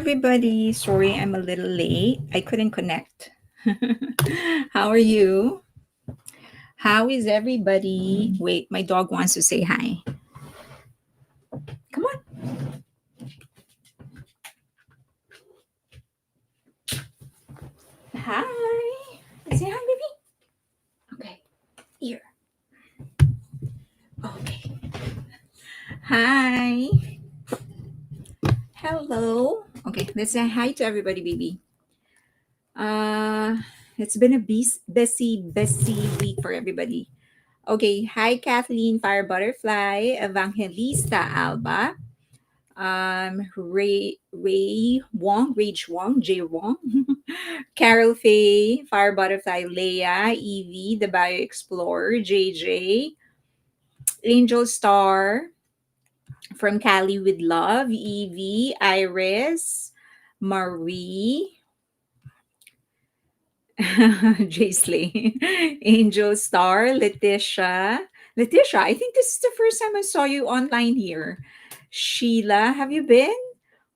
everybody. Sorry, I'm a little late. I couldn't connect. How are you? How is everybody? Wait, my dog wants to say hi. Come on. Hi. Say hi, baby. Okay. Here. Okay. Hi. Hello. Okay, let's say hi to everybody, baby. Uh, it's been a busy week for everybody. Okay, hi Kathleen, Fire Butterfly, Evangelista Alba, Rage Wong, J Wong, Carol Faye, Fire Butterfly, Leia, Evie, the Bio Explorer, JJ, Angel Star from Cali with Love, Evie, Iris, Marie, Jaisley, Angel Star, Letitia. Letitia, I think this is the first time I saw you online here. Sheila, have you been?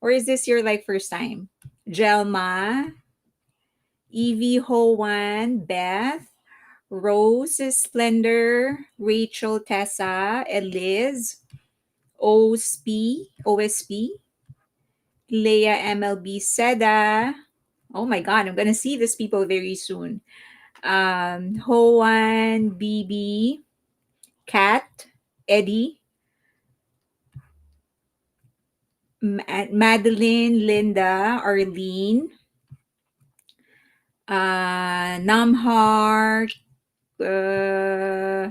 Or is this your like first time? Jelma, Evie Hoan, Beth, Rose, Splendor, Rachel, Tessa, Eliz, OSP, Leah, MLB, Seda. Oh my God, I'm gonna see these people very soon. Hoan, BB, Kat, Eddie, Madeline, Linda, Arlene, Namhar, uh,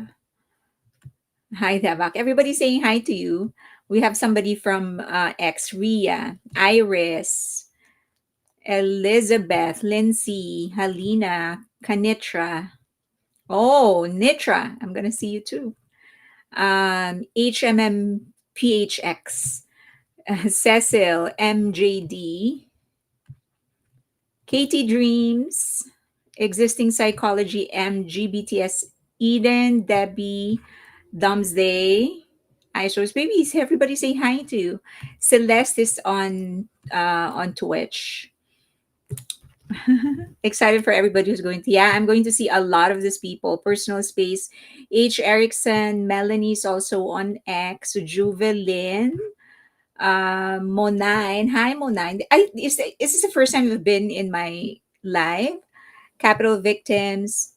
hi Devak. Everybody saying hi to you. We have somebody from X, Ria, Iris, Elizabeth, Lindsay, Helena, Kanitra. Oh, Nitra. I'm gonna see you too. HMMPHX, Cecil, MJD, Katie Dreams, Existing Psychology, MGBTS, Eden, Debbie, Domsday, iSource Babies. Everybody say hi to Celeste is on Twitch. Excited for everybody who's going to. Yeah, I'm going to see a lot of these people. Personal Space, H. Erickson, Melanie's also on X, Juvelin, Monine. Hi, Monine. Is this the first time you've been in my live? Capital Victims,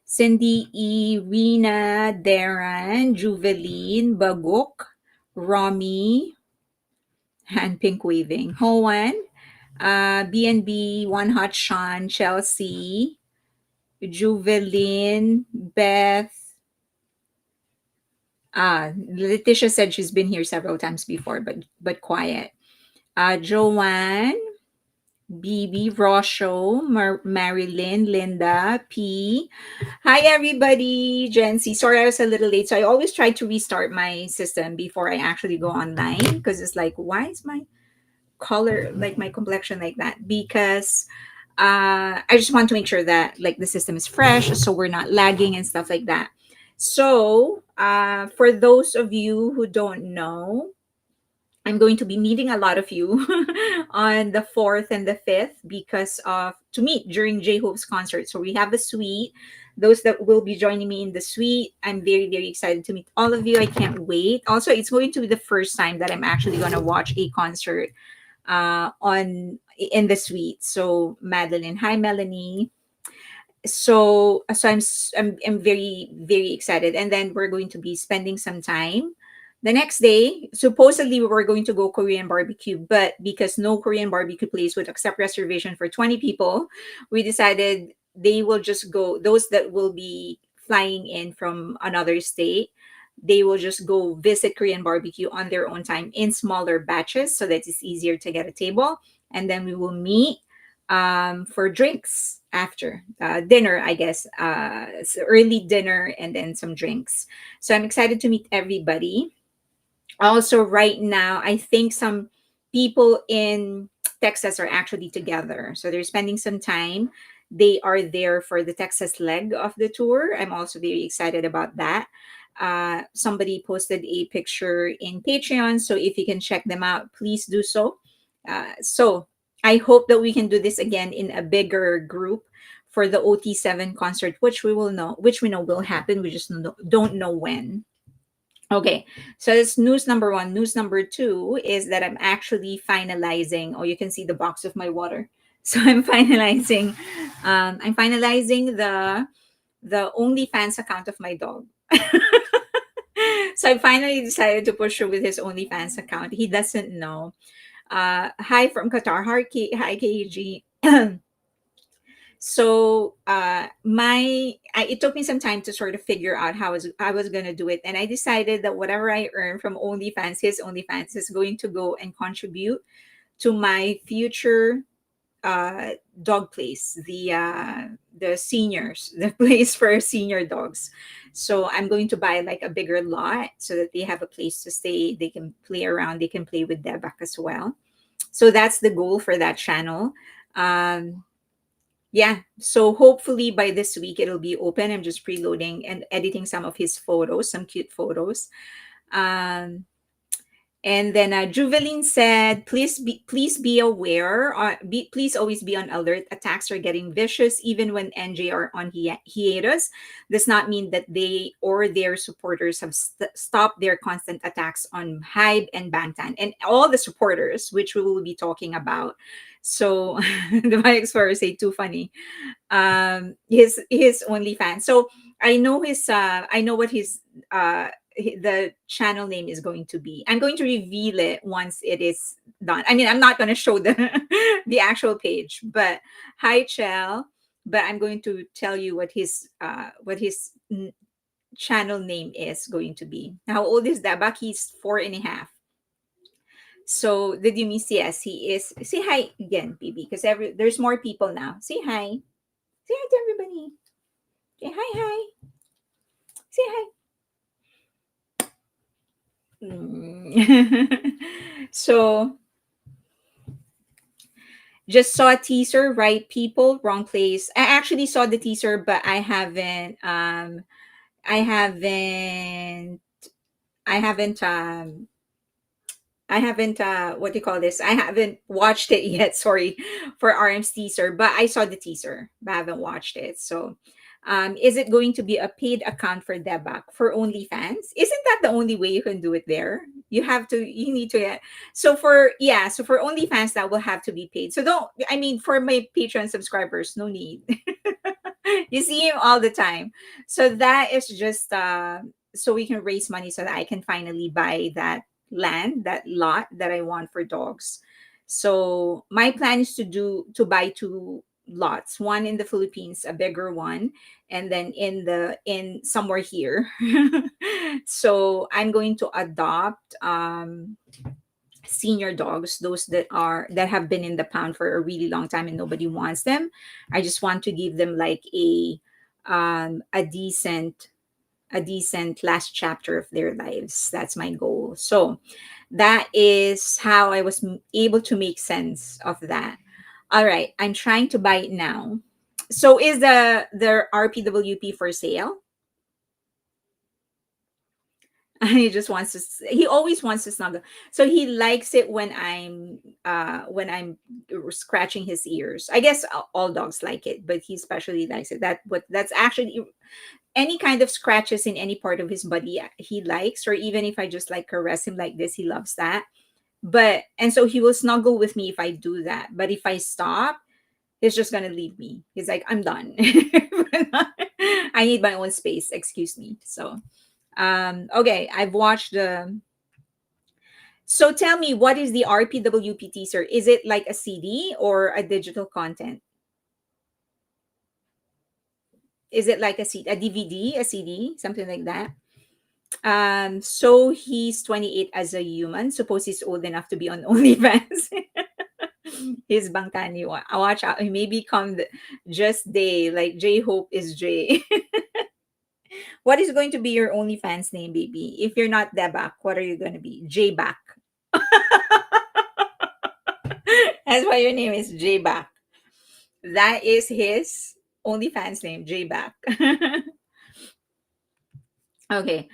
Cindy E, Rina, Darren, Juveline, Baguk, Romy, and Pink Waving. Hoan, BNB, One Hot Sean, Chelsea, Juveline, Beth. Letitia said she's been here several times before, but quiet. Joanne, BB, Rosho, Marilyn, Linda, P. Hi, everybody. Jency. Sorry, I was a little late. So I always try to restart my system before I actually go online because it's like, why is my color, like my complexion like that? Because I just want to make sure that like the system is fresh so we're not lagging and stuff like that. So for those of you who don't know, I'm going to be meeting a lot of you on the 4th and the 5th because of to meet during J-Hope's concert. So we have a suite. Those that will be joining me in the suite, I'm very, very excited to meet all of you. I can't wait. Also, it's going to be the first time that I'm actually going to watch a concert on in the suite. So Madeline, hi Melanie. So I'm very very excited, and then we're going to be spending some time the next day. Supposedly we were going to go Korean barbecue, but because no Korean barbecue place would accept reservation for 20 people, we decided they will just go, those that will be flying in from another state, they will just go visit Korean barbecue on their own time in smaller batches so that it's easier to get a table, and then we will meet for drinks after dinner, I guess. So early dinner and then some drinks. So I'm excited to meet everybody. Also, right now, I think some people in Texas are actually together. So they're spending some time. They are there for the Texas leg of the tour. I'm also very excited about that. Somebody posted a picture in Patreon. So if you can check them out, please do so. So I hope that we can do this again in a bigger group for the OT7 concert, which we know will happen. We just don't know when. Okay, so that's news number one. News number two is that I'm actually finalizing. Oh, you can see the box of my water. So I'm finalizing. I'm finalizing the OnlyFans account of my dog. So I finally decided to push through with his OnlyFans account. He doesn't know. Hi from Qatar. Hi KG. So it took me some time to sort of figure out how I was gonna do it, and I decided that whatever I earn from OnlyFans, his OnlyFans, is going to go and contribute to my future dog place, the seniors, the place for senior dogs. So I'm going to buy like a bigger lot so that they have a place to stay. They can play around. They can play with Debak as well. So that's the goal for that channel. Um, yeah, so hopefully by this week it'll be open. I'm just preloading and editing some of his photos, some cute photos. Um, and then Juveline said, please be aware. Please always be on alert. Attacks are getting vicious, even when NJ are on hiatus. Does not mean that they or their supporters have stopped their constant attacks on Hybe and Bangtan and all the supporters, which we will be talking about. So the Mike Explorer say too funny. His OnlyFans. So I know what his the channel name is going to be. I'm going to reveal it once it is done. I mean, I'm not going to show the the actual page, but hi Chell. But I'm going to tell you what his channel name is going to be. How old is Dabak? He's 4.5. So did you miss? Yes, he is. Say hi again, BB, because there's more people now. Say hi. Say hi to everybody. Say hi, hi. Say hi. So just saw a teaser, right people, wrong place. I actually saw the teaser, but I haven't I haven't I haven't what do you call this? I haven't watched it yet, sorry, for RM's teaser, but I saw the teaser, but I haven't watched it. So is it going to be a paid account for Debak for OnlyFans? Isn't that the only way you can do it there? You need to get so for OnlyFans that will have to be paid. So don't I mean for my Patreon subscribers, no need. You see him all the time. So that is just so we can raise money so that I can finally buy that lot that I want for dogs. So my plan is to buy two lots, one in the Philippines, a bigger one, and then in somewhere here. So I'm going to adopt senior dogs, those that have been in the pound for a really long time and nobody wants them. I just want to give them like a decent last chapter of their lives. That's my goal. So that is how I was able to make sense of that. All right, I'm trying to buy it now. So is the RPWP for sale? He just wants to he always wants to snuggle. So he likes it when I'm scratching his ears. I guess all dogs like it, but he especially likes it. That's actually any kind of scratches in any part of his body he likes, or even if I just like caress him like this, he loves that. But and so he will snuggle with me if I do that. But if I stop, he's just gonna leave me. He's like, I'm done. I need my own space, excuse me. So okay, I've watched the so tell me, what is the RPWP teaser? Is it like a CD or a digital content? Is it like a DVD, a CD, something like that? So he's 28 as a human. Suppose he's old enough to be on OnlyFans. He's Bangtani. Watch out. He may become just Day, like J Hope is J. What is going to be your OnlyFans name, baby? If you're not Debak, what are you going to be? J Back. That's why your name is J Back. That is his OnlyFans name, J Back. Okay.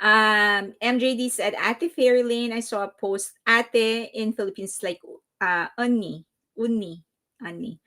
MJD said, Ate Fairlane, I saw a post. Ate in Philippines, like Unni, Unni, Unni,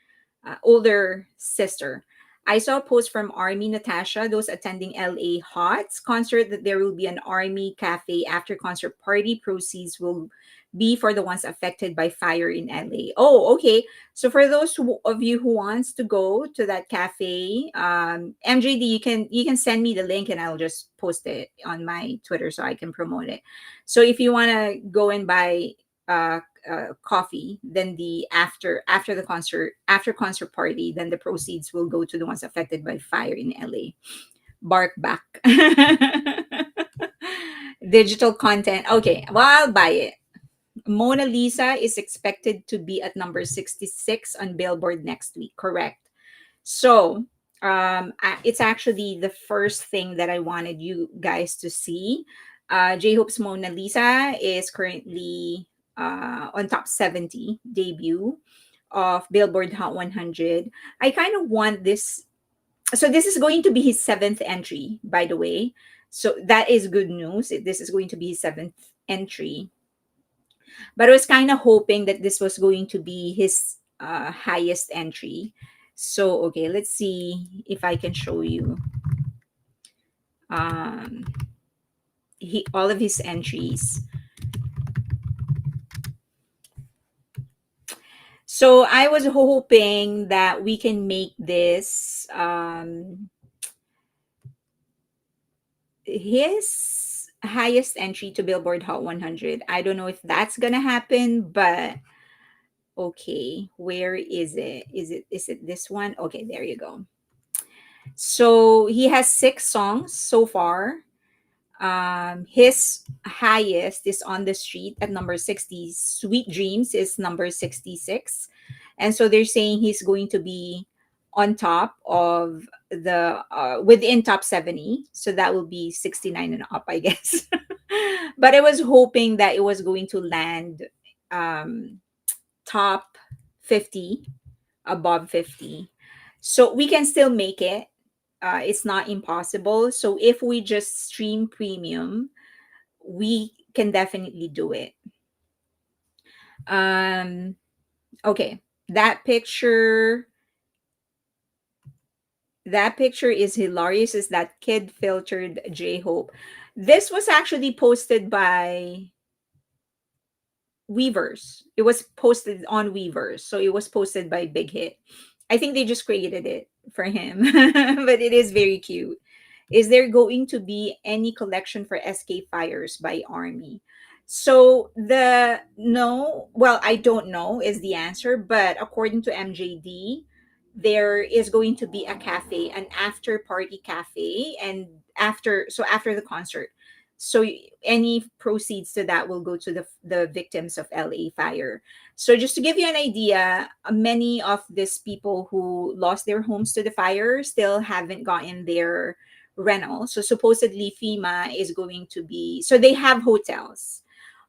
older sister. I saw a post from Army Natasha, those attending LA HOTS concert, that there will be an Army cafe after concert party. Proceeds will be for the ones affected by fire in LA. Oh, okay. So for those of you who wants to go to that cafe, MJD, you can send me the link and I'll just post it on my Twitter so I can promote it. So if you want to go and buy uh, coffee, then the after the concert, after concert party, then the proceeds will go to the ones affected by fire in LA. Bark back. Digital content. Okay, well, I'll buy it. Mona Lisa is expected to be at number 66 on Billboard next week. Correct. So, it's actually the first thing that I wanted you guys to see. J-Hope's Mona Lisa is currently on top 70 debut of Billboard Hot 100. I kind of want this. So, this is going to be his seventh entry, by the way. So, that is good news. This is going to be his seventh entry. But I was kind of hoping that this was going to be his highest entry. So, okay, let's see if I can show you um, all of his entries. So I was hoping that we can make this his highest entry to Billboard Hot 100. I don't know if that's gonna happen, but okay, where is it? Is it this one? Okay, there you go. So he has 6 songs so far. His highest is On the Street at number 60. Sweet Dreams is number 66. And so they're saying he's going to be on top of the within top 70. So that will be 69 and up, I guess. But I was hoping that it was going to land um, top 50, above 50. So we can still make it. It's not impossible. So if we just stream premium, we can definitely do it. Um, okay, that picture. That picture is hilarious. Is that kid filtered J Hope? This was actually posted by Weavers. It was posted on Weavers, so it was posted by Big Hit. I think they just created it for him, but it is very cute. Is there going to be any collection for SK Fires by Army? So the no, well, I don't know is the answer, but according to MJD, there is going to be a cafe, an after party cafe, and after the concert. So any proceeds to that will go to the victims of LA fire. So just to give you an idea, many of these people who lost their homes to the fire still haven't gotten their rental. So supposedly FEMA is going to be, so they have hotels,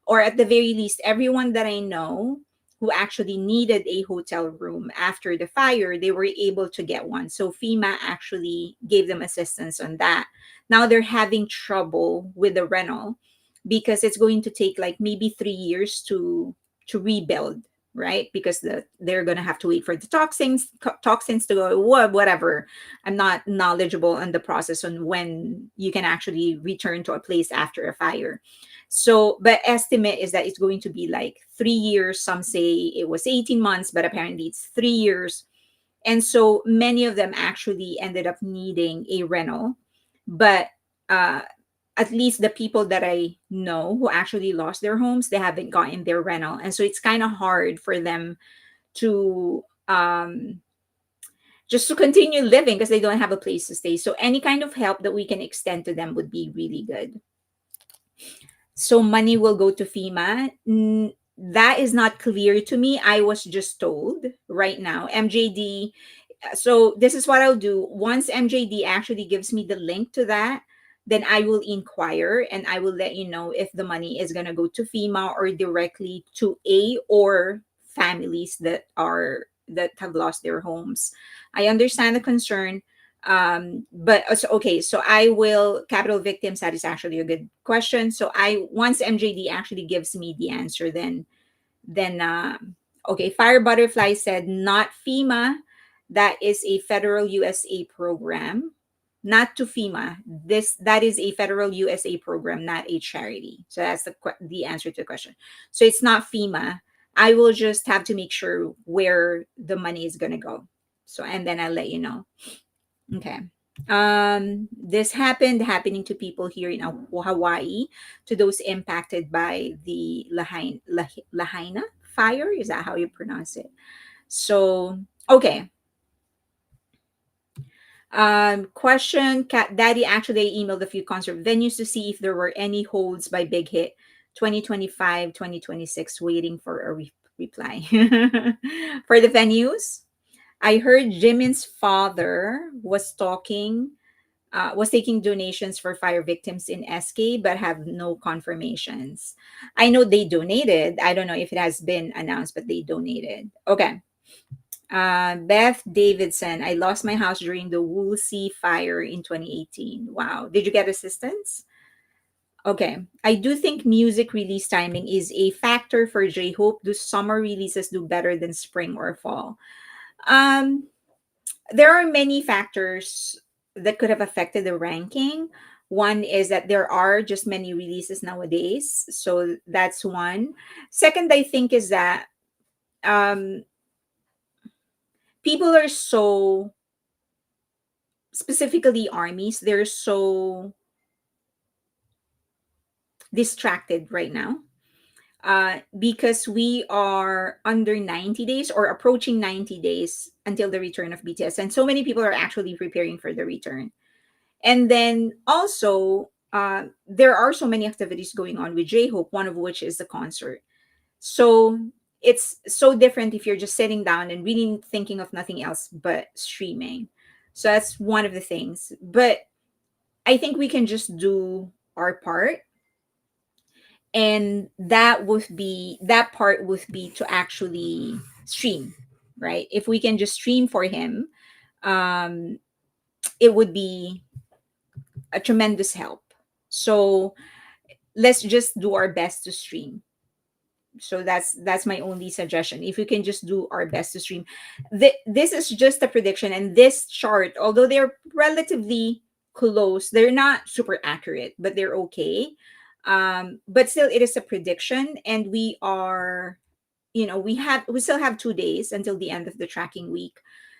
or at the very least, everyone that I know who actually needed a hotel room after the fire, they were able to get one. So FEMA actually gave them assistance on that. Now they're having trouble with the rental because it's going to take like maybe 3 years to rebuild, right? Because they're gonna have to wait for the toxins to go, whatever. I'm not knowledgeable on the process on when you can actually return to a place after a fire. So, but estimate is that it's going to be like 3 years. Some say it was 18 months, but apparently it's 3 years. And so many of them actually ended up needing a rental. But uh, at least the people that I know who actually lost their homes, they haven't gotten their rental. And so it's kind of hard for them to just to continue living because they don't have a place to stay. So any kind of help that we can extend to them would be really good. So money will go to FEMA. That is not clear to me. I was just told right now. MJD. So this is what I'll do. Once MJD actually gives me the link to that, then I will inquire and I will let you know if the money is going to go to FEMA or directly to or families that have lost their homes. I understand the concern. But okay, so I will capital victims. That is actually a good question. So once MJD actually gives me the answer, then Okay, Fire Butterfly said not FEMA. That is a federal USA program. Not to FEMA. That is a federal USA program, not a charity. So that's the answer to the question. So it's not FEMA. I will just have to make sure where the money is gonna go. So and then I'll let you know. Okay. This happening to people here in Hawaii, to those impacted by the Lahaina fire. Is that how you pronounce it? So, okay. Question, Cat Daddy actually emailed a few concert venues to see if there were any holds by Big Hit 2025, 2026, waiting for a reply. For the venues, I heard Jimin's father was taking donations for fire victims in SK, but have no confirmations. I know they donated. I don't know if it has been announced, but they donated. Okay. Beth Davidson, I lost my house during the Woolsey fire in 2018. Wow. Did you get assistance? Okay. I do think music release timing is a factor for J-Hope. Do summer releases do better than spring or fall? Um, there are many factors that could have affected the ranking. One is that there are just many releases nowadays. So that's one. Second, I think is that um, people are so, specifically armies, they're so distracted right now because we are under 90 days or approaching 90 days until the return of BTS. And so many people are actually preparing for the return. And then also, there are so many activities going on with J Hope, one of which is the concert. So it's so different if you're just sitting down and really thinking of nothing else but streaming. So that's one of the things. But I think we can just do our part. And that part would be to actually stream, right? If we can just stream for him, um, it would be a tremendous help. So let's just do our best to stream. So that's my only suggestion. If we can just do our best to stream, this is just a prediction, and this chart, although they're relatively close, they're not super accurate, but they're okay. But still, it is a prediction, and we are, we still have 2 days until the end of the tracking week.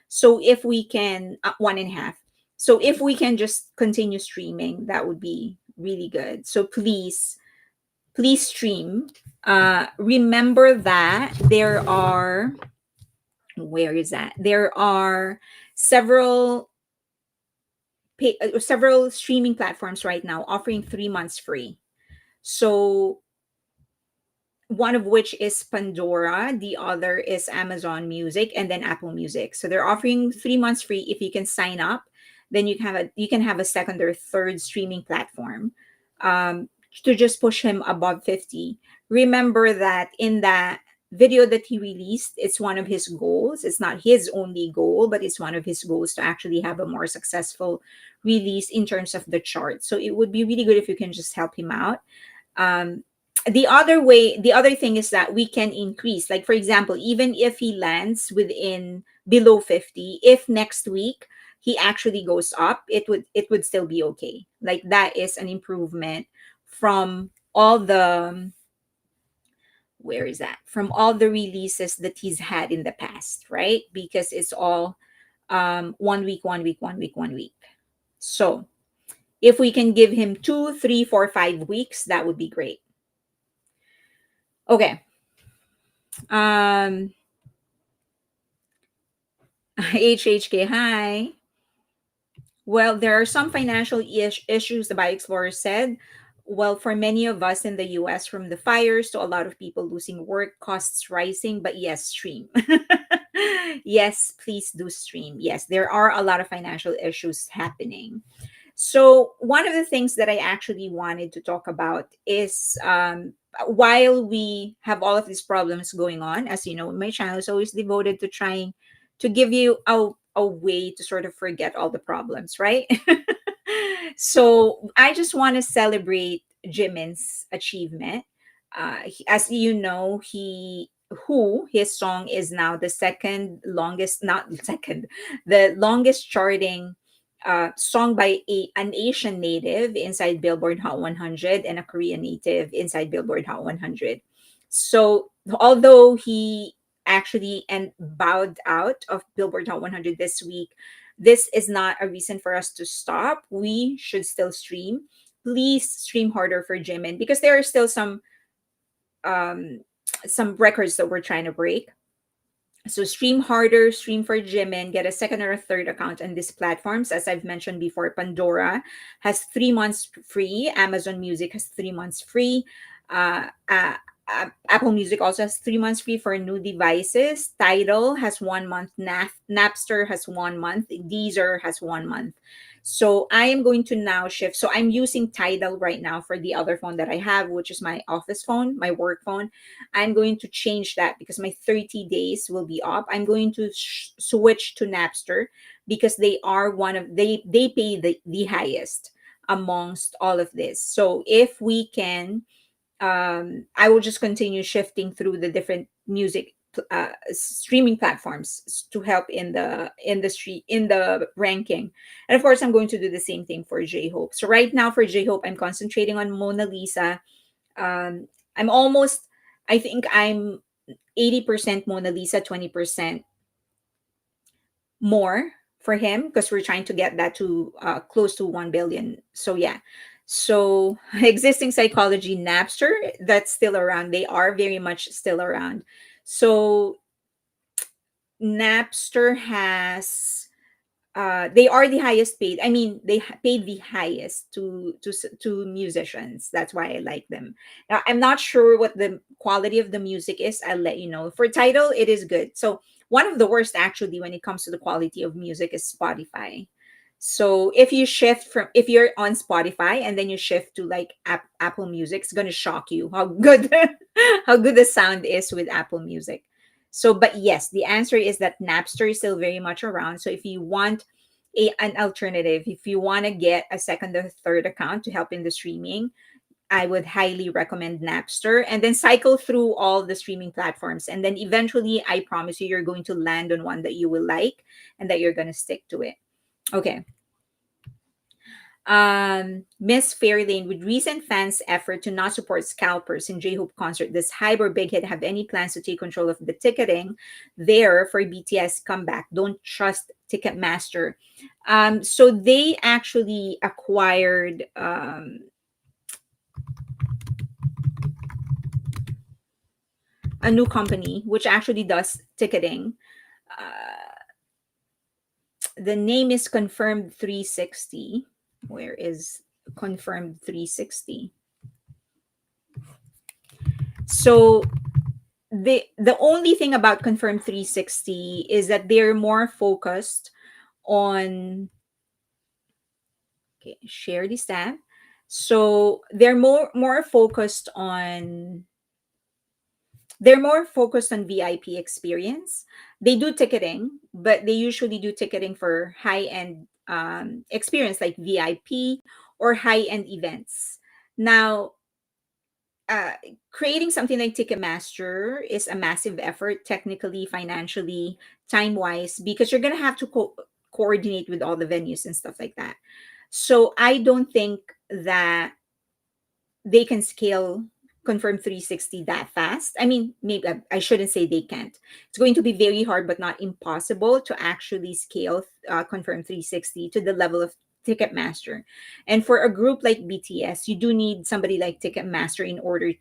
So if we can, one and a half. So if we can just continue streaming, that would be really good. So please stream. Remember that where is that? There are several several streaming platforms right now offering 3 months free. So one of which is Pandora, the other is Amazon Music, and then Apple Music. So they're offering 3 months free. If you can sign up, then you can have a second or third streaming platform, um, to just push him above 50. Remember that in that video that he released, it's one of his goals. It's not his only goal, but it's one of his goals to actually have a more successful release in terms of the chart. So it would be really good if you can just help him out. um, the other thing is that we can increase, like for example, even if he lands within below 50, if next week he actually goes up, it would still be okay. Like that is an improvement from all the where is that, from all the releases that he's had in the past, right? Because it's all 1 week, 1 week, 1 week, 1 week. So if we can give him 2, 3, 4, 5 weeks, that would be great. Okay. Um, HHK, hi. Well, there are some financial issues, the Bike Explorer said. Well, for many of us in the US, from the fires to a lot of people losing work, costs rising, but yes, stream. Yes, please do stream. Yes, there are a lot of financial issues happening. So, one of the things that I actually wanted to talk about is, while we have all of these problems going on, as you know, my channel is always devoted to trying to give you a way to sort of forget all the problems, right? So, I just want to celebrate Jimin's achievement. As you know, Who, his song is now the second longest, not second, the longest charting song by an Asian native inside Billboard Hot 100 and a Korean native inside Billboard Hot 100. So although he actually and bowed out of Billboard Hot 100 this week, this is not a reason for us to stop. We should still stream. Please stream harder for Jimin because there are still um, some records that we're trying to break. So stream harder, stream for Jimin, get a second or a third account on these platforms. As I've mentioned before, Pandora has 3 months free. Amazon Music has 3 months free. Apple Music also has 3 months free for new devices. Tidal has 1 month. Napster has 1 month. Deezer has 1 month. So I am going to now shift. So I'm using Tidal right now for the other phone that I have, which is my office phone, my work phone. I'm going to change that because my 30 days will be up. I'm going to switch to Napster because they are one of they pay the highest amongst all of this. So if we can, I will just continue shifting through the different music streaming platforms to help in the industry in the ranking. And of course, I'm going to do the same thing for J-Hope. So right now for J-Hope, I'm concentrating on Mona Lisa. I'm almost, I think I'm 80% Mona Lisa, 20% more for him because we're trying to get that to close to 1 billion. So yeah. So existing psychology, Napster, that's still around. They are very much still around. So Napster has they are the highest paid. I mean, they paid the highest to musicians. That's why I like them. Now, I'm not sure what the quality of the music is. I'll let you know. For Tidal, it is good. So one of the worst actually when it comes to the quality of music is Spotify. So if you're on Spotify and then you shift to like Apple Music, it's gonna shock you how good how good the sound is with Apple Music. So, but yes, the answer is that Napster is still very much around. So if you want an alternative, if you want to get a second or third account to help in the streaming, I would highly recommend Napster and then cycle through all the streaming platforms. And then eventually, I promise you, you're going to land on one that you will like and that you're going to stick to it. Okay. Miss Fairlane, with recent fans' effort to not support scalpers in J-Hope concert, does Hybe or Big Hit have any plans to take control of the ticketing there for BTS comeback? Don't trust Ticketmaster. So they actually acquired a new company which actually does ticketing. The name is Confirmed 360. Where is Confirmed 360? So the only thing about Confirmed 360 is that they're more focused on, okay, share this tab. So they're more focused on VIP experience. They do ticketing, but they usually do ticketing for high end experience like VIP or high end events. Now, uh, creating something like Ticketmaster is a massive effort, technically, financially, time wise, because you're going to have to coordinate with all the venues and stuff like that. So I don't think that they can scale Confirm 360 that fast. I mean, maybe I shouldn't say they can't. It's going to be very hard, but not impossible to actually scale Confirm 360 to the level of Ticketmaster. And for a group like BTS, you do need somebody like Ticketmaster in order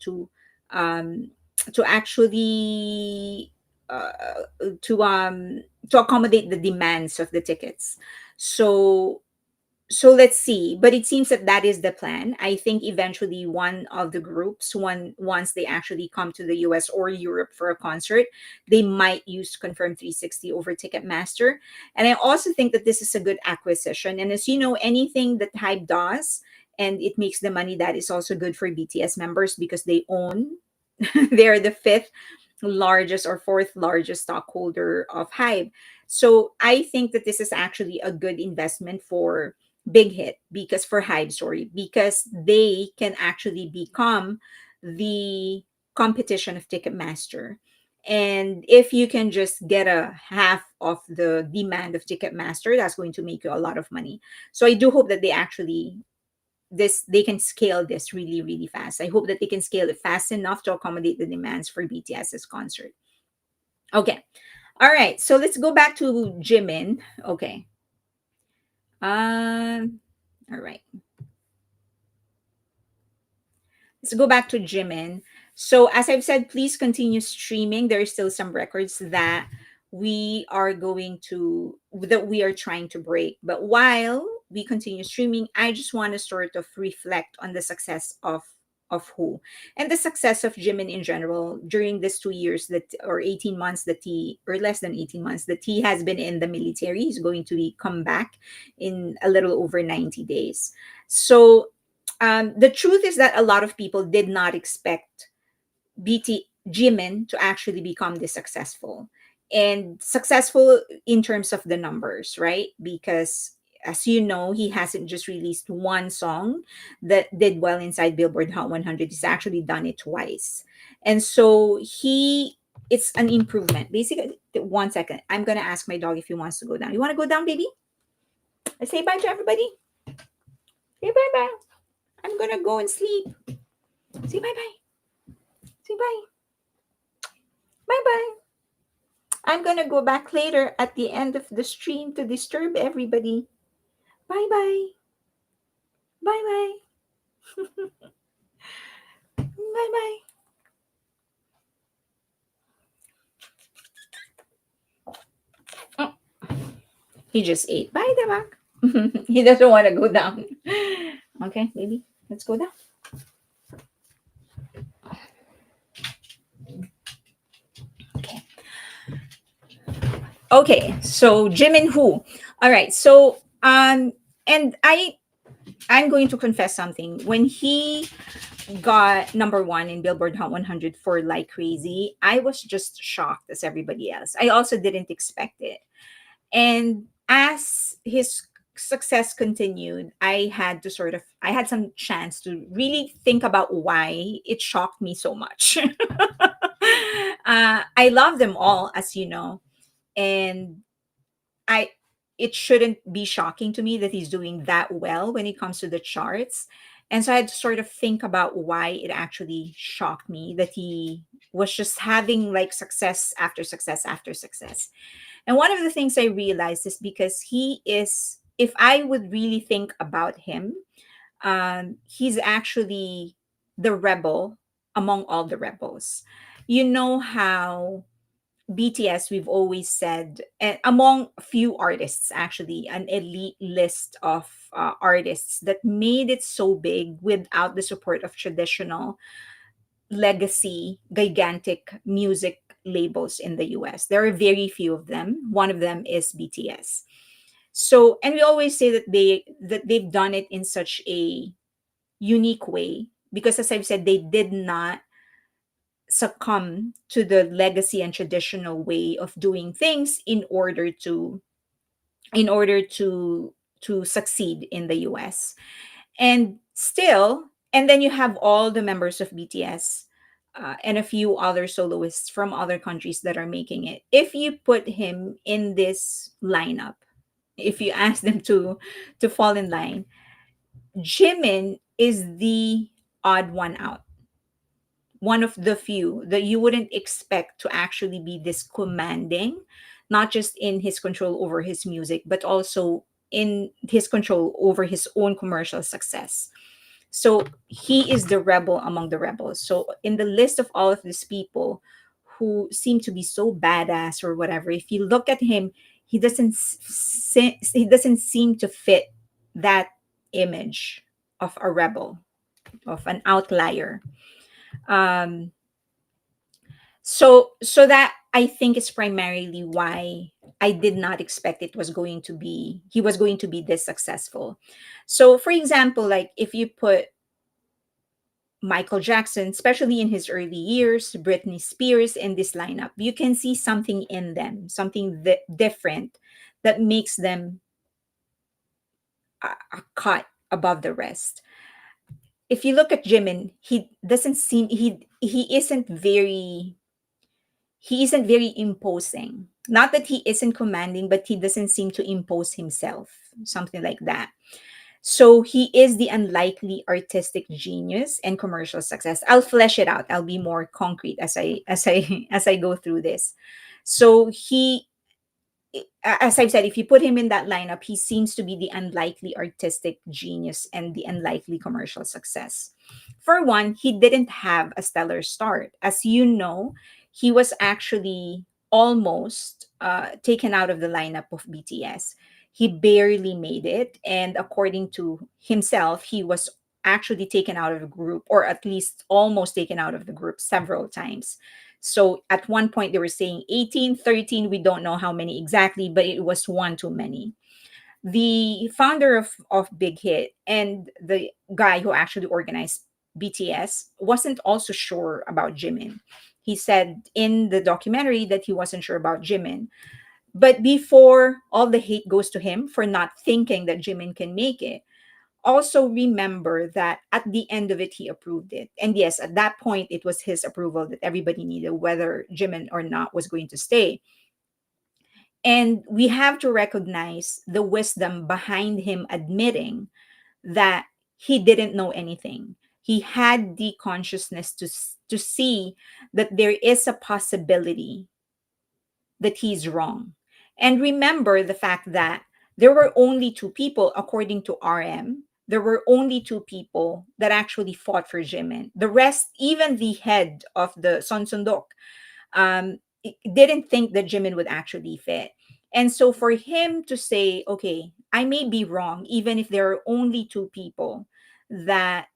um, to actually to accommodate the demands of the tickets. So let's see, but it seems that that is the plan. I think eventually one of the groups, once they actually come to the US or Europe for a concert, they might use Confirm 360 over Ticketmaster. And I also think that this is a good acquisition, and as you know, anything that Hype does and it makes the money, that is also good for BTS members because they own they're the fifth largest or fourth largest stockholder of Hybe. So I think that this is actually a good investment for Big Hit, because for Hybe, sorry, because they can actually become the competition of Ticketmaster. And if you can just get a half of the demand of Ticketmaster, that's going to make you a lot of money. So I do hope that they can scale this really, really fast. I hope that they can scale it fast enough to accommodate the demands for BTS's concert. Okay. All right. So let's go back to Jimin. Okay. All right. Let's go back to Jimin. So as I've said, please continue streaming. There are still some records that we are trying to break. But while we continue streaming, I just want to sort of reflect on the success of Who and the success of Jimin in general during this 2 years that or 18 months that he or less than 18 months that he has been in the military. He's going to be come back in a little over 90 days. So the truth is that a lot of people did not expect Jimin to actually become this successful and successful in terms of the numbers, right? Because as you know, he hasn't just released one song that did well inside Billboard Hot 100. He's actually done it twice. And so it's an improvement. Basically, 1 second. I'm going to ask my dog if he wants to go down. You want to go down, baby? I say bye to everybody. Say bye bye. I'm going to go and sleep. Say bye bye. Say bye. Bye bye. I'm gonna go back later at the end of the stream to disturb everybody. Bye bye. Bye bye. Bye bye. Oh, he just ate. Bye, Dabak. He doesn't want to go down. Okay, baby, let's go down. Okay. Okay, so Jimin Who. All right, so and I'm going to confess something. When he got number one in Billboard Hot 100 for Like Crazy, I was just shocked as everybody else. I also didn't expect it. And as his success continued, I had some chance to really think about why it shocked me so much. I love them all, as you know, and I it shouldn't be shocking to me that he's doing that well when it comes to the charts. And so I had to sort of think about why it actually shocked me that he was just having like success after success after success. And one of the things I realized is because if I would really think about him, he's actually the rebel among all the rebels. You know how BTS, we've always said, and among a few artists, actually, an elite list of artists that made it so big without the support of traditional legacy, gigantic music labels in the US. There are very few of them. One of them is BTS. So, and we always say that they've done it in such a unique way because, as I've said, they did not succumb to the legacy and traditional way of doing things in order to succeed in the US. And still, and then you have all the members of BTS and a few other soloists from other countries that are making it. If you put him in this lineup, if you ask them to fall in line, Jimin is the odd one out, one of the few that you wouldn't expect to actually be this commanding, not just in his control over his music, but also in his control over his own commercial success. So he is the rebel among the rebels. So in the list of all of these people who seem to be so badass or whatever, if you look at him, he doesn't seem to fit that image of a rebel, of an outlier. Um, so that I think is primarily why I did not expect he was going to be this successful. So for example, like if you put Michael Jackson, especially in his early years, Britney Spears in this lineup, you can see something in them, something different that makes them a cut above the rest. If you look at Jimin, he doesn't seem he isn't very he isn't very imposing. Not that he isn't commanding, but he doesn't seem to impose himself, something like that. So he is the unlikely artistic genius and commercial success. I'll flesh it out. I'll be more concrete as I go through this. So he, as I've said, if you put him in that lineup, he seems to be the unlikely artistic genius and the unlikely commercial success. For one, he didn't have a stellar start. As you know, he was actually almost taken out of the lineup of BTS. He barely made it. And according to himself, he was actually taken out of the group, or at least almost taken out of the group several times. So at one point they were saying 18, 13. We don't know how many exactly, but it was one too many. The founder of Big Hit and the guy who actually organized BTS wasn't also sure about Jimin. He said in the documentary that he wasn't sure about Jimin. But before all the hate goes to him for not thinking that Jimin can make it, also remember that at the end of it, he approved it. And yes, at that point, it was his approval that everybody needed, whether Jimin or not was going to stay. And we have to recognize the wisdom behind him admitting that he didn't know anything. He had the consciousness to see that there is a possibility that he's wrong. And remember the fact that there were only two people, according to RM, there were only two people that actually fought for Jimin. The rest, even the head of the Son Sundok, didn't think that Jimin would actually fit. And so for him to say, okay, I may be wrong, even if there are only two people that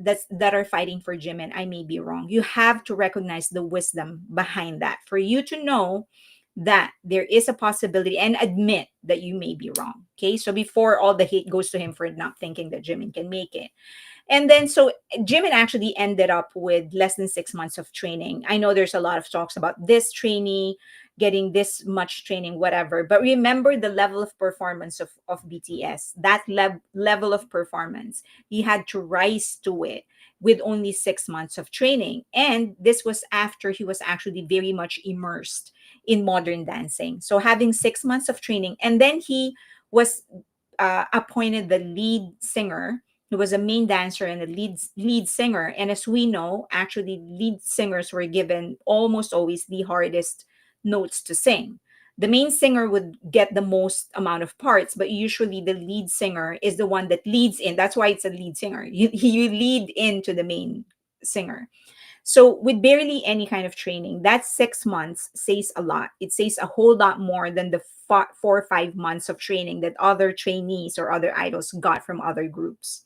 are fighting for Jimin, I may be wrong. You have to recognize the wisdom behind that for you to know that there is a possibility and admit that you may be wrong. Okay. So before all the hate goes to him for not thinking that Jimin can make it. And then so Jimin actually ended up with less than 6 months of training. I know there's a lot of talks about this trainee getting this much training, whatever. But remember the level of performance of BTS, that level of performance, he had to rise to it with only 6 months of training. And this was after he was actually very much immersed in modern dancing. So having 6 months of training, and then he was appointed the lead singer. He was a main dancer and a lead singer. And as we know, actually, lead singers were given almost always the hardest notes to sing. The main singer would get the most amount of parts, but usually the lead singer is the one that leads in. That's why it's a lead singer. You lead into the main singer. So with barely any kind of training, that 6 months says a lot. It says a whole lot more than the 4 or 5 months of training that other trainees or other idols got from other groups.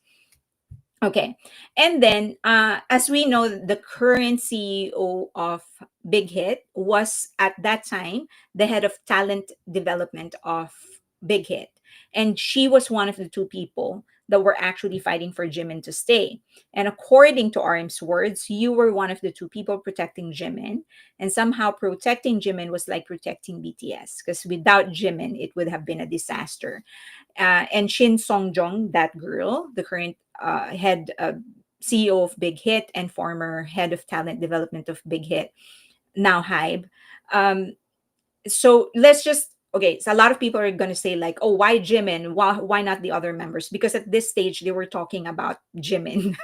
Okay. And then, as we know, the current CEO of Big Hit was at that time the head of talent development of Big Hit. And she was one of the two people that were actually fighting for Jimin to stay. And according to RM's words, you were one of the two people protecting Jimin. And somehow protecting Jimin was like protecting BTS, because without Jimin, it would have been a disaster. And Shin Song Jong, that girl, the current head CEO of Big Hit and former head of talent development of Big Hit, now Hybe. Um, so let's just okay. So a lot of people are going to say like, "Oh, why Jimin? Why not the other members?" Because at this stage they were talking about Jimin.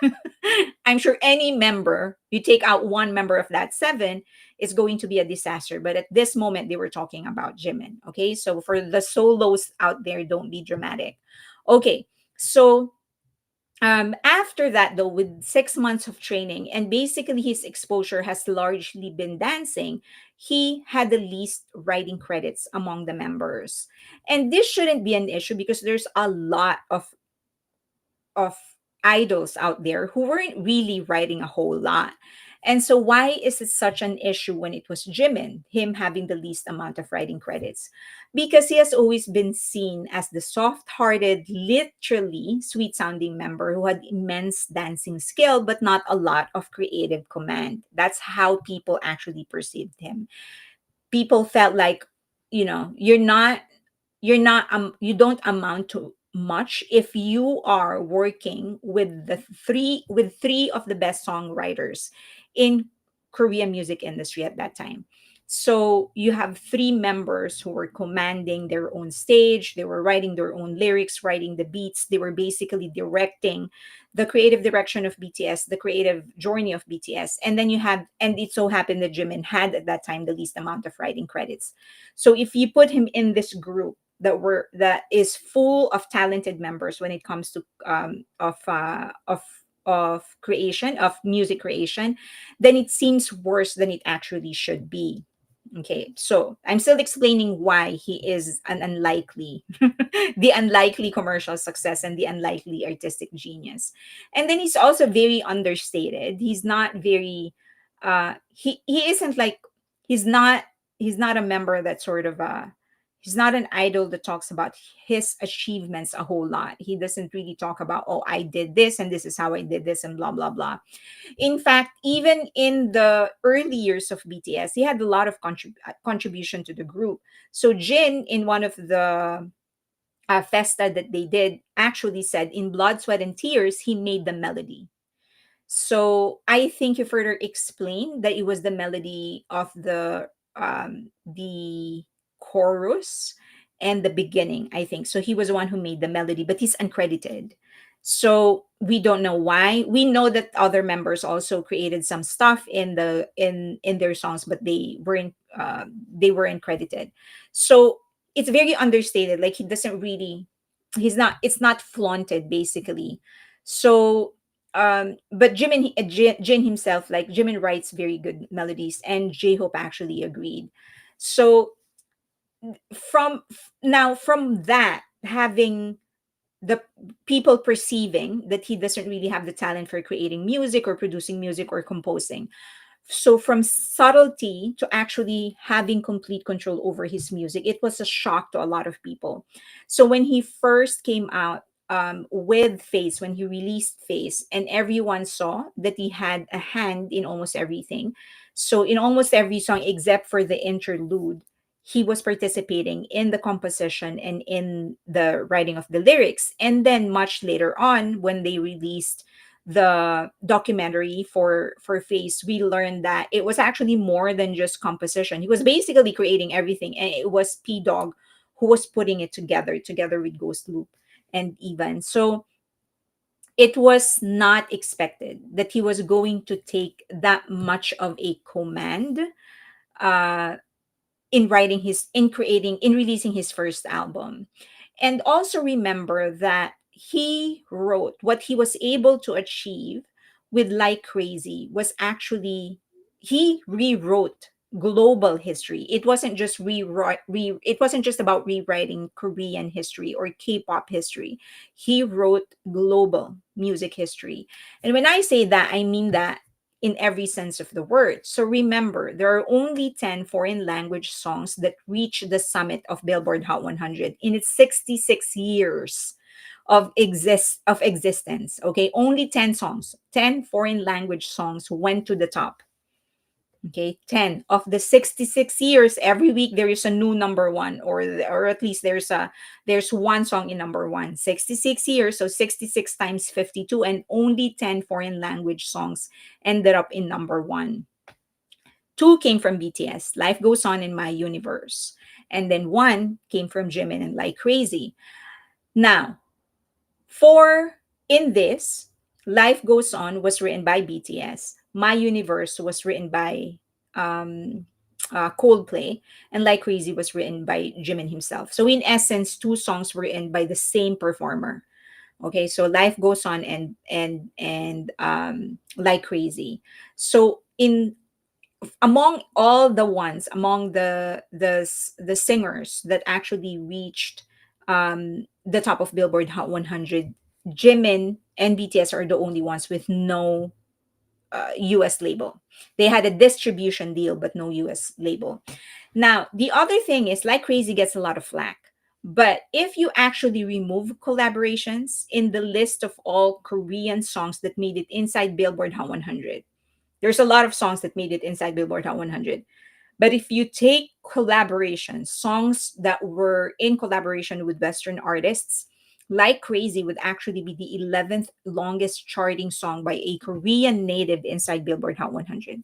I'm sure any member, you take out one member of that seven, it's going to be a disaster. But at this moment, they were talking about Jimin. Okay, so for the solos out there, don't be dramatic. Okay, so after that, though, with 6 months of training and basically his exposure has largely been dancing, he had the least writing credits among the members. And this shouldn't be an issue because there's a lot of idols out there who weren't really writing a whole lot. And so, why is it such an issue when it was Jimin, him having the least amount of writing credits? Because he has always been seen as the soft hearted, literally sweet sounding member who had immense dancing skill, but not a lot of creative command. That's how people actually perceived him. People felt like, you don't amount to much if you are working with three of the best songwriters in Korean music industry at that time. So you have three members who were commanding their own stage. They were writing their own lyrics, writing the beats. They were basically directing the creative direction of BTS, the creative journey of BTS. And then you had, and it so happened that Jimin had at that time the least amount of writing credits. So if you put him in this group that is full of talented members when it comes to of creation, of music creation, then it seems worse than it actually should be. Okay, so I'm still explaining why he is an unlikely, the unlikely commercial success and the unlikely artistic genius. And then he's also very understated. He's not very, he isn't like, he's not, he's not a member that sort of, he's not an idol that talks about his achievements a whole lot. He doesn't really talk about, oh, I did this and this is how I did this and blah, blah, blah. In fact, even in the early years of BTS, he had a lot of contribution to the group. So Jin, in one of the festa that they did, actually said, in blood, sweat, and tears, he made the melody. So I think you further explained that it was the melody of the chorus and the beginning, I think. So he was the one who made the melody, but he's uncredited. So we don't know why. We know that other members also created some stuff in in their songs, but they weren't credited. So it's very understated. Like he doesn't really, he's not, it's not flaunted basically. So but Jin himself, like Jimin writes very good melodies, and J-Hope actually agreed. So from that, having the people perceiving that he doesn't really have the talent for creating music or producing music or composing, so from subtlety to actually having complete control over his music, it was a shock to a lot of people. So when he first came out with Face, when he released Face, and everyone saw that he had a hand in almost everything. So in almost every song except for the interlude, he was participating in the composition and in the writing of the lyrics. And then much later on, when they released the documentary for Face, we learned that it was actually more than just composition. He was basically creating everything, and it was P Dog who was putting it together with Ghost Loop and Ivan. So it was not expected that he was going to take that much of a command uh, in writing his, in creating, in releasing his first album. And also remember that he wrote what he was able to achieve with Like Crazy was actually, he rewrote global history. It wasn't just it wasn't just about rewriting Korean history or K-pop history. He wrote global music history. And when I say that, I mean that in every sense of the word. So remember, there are only 10 foreign language songs that reach the summit of Billboard Hot 100 in its 66 years of existence. Okay, only 10 songs, 10 foreign language songs went to the top. Okay, 10 of the 66 years, every week there is a new number one, or at least there's one song in number one. 66 years, so 66 times 52, and only 10 foreign language songs ended up in number one. Two came from BTS, Life Goes On in My Universe, and then one came from Jimin and Like Crazy. Now, for in this, Life Goes On was written by BTS. My Universe was written by um, Coldplay, and Like Crazy was written by Jimin himself. So in essence, two songs were written by the same performer. Okay, so Life Goes On and Like Crazy. So in among all the ones, among the singers that actually reached the top of Billboard Hot 100, Jimin and BTS are the only ones with no US label. They had a distribution deal but no US label. Now the other thing is, Like Crazy gets a lot of flack, but if you actually remove collaborations in the list of all Korean songs that made it inside Billboard Hot 100, there's a lot of songs that made it inside Billboard Hot 100. But if you take collaborations, songs that were in collaboration with Western artists, Like Crazy would actually be the 11th longest charting song by a Korean native inside Billboard Hot 100.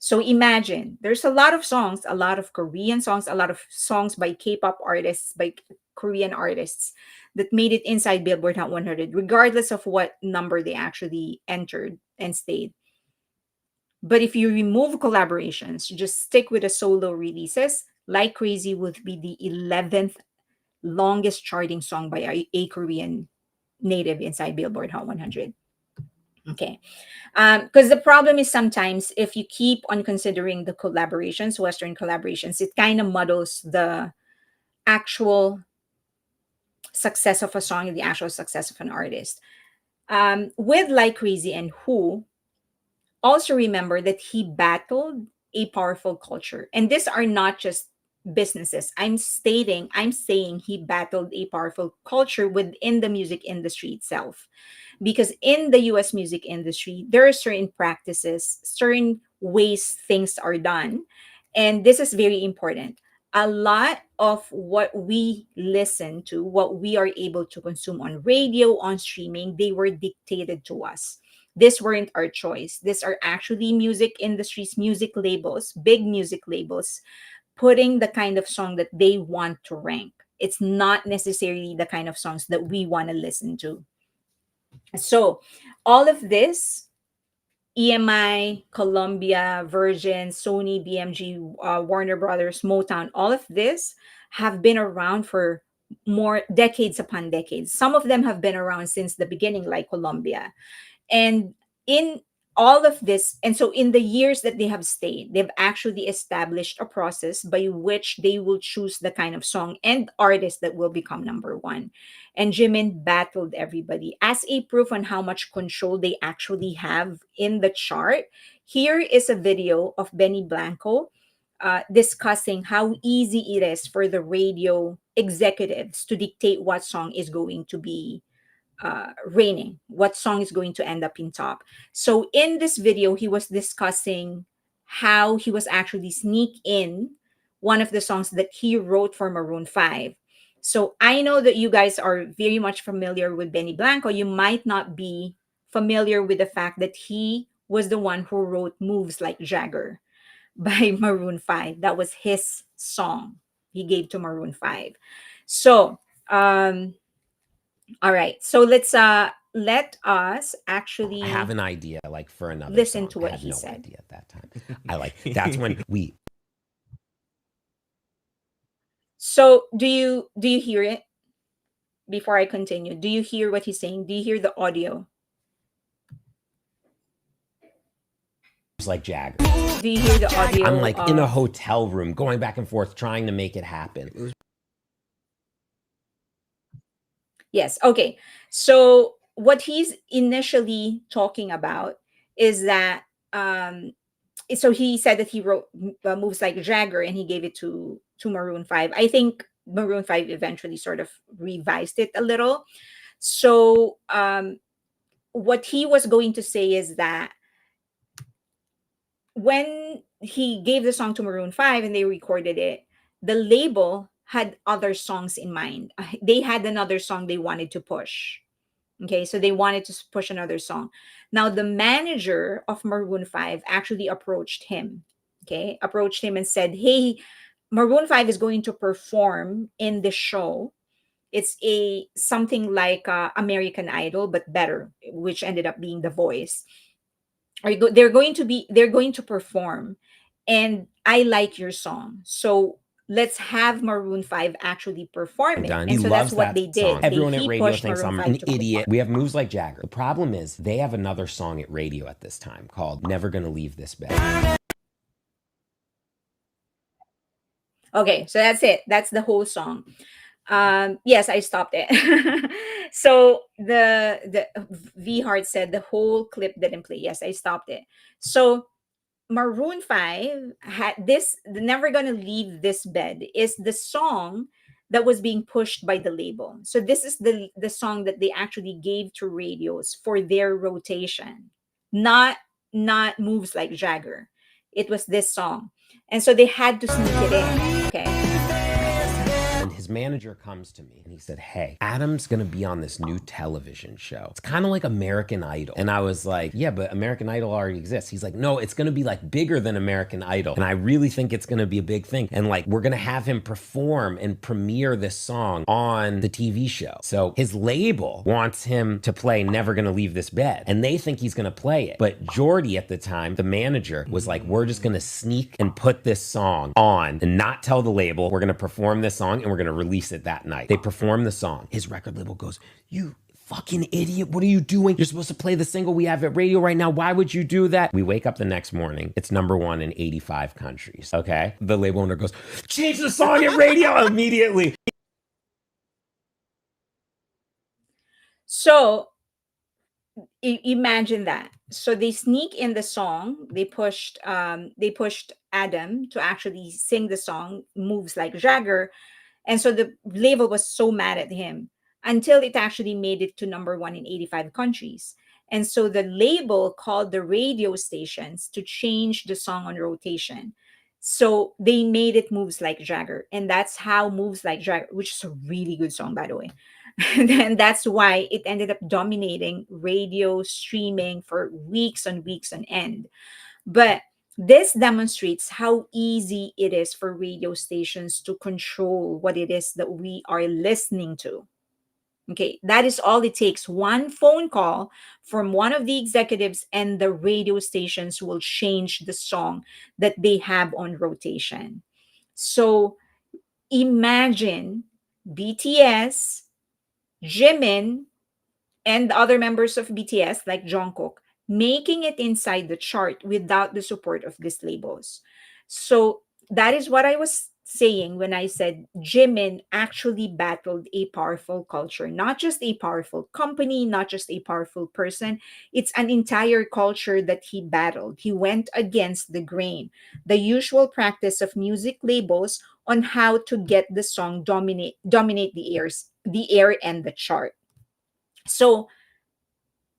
So imagine there's a lot of songs, a lot of Korean songs, a lot of songs by K-pop artists, by Korean artists that made it inside Billboard Hot 100, regardless of what number they actually entered and stayed. But if you remove collaborations, just stick with the solo releases, Like Crazy would be the 11th longest charting song by a Korean native inside Billboard Hot 100. Okay. Because the problem is sometimes if you keep on considering the collaborations, Western collaborations, it kind of muddles the actual success of a song and the actual success of an artist. With Like Crazy and Who, also remember that he battled a powerful culture. And these are not just businesses. I'm saying he battled a powerful culture within the music industry itself. Because in the US music industry, there are certain practices, certain ways things are done. And this is very important. A lot of what we listen to, what we are able to consume on radio, on streaming, they were dictated to us. This weren't our choice. These are actually music industries, music labels, big music labels, putting the kind of song that they want to rank. It's not necessarily the kind of songs that we want to listen to. So, all of this, EMI, Columbia, Virgin, Sony, BMG, Warner Brothers, Motown, all of this have been around for more decades upon decades. Some of them have been around since the beginning, like Columbia. And in all of this, and so in the years that they have stayed, they've actually established a process by which they will choose the kind of song and artist that will become number one. And Jimin battled everybody. As a proof on how much control they actually have in the chart, here is a video of Benny Blanco discussing how easy it is for the radio executives to dictate what song is going to be reigning, what song is going to end up in top. So in this video, he was discussing how he was actually sneak in one of the songs that he wrote for Maroon 5. So I know that you guys are very much familiar with Benny Blanco. You might not be familiar with the fact that he was the one who wrote Moves Like Jagger by Maroon 5. That was his song he gave to Maroon 5. So all right. So let us I have actually an idea, like for another listen song. to I what had he no said. idea at that time. I like that's when we. So do you hear it before I continue? Do you hear what he's saying? Do you hear the audio? Was like Jagger. Do you hear the audio? I'm like in a hotel room, going back and forth, trying to make it happen. Yes. Okay. So what he's initially talking about is that so he said that he wrote Moves Like Jagger and he gave it to Maroon 5. I think Maroon 5 eventually sort of revised it a little. So what he was going to say is that when he gave the song to Maroon 5 and they recorded it, the label had other songs in mind. They had another song they wanted to push. Okay, so they wanted to push another song. Now, the manager of Maroon 5 actually approached him. Okay, approached him and said, "Hey, Maroon 5 is going to perform in the show. It's a something like American Idol, but better, which ended up being The Voice. They're going to perform, and I like your song. So let's have Maroon 5 actually perform it." Done. And He so that's loves what that they song. did. Everyone at He radio pushed thinks Maroon I'm 5 an to perform. idiot. We have Moves Like Jagger. The problem is they have another song at radio at this time called Never Gonna Leave This Bed. Okay, so that's it. That's the whole song. Yes, I stopped it. So the V Hart said the whole clip didn't play. Yes, I stopped it. So Maroon 5 had this, the Never Gonna Leave This Bed is the song that was being pushed by the label. So this is the song that they actually gave to radios for their rotation. Not Moves Like Jagger. It was this song. And so they had to sneak it in. Okay. And his manager comes to me and he said, hey, Adam's gonna be on this new television show. It's kind of like American Idol. And I was like, yeah, but American Idol already exists. He's like, no, it's gonna be like bigger than American Idol. And I really think it's gonna be a big thing. And like, we're gonna have him perform and premiere this song on the TV show. So his label wants him to play Never Gonna Leave This Bed. And they think he's gonna play it. But Jordy at the time, the manager, was like, we're just gonna sneak and put this song on and not tell the label. We're gonna perform this song and we're gonna release it that night. They perform the song. His record label goes, you fucking idiot, what are you doing? You're supposed to play the single we have at radio right now. Why would you do that? We wake up the next morning. It's #1 in 85 countries, okay? The label owner goes, change the song at radio immediately. So imagine that. So they sneak in the song. They pushed Adam to actually sing the song Moves Like Jagger. And so the label was so mad at him until it actually made it to #1 in 85 countries. And so the label called the radio stations to change the song on rotation. So they made it Moves Like Jagger. And that's how Moves Like Jagger, which is a really good song, by the way. And that's why it ended up dominating radio streaming for weeks on end. But this demonstrates how easy it is for radio stations to control what it is that we are listening to. Okay, that is all it takes. One phone call from one of the executives, and the radio stations will change the song that they have on rotation. So imagine BTS, Jimin, and the other members of BTS like Jungkook making it inside the chart without the support of these labels. So that is what I was saying when I said Jimin actually battled a powerful culture, not just a powerful company, not just a powerful person. It's an entire culture that he battled. He went against the grain, the usual practice of music labels on how to get the song dominate the air and the chart. So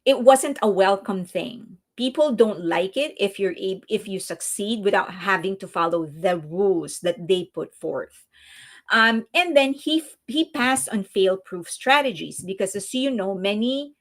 it wasn't a welcome thing. People don't like it if you succeed without having to follow the rules that they put forth. And then he passed on fail-proof strategies because, as you know, many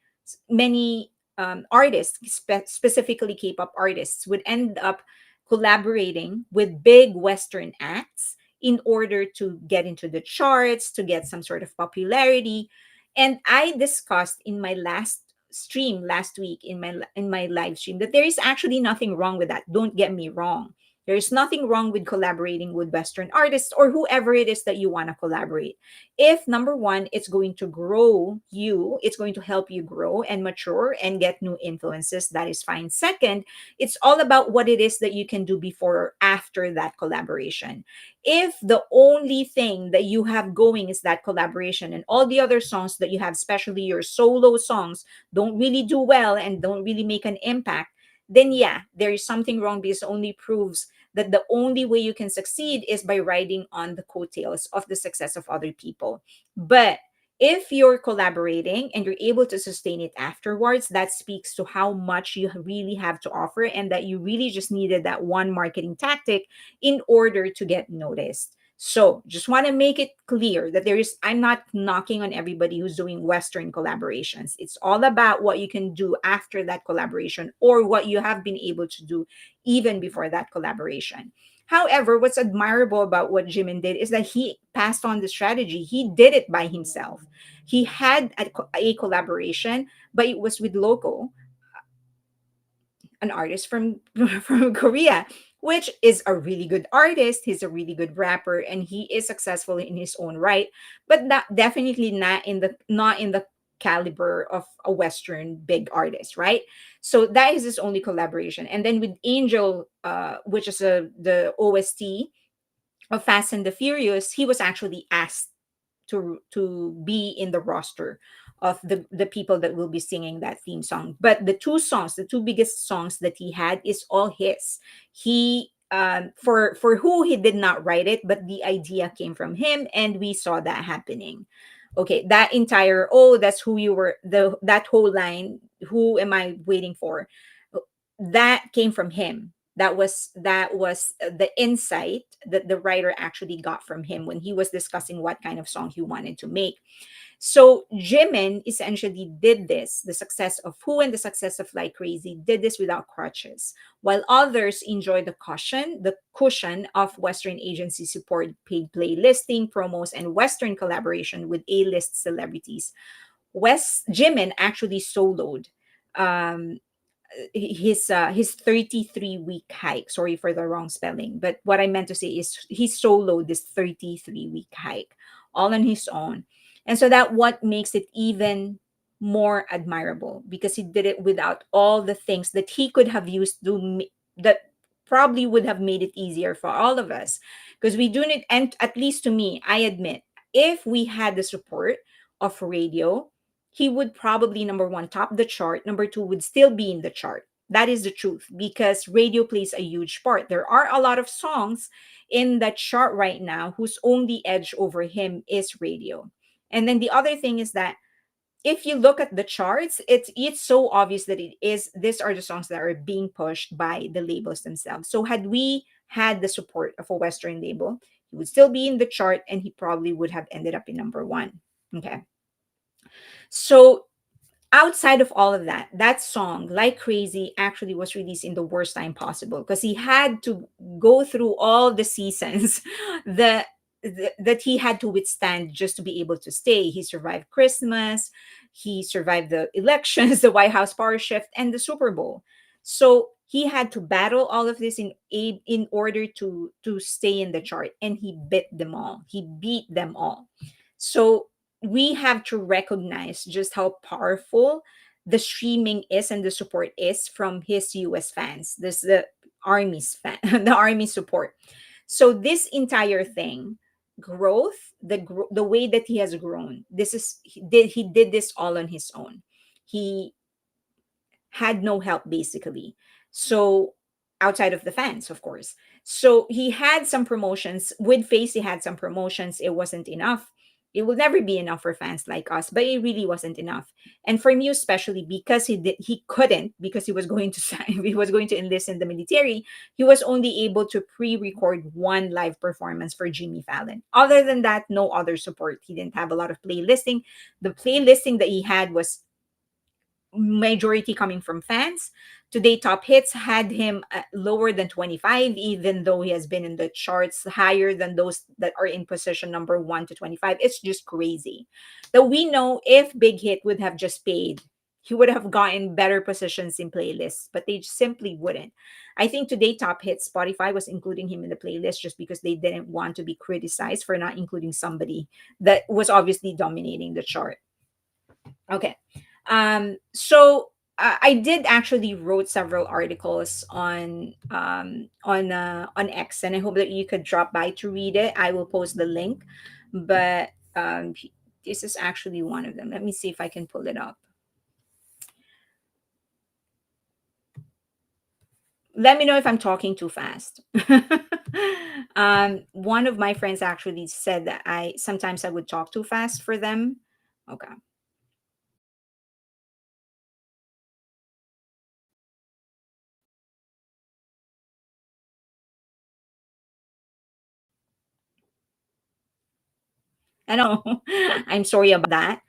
artists, specifically K-pop artists, would end up collaborating with big Western acts in order to get into the charts, to get some sort of popularity. And I discussed in my last stream last week, in my live stream, that there is actually nothing wrong with that. Don't get me wrong. There is nothing wrong with collaborating with Western artists or whoever it is that you want to collaborate. If #1, it's going to grow you, it's going to help you grow and mature and get new influences, that is fine. Second, it's all about what it is that you can do before or after that collaboration. If the only thing that you have going is that collaboration, and all the other songs that you have, especially your solo songs, don't really do well and don't really make an impact, then yeah, there is something wrong, because it only proves that the only way you can succeed is by riding on the coattails of the success of other people. But if you're collaborating and you're able to sustain it afterwards, that speaks to how much you really have to offer, and that you really just needed that one marketing tactic in order to get noticed. So just want to make it clear that I'm not knocking on everybody who's doing Western collaborations. It's all about what you can do after that collaboration, or what you have been able to do even before that collaboration. However, what's admirable about what Jimin did is that he passed on the strategy. He did it by himself. He had a collaboration, but it was with Loco, an artist from from Korea, which is a really good artist. He's a really good rapper, and he is successful in his own right, but definitely not in the caliber of a Western big artist, right? So that is his only collaboration. And then with Angel, which is the OST of Fast and the Furious, he was actually asked to be in the roster of the people that will be singing that theme song. But the two biggest songs that he had is all his. He for who, he did not write it, but the idea came from him, and we saw that happening. Okay, that entire, oh, that's who you were, that whole line, who am I waiting for, that came from him. That was the insight that the writer actually got from him when he was discussing what kind of song he wanted to make. So Jimin essentially did this. The success of Who and the success of Like Crazy did this without crutches, while others enjoy the cushion of Western agency support, paid playlisting, promos, and Western collaboration with A-list celebrities. West Jimin actually soloed um, his 33-week hike. Sorry for the wrong spelling, but what I meant to say is he soloed this 33-week hike all on his own. And so that what makes it even more admirable, because he did it without all the things that he could have used that probably would have made it easier for all of us, because we do need, and at least to me, I admit, if we had the support of radio, he would probably, number one, top the chart. Number two, would still be in the chart. That is the truth, because radio plays a huge part. There are a lot of songs in that chart right now whose only edge over him is radio. And then the other thing is that if you look at the charts, it's so obvious that it is these are the songs that are being pushed by the labels themselves. So had we had the support of a Western label, he would still be in the chart and he probably would have ended up in number one. Okay. So outside of all of that, that song Like Crazy actually was released in the worst time possible, because he had to go through all the seasons that that he had to withstand just to be able to stay. He survived Christmas, he survived the elections, the White House power shift, and the Super Bowl. So he had to battle all of this in order to stay in the chart, and he bit them all, he beat them all. So we have to recognize just how powerful the streaming is and the support is from his US fans. This the army's fan, the army support. So this entire thing, growth, the way that he has grown, this is he did this all on his own. He had no help basically. So outside of the fans, of course. So he had some promotions with Face. He had some promotions. It wasn't enough. It will never be enough for fans like us, but it really wasn't enough. And for me, especially because he couldn't, because he was going to sign, he was going to enlist in the military. He was only able to pre-record one live performance for Jimmy Fallon. Other than that, no other support. He didn't have a lot of playlisting. The playlisting that he had was majority coming from fans. Today Top Hits had him lower than 25, even though he has been in the charts higher than those that are in position number 1 to 25. It's just crazy that we know if Big Hit would have just paid, he would have gotten better positions in playlists, but they simply wouldn't. I think today Top Hits, Spotify was including him in the playlist just because they didn't want to be criticized for not including somebody that was obviously dominating the chart. Okay. I did actually wrote several articles on X, and I hope that you could drop by to read it. I will post the link, but this is actually one of them. Let me see if I can pull it up. Let me know if I'm talking too fast. One of my friends actually said that I would talk too fast for them. Okay. I know. I'm sorry about that.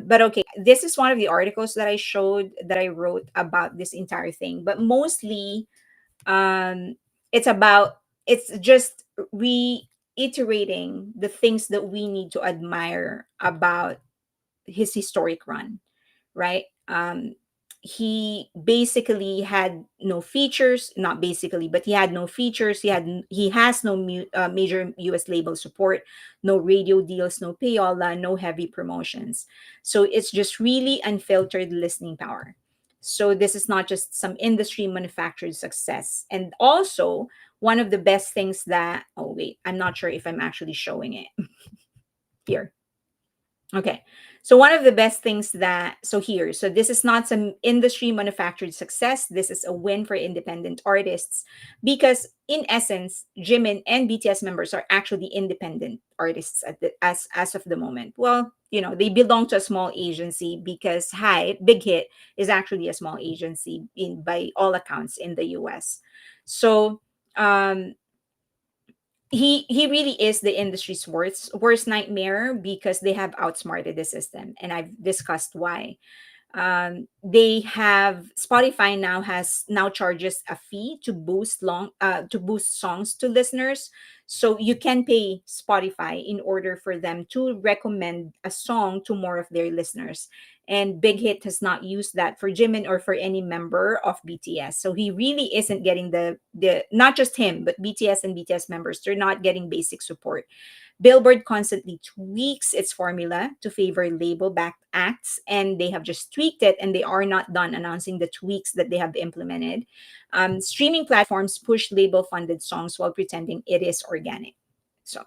But okay, this is one of the articles that I wrote about this entire thing. But mostly, um, it's about, it's just reiterating the things that we need to admire about his historic run, right? He basically had no features, not basically, but he had no features. He has no major US label support, no radio deals, no payola, no heavy promotions. So it's just really unfiltered listening power. So this is not just some industry manufactured success. And also, one of the best things that, oh wait, I'm not sure if I'm actually showing it here. Okay. So one of the best things that, so here, so this is not some industry manufactured success. This is a win for independent artists, because in essence, Jimin and BTS members are actually independent artists as of the moment. Well, they belong to a small agency, because Big Hit is actually a small agency in by all accounts in the US. So um, he really is the industry's worst nightmare because they have outsmarted the system, and I've discussed why. They have Spotify now charges a fee to boost songs to listeners. So you can pay Spotify in order for them to recommend a song to more of their listeners. And Big Hit has not used that for Jimin or for any member of BTS. So he really isn't getting the not just him, but BTS and BTS members, they're not getting basic support. Billboard constantly tweaks its formula to favor label backed acts, and they have just tweaked it, and they are not done announcing the tweaks that they have implemented. Streaming platforms push label funded songs while pretending it is organic. So,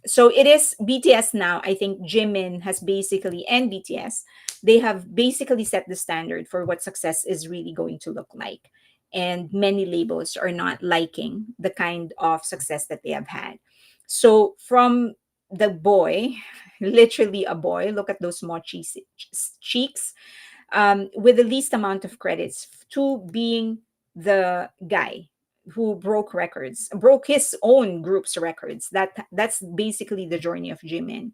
so it is BTS now. I think Jimin has basically, and BTS, they have basically set the standard for what success is really going to look like. And many labels are not liking the kind of success that they have had. So from the boy, literally a boy, look at those small cheeks, with the least amount of credits, to being the guy who broke his own group's records. That's basically the journey of Jimin.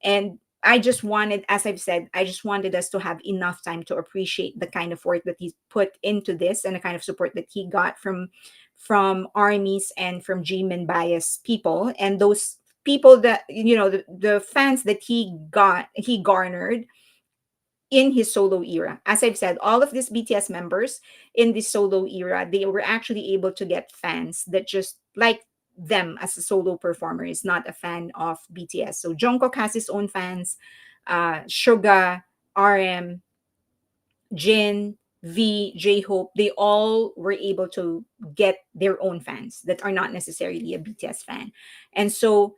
And I just wanted, as I've said, I just wanted us to have enough time to appreciate the kind of work that he's put into this, and the kind of support that he got from armies and from Jimin bias people, and those people that, the fans that he garnered in his solo era. As I've said, all of these BTS members in this solo era, they were actually able to get fans that just like them as a solo performer, is not a fan of BTS. So Jungkook has his own fans, Suga, RM, Jin, V, J-Hope, they all were able to get their own fans that are not necessarily a BTS fan. And so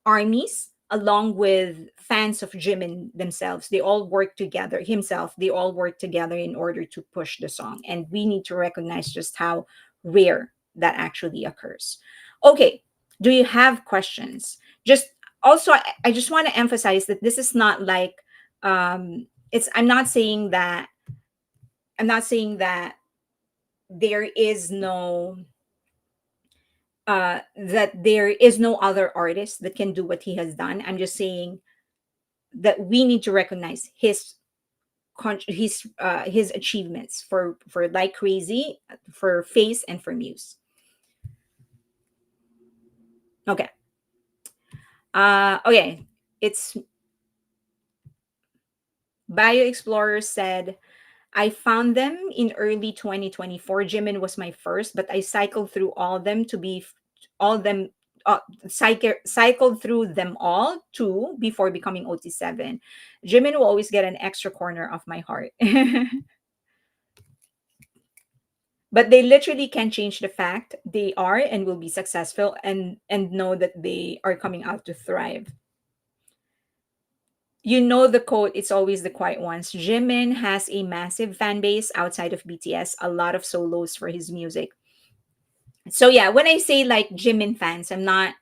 armies, along with fans of Jimin themselves, they all work together in order to push the song. And we need to recognize just how rare that actually occurs. Okay, do you have questions? Just also, I just want to emphasize that this is not like, it's I'm not saying that there is no other artist that can do what he has done. I'm just saying that we need to recognize his achievements for Like Crazy, for Face, and for Muse. Okay. Okay. It's Bio Explorer said, I found them in early 2024. Jimin was my first, but I cycled through all them cycled through them all too before becoming OT7. Jimin will always get an extra corner of my heart. But they literally can change the fact they are and will be successful, and know that they are coming out to thrive. You know the quote, it's always the quiet ones. Jimin has a massive fan base outside of BTS, a lot of solos for his music. So yeah, when I say like Jimin fans, I'm not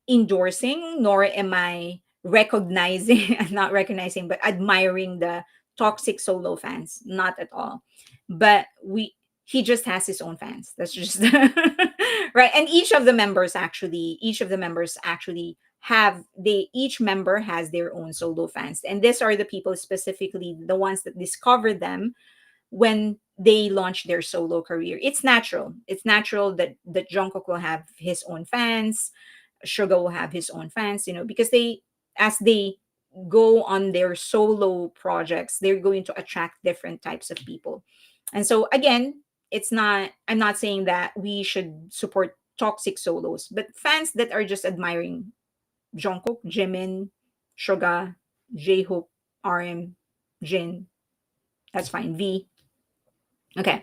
endorsing, nor am I recognizing, I'm not recognizing, but admiring the toxic solo fans. Not at all. But he just has his own fans. That's just right. And each of the members actually each member has their own solo fans. And these are the people, specifically the ones that discover them when they launch their solo career. It's natural. It's natural that Jungkook will have his own fans, Suga will have his own fans, because as they go on their solo projects, they're going to attract different types of people. And so again, I'm not saying that we should support toxic solos, but fans that are just admiring Jungkook, Jimin, Suga, J-Hope, RM, Jin, that's fine. V. Okay.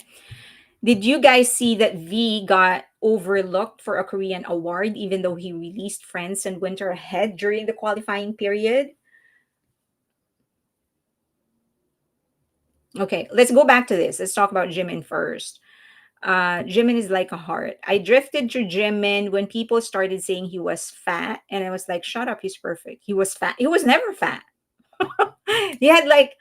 Did you guys see that V got overlooked for a Korean award even though he released Friends and Winter Ahead during the qualifying period? Okay, let's go back to this. Let's talk about Jimin first. Jimin is like a heart. I drifted to Jimin when people started saying he was fat, and I was like, shut up, he's perfect. He was fat. He was never fat. He had like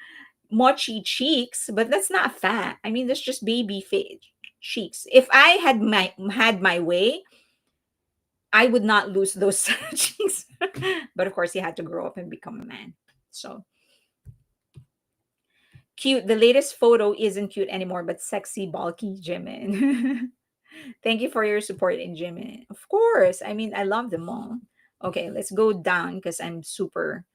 mochi cheeks, but that's not fat. I mean, that's just baby face. cheeks. If I had my way, I would not lose those cheeks. But of course, he had to grow up and become a man. So cute. The latest photo isn't cute anymore, but sexy, bulky Jimin. Thank you for your support in Jimin. Of course. I mean, I love them all. Okay, let's go down because I'm super.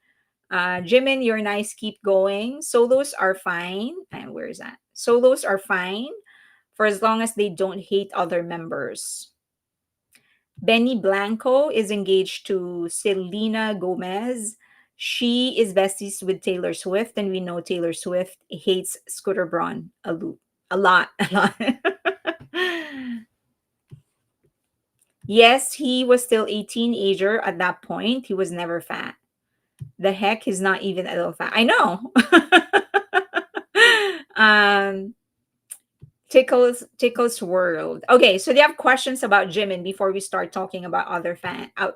Jimin, you're nice. Keep going. Solos are fine. And where is that? Solos are fine for as long as they don't hate other members. Benny Blanco is engaged to Selena Gomez. She is besties with Taylor Swift, and we know Taylor Swift hates Scooter Braun a lot, a lot. Yes, he was still a teenager at that point. He was never fat. The heck, he's not even a little fat. I know. um, Tickles World. Okay, so they have questions about Jimin before we start talking about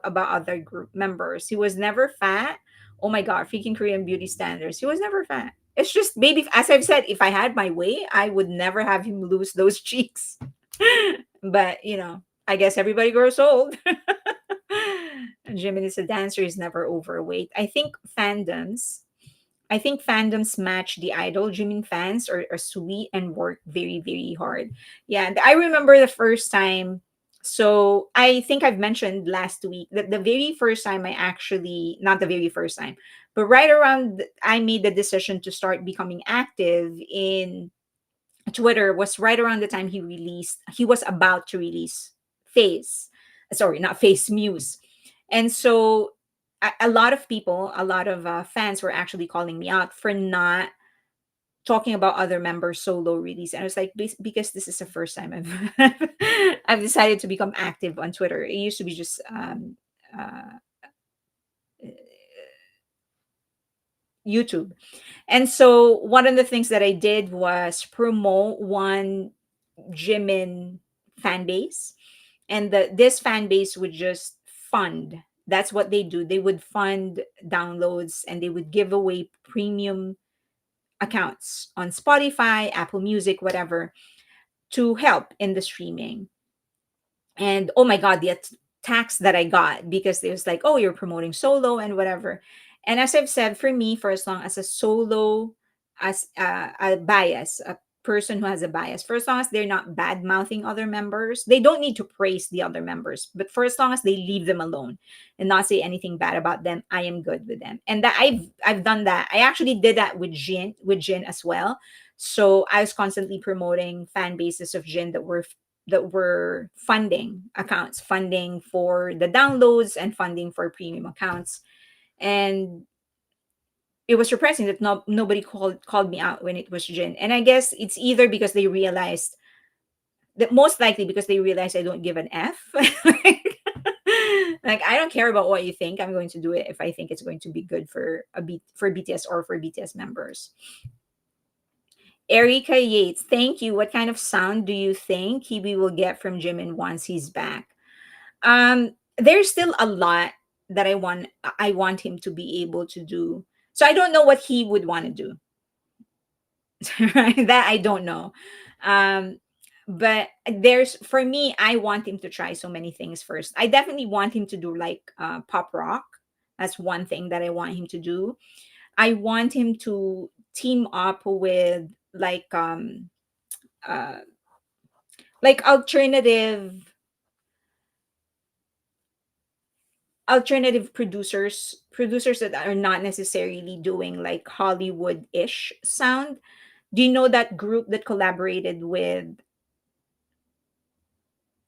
about other group members. He was never fat. Oh my god, freaking Korean beauty standards. He was never fat. It's just maybe, as I've said, if I had my way, I would never have him lose those cheeks. But I guess everybody grows old. Jimin is a dancer. He's never overweight. I think fandoms match the idol. Jimin fans are sweet and work very, very hard. Yeah, and I remember the first time. So I think I've mentioned last week that the very first time not the very first time, but right around I made the decision to start becoming active in Twitter was right around the time he was about to release Phase. Sorry, not Phase, Muse. And so a lot of people, a lot of fans were actually calling me out for not talking about other members' solo release. And I was like, because this is the first time I've decided to become active on Twitter. It used to be just uh, YouTube. And so one of the things that I did was promote one Jimin fan base, and this fan base would just fund. That's what they do. They would fund downloads and they would give away premium accounts on Spotify, Apple Music, whatever, to help in the streaming. And oh my god, the attacks that I got because it was like, oh, you're promoting solo and whatever. And as I've said, for me, for as long as a solo, as a bias, a person who has a bias, for as long as they're not bad mouthing other members, they don't need to praise the other members, but for as long as they leave them alone and not say anything bad about them, I am good with them. And that I've done that. I actually did that with Jin as well. So I was constantly promoting fan bases of Jin that were funding accounts, funding for the downloads and funding for premium accounts. And it was surprising that nobody called me out when it was Jin. And I guess it's either because they realized that, most likely because they realized I don't give an F. Like, I don't care about what you think. I'm going to do it if I think it's going to be good for BTS or for BTS members. Erica Yates, thank you. What kind of sound do you think Kibi will get from Jimin once he's back? There's still a lot that I want him to be able to do. So I don't know what he would want to do. Right? That I don't know. Um, but there's for me, I want him to try so many things first. I definitely want him to do like pop rock. That's one thing that I want him to do. I want him to team up with uh like alternative producers that are not necessarily doing like Hollywood-ish sound. Do you know that group that collaborated with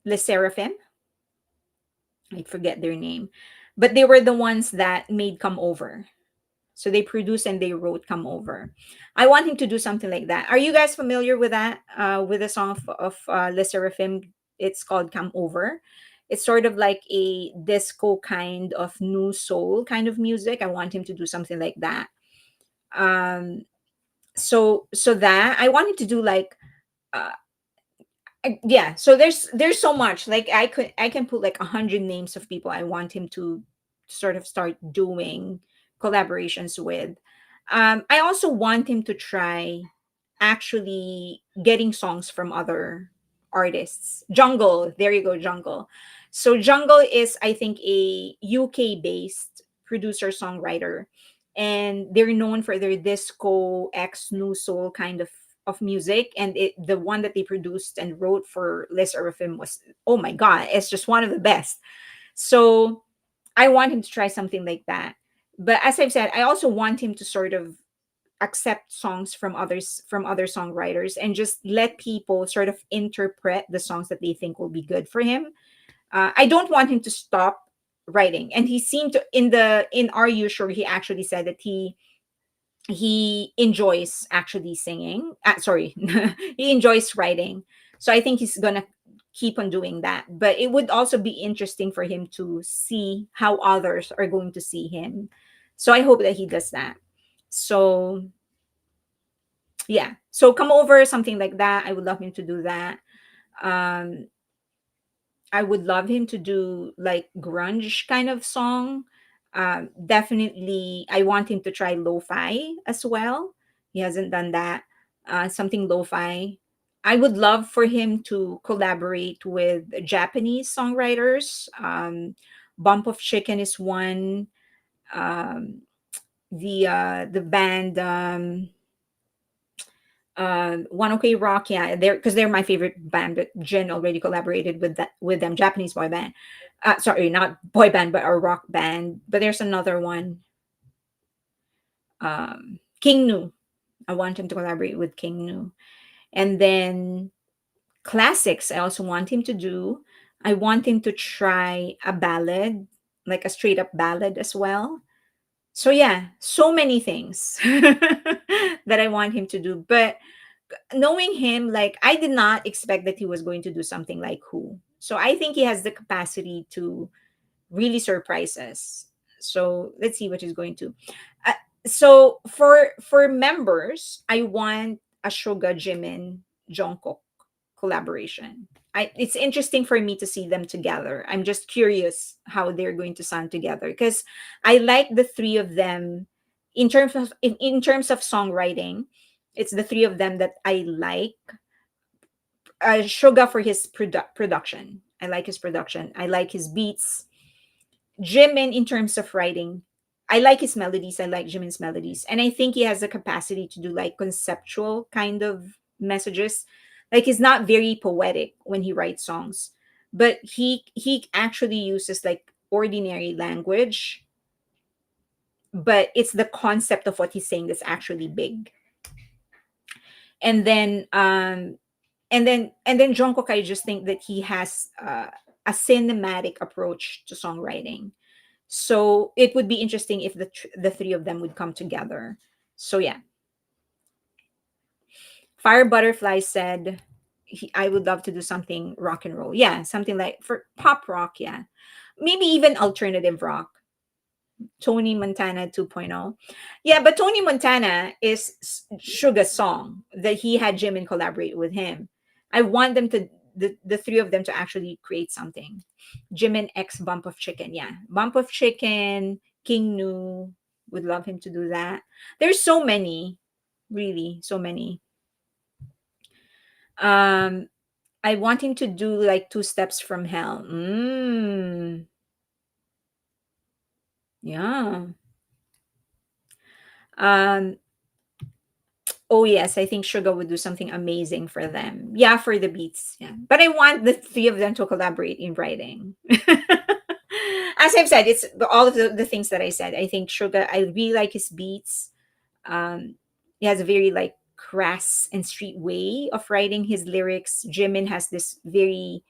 Le Seraphim? I forget their name. But they were the ones that made Come Over. So they produced and they wrote Come Over. I want him to do something like that. Are you guys familiar with that? With the song of Le Seraphim? It's called Come Over. It's sort of like a disco kind of new soul kind of music. I want him to do something like that. Um, so that I want him to do like uh, yeah. So there's so much. Like I can put like 100 names of people I want him to sort of start doing collaborations with. I also want him to try actually getting songs from other artists. Jungle, there you go, Jungle. So Jungle is, I think, a UK based producer songwriter, and they're known for their disco X new soul kind of music. And the one that they produced and wrote for Les Seraphim was, oh my god, it's just one of the best. So I want him to try something like that. But as I've said, I also want him to sort of accept songs from other songwriters and just let people sort of interpret the songs that they think will be good for him. I don't want him to stop writing. And he seemed to, in Are You Sure, he actually said that he enjoys actually singing. Sorry, he enjoys writing. So I think he's gonna keep on doing that. But it would also be interesting for him to see how others are going to see him. So I hope that he does that. So yeah. So Come Over, something like that. I would love him to do that. Um, I would love him to do like grunge kind of song. Definitely, I want him to try lo-fi as well. He hasn't done that. Something lo-fi. I would love for him to collaborate with Japanese songwriters. Bump of Chicken is one. The band One OK Rock, yeah, they're my favorite band, but Jin already collaborated with them, Japanese boy band. Sorry, not boy band, but a rock band. But there's another one, King Nu. I want him to collaborate with King Nu. And then classics, I also want him to do. I want him to try a ballad, like a straight up ballad as well. So yeah, so many things that I want him to do. But knowing him, like I did not expect that he was going to do something like Who. So I think he has the capacity to really surprise us. So let's see what he's going to. Uh, so for members, I want a Suga Jimin Jungkook collaboration. It's interesting for me to see them together. I'm just curious how they're going to sound together because I like the three of them in terms of songwriting. It's the three of them that I like. Suga for his production. I like his production. I like his beats. Jimin in terms of writing. I like his melodies. I like Jimin's melodies. And I think he has the capacity to do like conceptual kind of messages. Like he's not very poetic when he writes songs, but he actually uses like ordinary language, but it's the concept of what he's saying that's actually big. And then and then Jungkook, I just think that he has a cinematic approach to songwriting. So it would be interesting if the three of them would come together. So yeah, Fire Butterfly said I would love to do something rock and roll. Yeah, something like for pop rock. Yeah, maybe even alternative rock. Tony Montana 2.0. Yeah, but Tony Montana is Suga's song that he had Jimin collaborate with him. I want them to the three of them to actually create something. Jimin X Bump of Chicken. Yeah. Bump of Chicken, King Nu, would love him to do that. There's so many, really, so many. Um I want him to do like Two Steps from Hell. Yeah. Um Oh yes, I think Sugar would do something amazing for them. Yeah, for the beats. Yeah. But I want the three of them to collaborate in writing. As I've said, it's all of the things that I said. I think Sugar, I really like his beats. Um, he has a very like crass and street way of writing his lyrics. Jimin has this very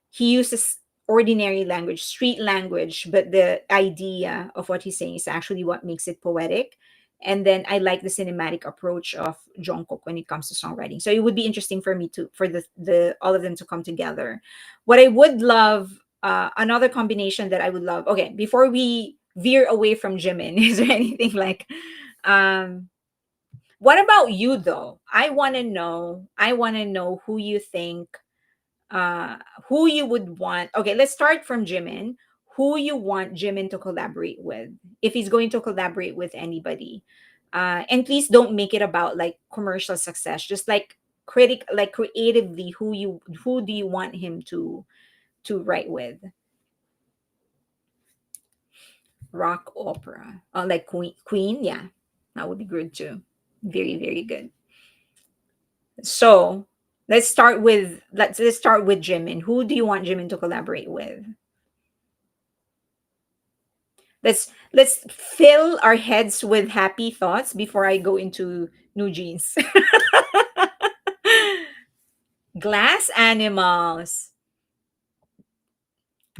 he uses ordinary language, street language, but the idea of what he's saying is actually what makes it poetic. And then I like the cinematic approach of Jungkook when it comes to songwriting. So it would be interesting for me to for the all of them to come together. What I would love, another combination that I would love. Okay, before we veer away from Jimin, is there anything like, um, what about you though? I want to know. I want to know who you think uh who you would want. Okay, let's start from Jimin. Who you want Jimin to collaborate with, if he's going to collaborate with anybody. And please don't make it about like commercial success, just like like creatively, who do you want him to write with? Rock opera. Oh, like Queen, yeah. That would be good too. Very, very good. So let's start with Jimin. Who do you want Jimin to collaborate with? Let's fill our heads with happy thoughts before I go into new jeans. Glass animals.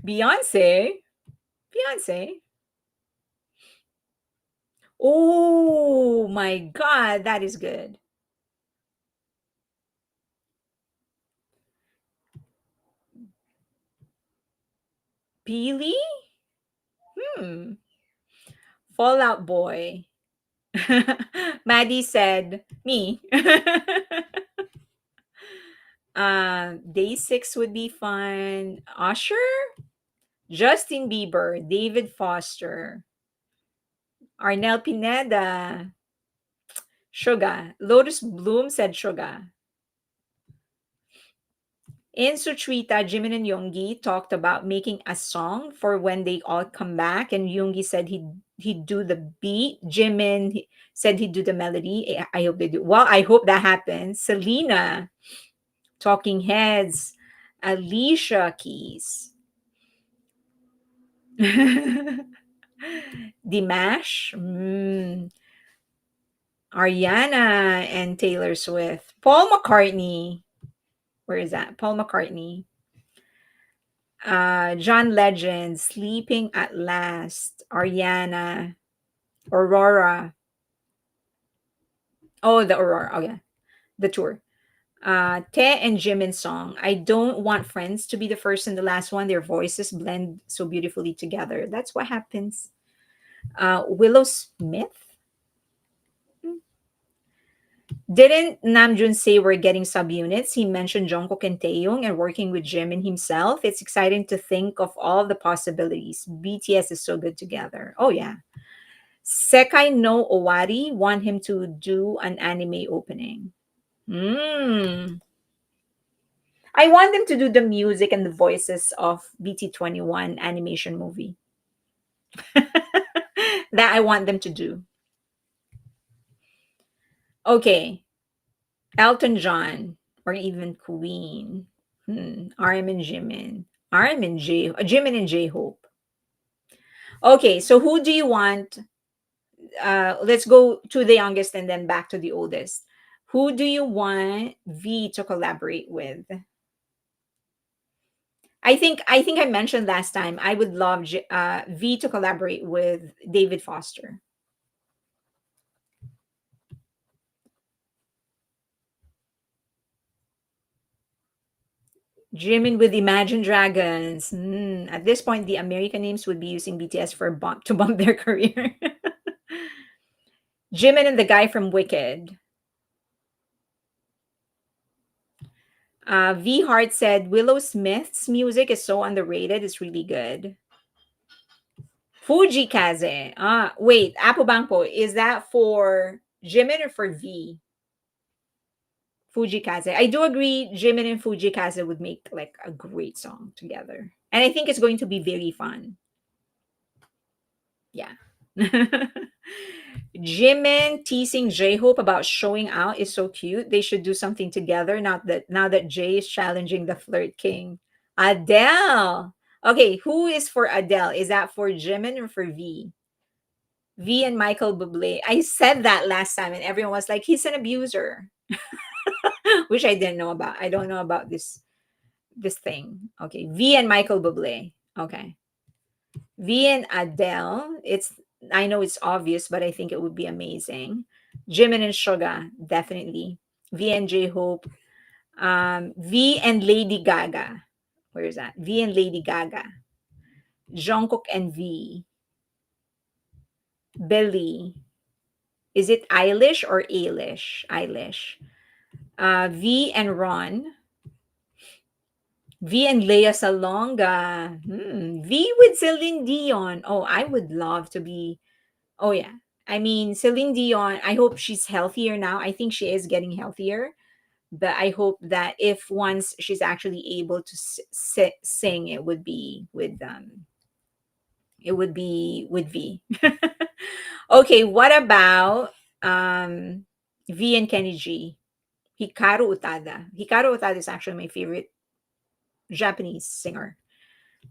Beyonce. Beyonce. Oh my god, that is good. Peely? Hmm. Fallout Boy. Maddie said, me. Day 6 would be fun. Usher? Justin Bieber. David Foster. Arnel Pineda. Suga. Lotus Bloom said Suga. In Sutrita, Jimin and Yoongi talked about making a song for when they all come back, and Yoongi said he'd do the beat. Said he'd do the melody. I hope they do. Well, I hope that happens. Selena, Talking Heads, Alicia Keys, Dimash, Ariana, and Taylor Swift. Paul McCartney. Where is that? Paul McCartney. John Legend, Sleeping at Last, Ariana, Aurora. Oh, the Aurora. Oh, yeah. The tour. Te and Jimin's song. I don't want friends to be the first and the last one. Their voices blend so beautifully together. That's what happens. Willow Smith. Didn't Namjoon say we're getting subunits? He mentioned Jungkook and Taeyong and working with Jimin himself. It's exciting to think of all the possibilities. BTS is so good together. Oh yeah. Sekai no Owari want him to do an anime opening. Hmm. I want them to do the music and the voices of BT21 animation movie. That I want them to do. Okay. Elton John or even Queen. RM and Jimin. RM and Jimin and J-Hope. Okay, so who do you want? Let's go to the youngest and then back to the oldest. Who do you want V to collaborate with? I think I mentioned last time I would love V to collaborate with David Foster. Jimin with Imagine Dragons. At this point, the American names would be using BTS to bump their career. Jimin and the guy from Wicked. V Hart said Willow Smith's music is so underrated. It's really good. Fuji Kaze. Wait, Apple Bangpo. Is that for Jimin or for V? Fuji Kaze. I do agree Jimin and Fuji Kaze would make like a great song together. And I think it's going to be very fun. Yeah. Jimin teasing J-Hope about showing out is so cute. They should do something together now that Jay is challenging the flirt king. Adele. Okay, who is for Adele? Is that for Jimin or for V? V and Michael Bublé. I said that last time and everyone was like, he's an abuser. Which I didn't know about. I don't know about this thing. Okay, V and Michael Bublé. Okay. V and Adele. I know it's obvious, but I think it would be amazing. Jimin and Suga, definitely. V and J Hope. V and Lady Gaga. Where is that? V and Lady Gaga. Jungkook and V. Billy. Is it Eilish or Eilish? Eilish. V and Ron. V and Lea Salonga. V with Celine Dion. Oh, I would love to be. Oh, yeah. I mean, Celine Dion, I hope she's healthier now. I think she is getting healthier. But I hope that if once she's actually able to sing, it would be with V. Okay, what about V and Kenny G? Hikaru Utada. Hikaru Utada is actually my favorite Japanese singer.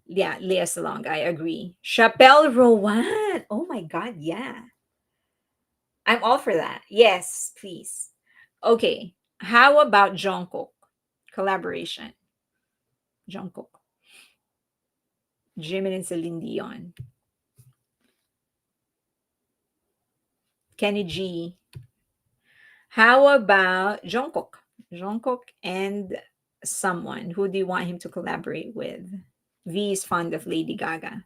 Yeah, Lea Salong, I agree. Chappelle Rowan. Oh my god, yeah. I'm all for that. Yes, please. Okay. How about Jungkook? Collaboration. Jungkook. Jimin and Celine Dion. Kenny G. How about Jungkook? Jungkook and someone. Who do you want him to collaborate with? V is fond of Lady Gaga.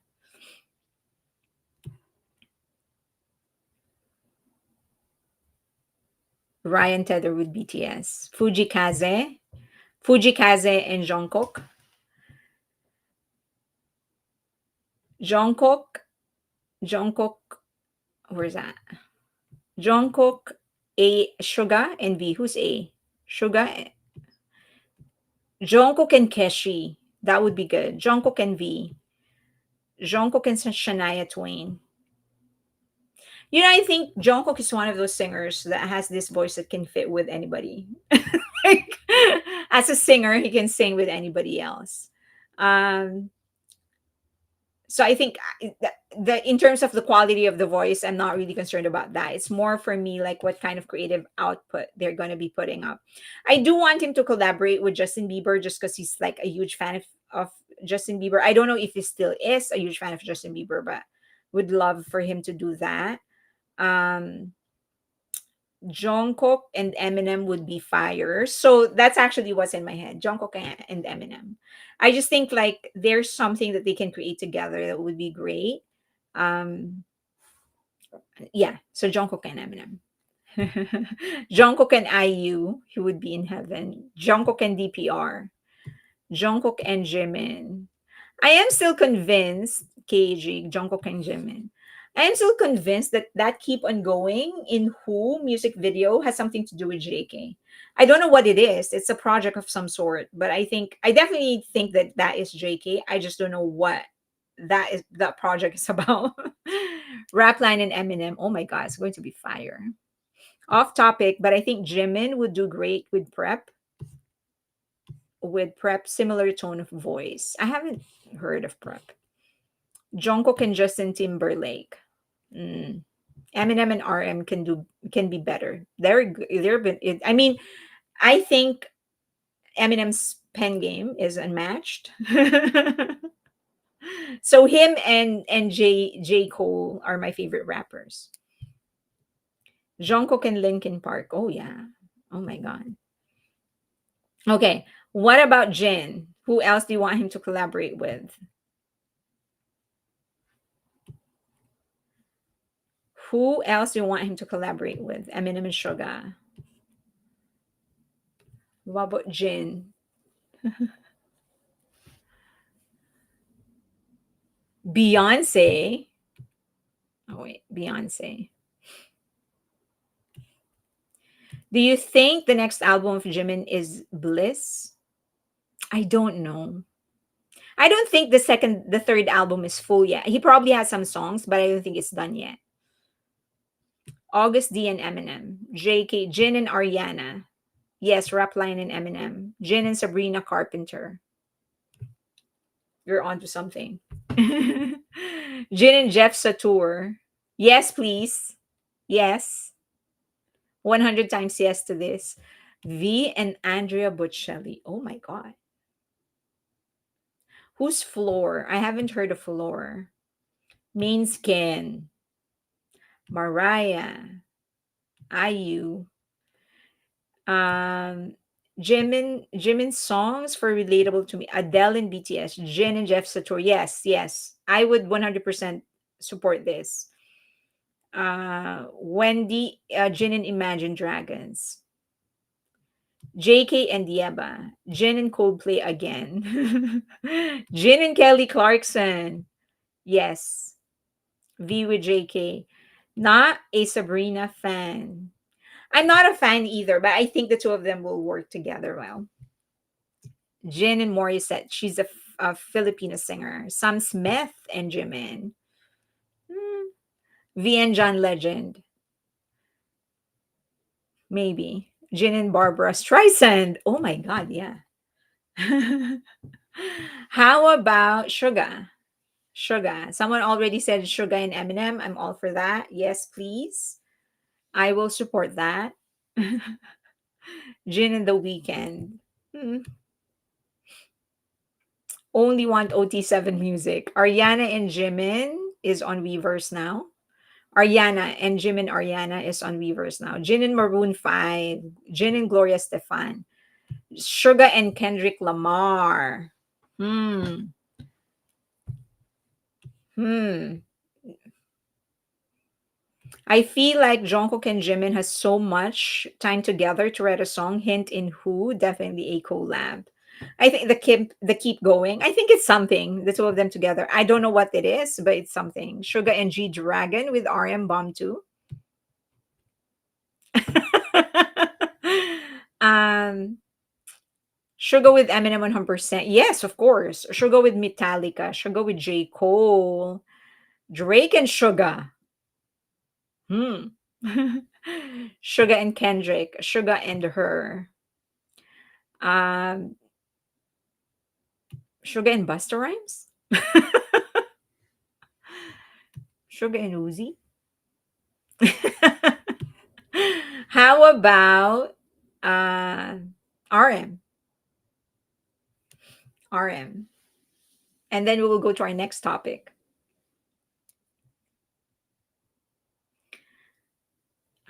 Ryan Tedder with BTS. Fujikaze. Fujikaze and Jungkook. Jungkook. Jungkook. Where's that? Jungkook, A, Suga, and V. Who's A? Suga, Jungkook and Keshi. That would be good. Jungkook and V. Jungkook and Shania Twain. You know, I think Jungkook is one of those singers that has this voice that can fit with anybody. Like, as a singer, he can sing with anybody else. Um, so I think in terms of the quality of the voice, I'm not really concerned about that. It's more for me like what kind of creative output they're going to be putting up. I do want him to collaborate with Justin Bieber just because he's like a huge fan of Justin Bieber. I don't know if he still is a huge fan of Justin Bieber, but would love for him to do that. um Jungkook and Eminem would be fire. So that's actually what's in my head. Jungkook and Eminem. I just think like there's something that they can create together that would be great. Um yeah, so Jungkook and Eminem. Jungkook and IU, he would be in heaven. Jungkook and DPR. Jungkook and Jimin. I am still convinced, KG, Jungkook and Jimin. I am still convinced that that keep on going in Who music video has something to do with JK. I don't know what it is. It's a project of some sort, but I definitely think that that is JK. I just don't know what that project is about. Rapline and Eminem. Oh my god, it's going to be fire. Off topic, but I think Jimin would do great with Prep, similar tone of voice. I haven't heard of Prep. Jungkook and Justin Timberlake. Mm. Eminem and RM can be better. They're been. I mean, I think Eminem's pen game is unmatched. So him and J Cole are my favorite rappers. Jungkook and Linkin Park. Oh yeah. Oh my god. Okay. What about Jin? Who else do you want him to collaborate with? Who else do you want him to collaborate with? Eminem and Suga. What about Jin? Beyonce. Oh wait, Beyonce. Do you think the next album of Jimin is Bliss? I don't know. I don't think the third album is full yet. He probably has some songs, but I don't think it's done yet. August D and Eminem. JK, Jin and Ariana. Yes, Rapline and Eminem. Jin and Sabrina Carpenter. You're onto something. Jin and Jeff Satur. Yes, please. Yes. 100 times yes to this. V and Andrea Bocelli. Oh my God. Who's Floor? I haven't heard of Floor. Main Skin. Mariah. IU. Um, Jimin's songs for relatable to me. Adele and BTS. Jin and Jeff Satur. Yes, yes. I would 100% support this. Wendy, Jin and Imagine Dragons. JK and Yeba. Jin and Coldplay again. Jin and Kelly Clarkson. Yes. V with JK. Not a Sabrina fan. I'm not a fan either, but I think the two of them will work together well. Jin and Morissette, she's a Filipino singer. Sam Smith and Jimin. Hmm. V and John Legend, maybe. Jin and Barbara Streisand. Oh my God, yeah. How about Suga? Suga. Someone already said Suga and Eminem. I'm all for that. Yes, please. I will support that. Jin and the Weekend. Hmm. Only want OT7 music. Ariana and Jimin is on Weverse now. Ariana and Jimin Ariana is on Weverse now. Jin and Maroon 5. Jin and Gloria Stefan. Suga and Kendrick Lamar. Hmm. Hmm. I feel like Jungkook and Jimin has so much time together to write a song. Hint in Who, definitely a collab. I think the keep going. I think it's something. The two of them together. I don't know what it is, but it's something. Suga and G Dragon with RM Bomb 2. um Sugar with Eminem 100%. Yes, of course. Sugar with Metallica. Sugar with J. Cole. Drake and Sugar. Hmm. Sugar and Kendrick. Sugar and Her. Um, Sugar and Busta Rhymes. Sugar and Uzi. How about RM? RM. And then we will go to our next topic.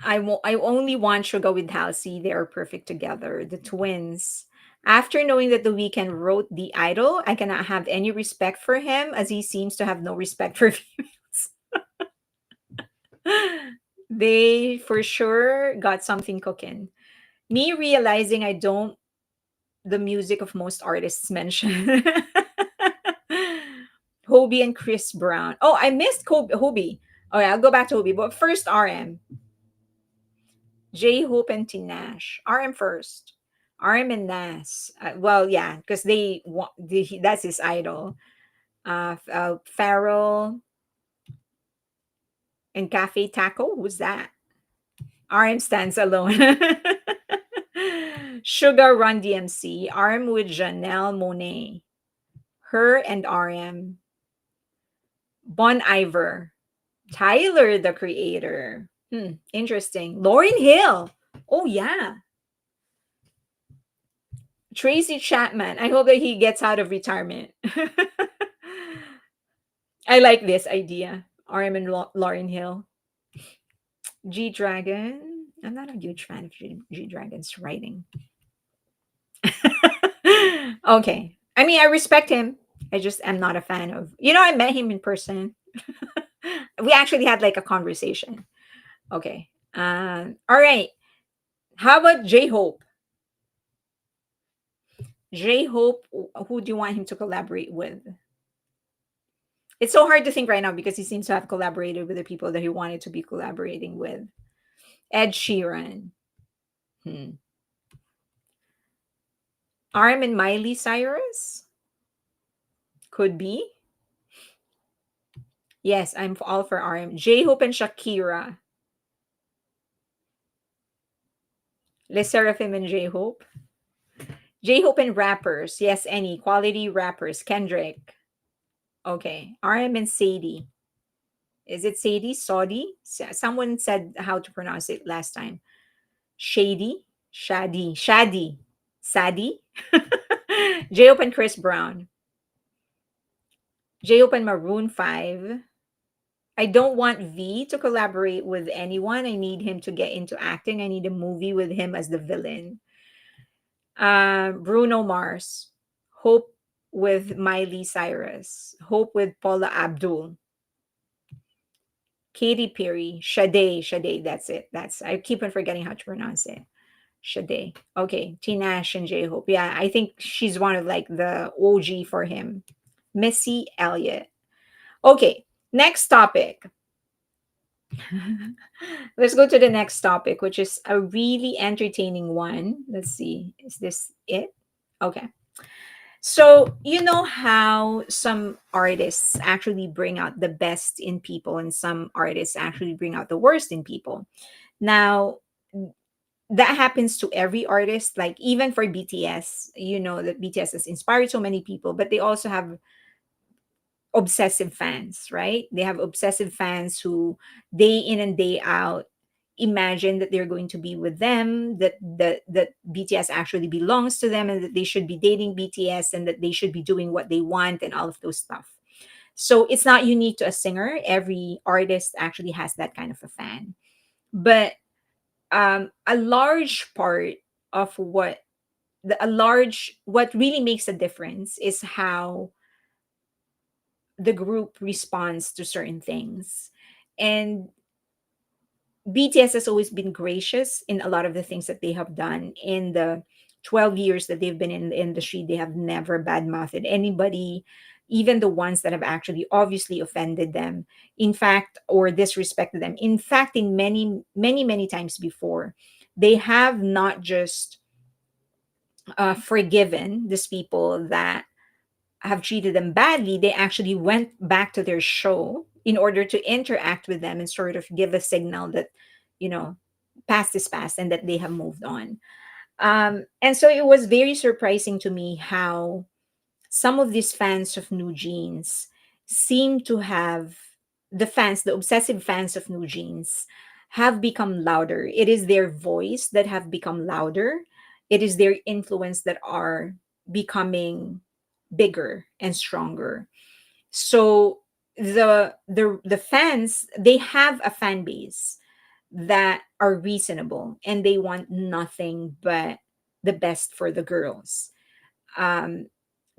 I only want Sugar with Halsey. They are perfect together. The twins. After knowing that The Weeknd wrote The Idol, I cannot have any respect for him as he seems to have no respect for females. They for sure got something cooking. Me realizing I don't the music of most artists mentioned. Hobie and Chris Brown. Oh, I missed Hobie. Oh, yeah, I'll go back to Hobie. But first, RM. J Hope and Tinash. RM first. RM and Nas. Well, yeah, because that's his idol. Farrell and Cafe Taco. Who's that? RM stands alone. Sugar Run DMC. RM with Janelle Monet. Her and RM. Bon Iver. Tyler, the creator. Interesting. Lauryn Hill. Oh, yeah. Tracy Chapman. I hope that he gets out of retirement. I like this idea. RM and Lauryn Hill. G Dragon. I'm not a huge fan of G Dragon's writing. Okay. I mean, I respect him. I just am not a fan of. I met him in person. We actually had like a conversation. Okay. All right. How about J Hope? J Hope, who do you want him to collaborate with? It's so hard to think right now because he seems to have collaborated with the people that he wanted to be collaborating with. Ed Sheeran. Arm and Miley Cyrus? Could be. Yes, I'm all for RM. J Hope and Shakira. Les Seraphim and J Hope. J Hope and rappers. Yes, any quality rappers. Kendrick. Okay. RM and Sadie. Is it Sadie? Saudi? Someone said how to pronounce it last time. Shady? Shadi. Sadie? J Hope and Chris Brown. J Hope and Maroon 5. I don't want V to collaborate with anyone. I need him to get into acting. I need a movie with him as the villain. Bruno Mars. Hope with Miley Cyrus. Hope with Paula Abdul. Katy Perry. Sade. That's it. I keep on forgetting how to pronounce it. Sade. Okay. Tinash and J Hope. Yeah, I think she's one of like the OG for him. Missy Elliott. Okay. Next topic. Let's go to the next topic, which is a really entertaining one. Let's see. Is this it? Okay. So, you know how some artists actually bring out the best in people and some artists actually bring out the worst in people. Now, that happens to every artist. Like, even for BTS, you know that BTS has inspired so many people, but they also have obsessive fans, right? They have obsessive fans who day in and day out imagine that they're going to be with them, that BTS actually belongs to them, and that they should be dating BTS, and that they should be doing what they want and all of those stuff. So it's not unique to a singer. Every artist actually has that kind of a fan. But a large part of what really makes a difference is how the group responds to certain things. And BTS has always been gracious in a lot of the things that they have done in the 12 years that they've been in the industry. They have never badmouthed anybody, even the ones that have actually obviously offended them, in fact, or disrespected them. In fact, in many, many, many times before, they have not just forgiven these people that have treated them badly. They actually went back to their show in order to interact with them and sort of give a signal that, you know, past is past and that they have moved on. And so it was very surprising to me how some of these fans of New Jeans seem to have the obsessive fans of New Jeans have become louder. It is their voice that have become louder. It is their influence that are becoming bigger and stronger. So the fans, they have a fan base that are reasonable and they want nothing but the best for the girls. um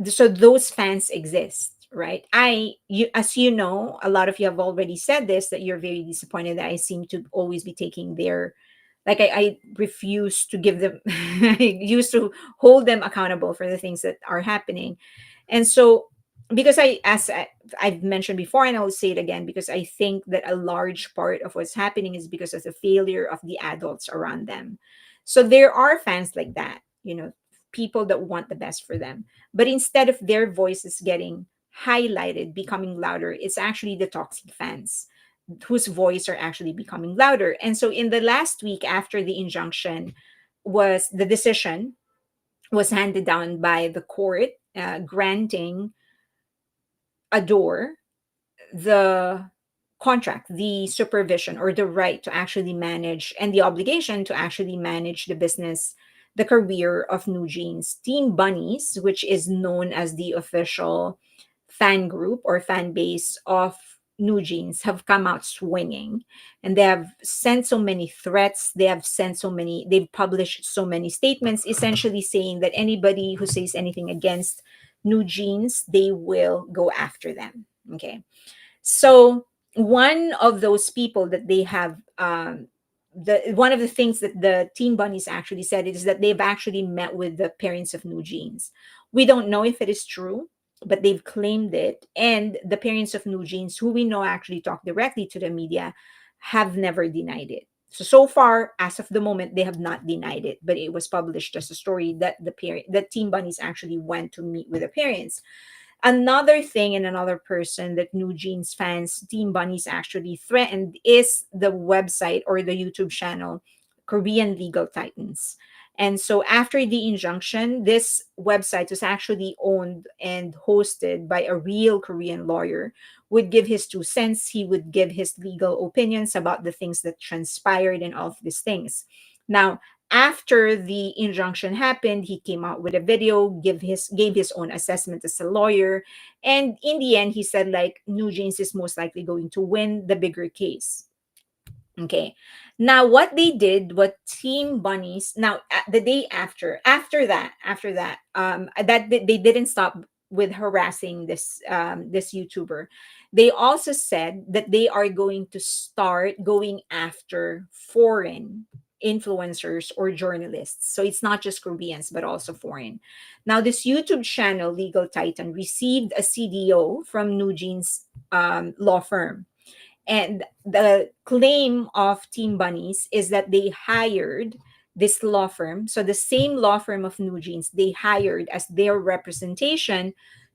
so those fans exist, right? As you know, a lot of you have already said this, that you're very disappointed that I seem to always be taking their, like, I refuse to give them I used to hold them accountable for the things that are happening. And so, because I've mentioned before, and I'll say it again, because I think that a large part of what's happening is because of the failure of the adults around them. So there are fans like that, you know, people that want the best for them. But instead of their voices getting highlighted, becoming louder, it's actually the toxic fans whose voice are actually becoming louder. And so in the last week after the injunction was the decision was handed down by the court, granting ADOR the contract, the supervision, or the right to actually manage, and the obligation to actually manage the business, the career of New Jeans. Team Bunnies, which is known as the official fan group or fan base of New Jeans, have come out swinging, and they have sent so many threats. They've published so many statements essentially saying that anybody who says anything against New Jeans, they will go after them. Okay. So one of those people that they have, the one of the things that the Team Bunnies actually said is that they've actually met with the parents of New Jeans. We don't know if it is true, but they've claimed it. And the parents of New Jeans, who we know actually talk directly to the media, have never denied it. So far, as of the moment, they have not denied it, but it was published as a story that that Team Bunnies actually went to meet with the parents. Another thing and another person that New Jeans fans, Team Bunnies, actually threatened is the website or the YouTube channel, Korean Legal Titans. And so after the injunction, this website was actually owned and hosted by a real Korean lawyer, would give his 2 cents. He would give his legal opinions about the things that transpired and all of these things. Now, after the injunction happened, he came out with a video, gave his own assessment as a lawyer, and in the end, he said like New Jeans is most likely going to win the bigger case. Okay. Now, what they did, what Team Bunnies, now the day after that, they didn't stop with harassing this YouTuber. They also said that they are going to start going after foreign influencers or journalists. So it's not just Koreans, but also foreign. Now, this YouTube channel, Legal Titan, received a CDO from New Jeans law firm, And the claim of Team Bunnies is that they hired this law firm. So the same law firm of New Jeans, they hired as their representation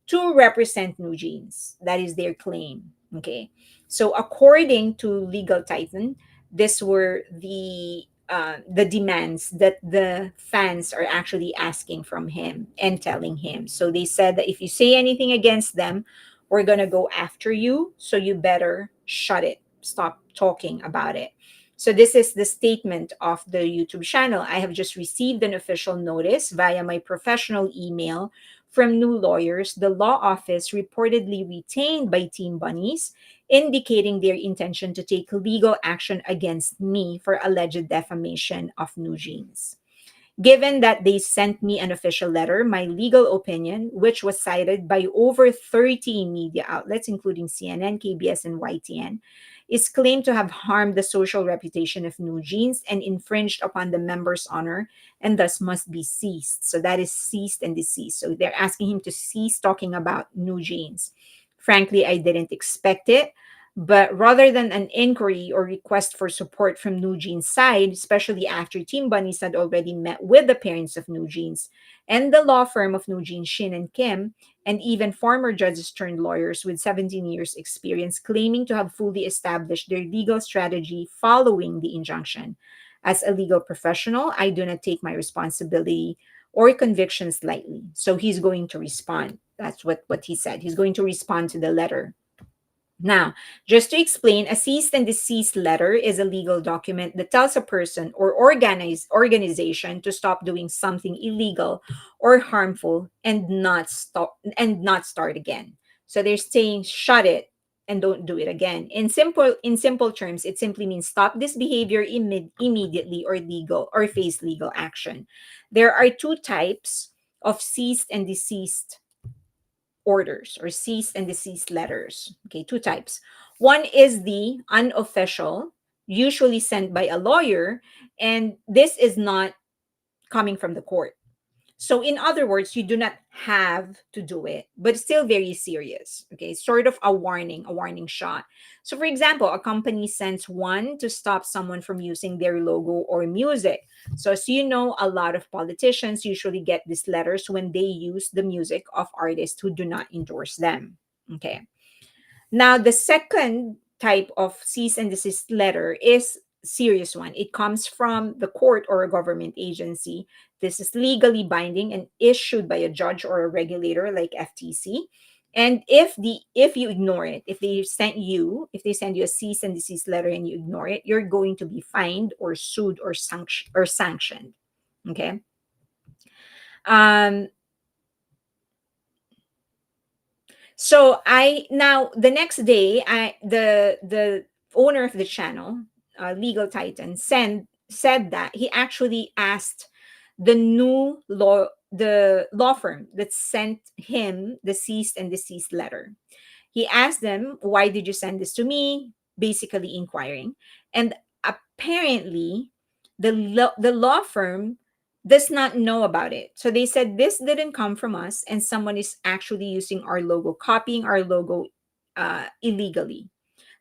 to represent New Jeans. That is their claim. Okay. So according to Legal Titan, these were the demands that the fans are actually asking from him and telling him. So they said that if you say anything against them, we're going to go after you. So you better shut it. Stop talking about it. So this is the statement of the YouTube channel. I have just received an official notice via my professional email from new lawyers, the law office reportedly retained by Team Bunnies, indicating their intention to take legal action against me for alleged defamation of New Jeans. Given that they sent me an official letter, my legal opinion, which was cited by over 30 media outlets, including CNN, KBS, and YTN, is claimed to have harmed the social reputation of New Jeans and infringed upon the members' honor and thus must be ceased. So that is ceased and desist. So they're asking him to cease talking about New Jeans. Frankly, I didn't expect it. But rather than an inquiry or request for support from New Jeans' side, especially after Team Bunnies had already met with the parents of New Jeans and the law firm of New Jeans, Shin and Kim, and even former judges turned lawyers with 17 years experience claiming to have fully established their legal strategy following the injunction. As a legal professional, I do not take my responsibility or convictions lightly. So he's going to respond. That's what he said. He's going to respond to the letter. Now, just to explain, a cease and desist letter is a legal document that tells a person or organization to stop doing something illegal or harmful and not start again. So they're saying shut it and don't do it again. In simple terms, it simply means stop this behavior immediately or legal or face legal action. There are two types of cease and desist orders or cease and desist letters. Okay, two types. One is the unofficial, usually sent by a lawyer, and this is not coming from the court. So, in other words, you do not have to do it, but it's still very serious. Okay, sort of a warning shot. So, for example, a company sends one to stop someone from using their logo or music. So, as you know, a lot of politicians usually get these letters when they use the music of artists who do not endorse them. Okay. Now, the second type of cease and desist letter is serious one. It comes from the court or a government agency. This is legally binding and issued by a judge or a regulator like FTC. And if you ignore it, if they send you a cease and desist letter and you ignore it, you're going to be fined or sued or sanctioned. Okay. Um, So I now the next day, the owner of the channel, Legal Titan, said that he actually asked the law firm that sent him the cease and desist letter. He asked them, "Why did you send this to me?" Basically inquiring, and apparently, the law firm does not know about it. So they said this didn't come from us, and someone is actually using our logo, copying our logo illegally.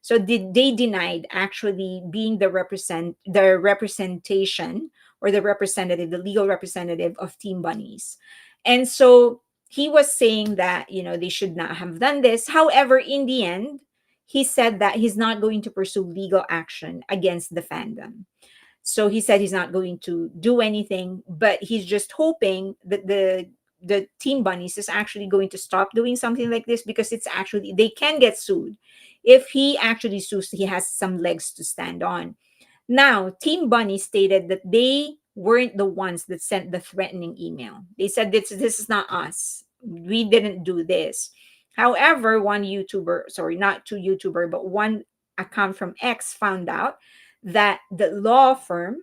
So they denied actually being the representation or the representative, the legal representative of Team Bunnies. And so he was saying that, they should not have done this. However, in the end, he said that he's not going to pursue legal action against the fandom. So he said he's not going to do anything, but he's just hoping that the Team Bunnies is actually going to stop doing something like this, because it's actually they can get sued. If he actually sues, he has some legs to stand on. Now, Team Bunny stated that they weren't the ones that sent the threatening email. They said this is not us. We didn't do this. However, one YouTuber, sorry, not two YouTuber, but one account from X found out that the law firm,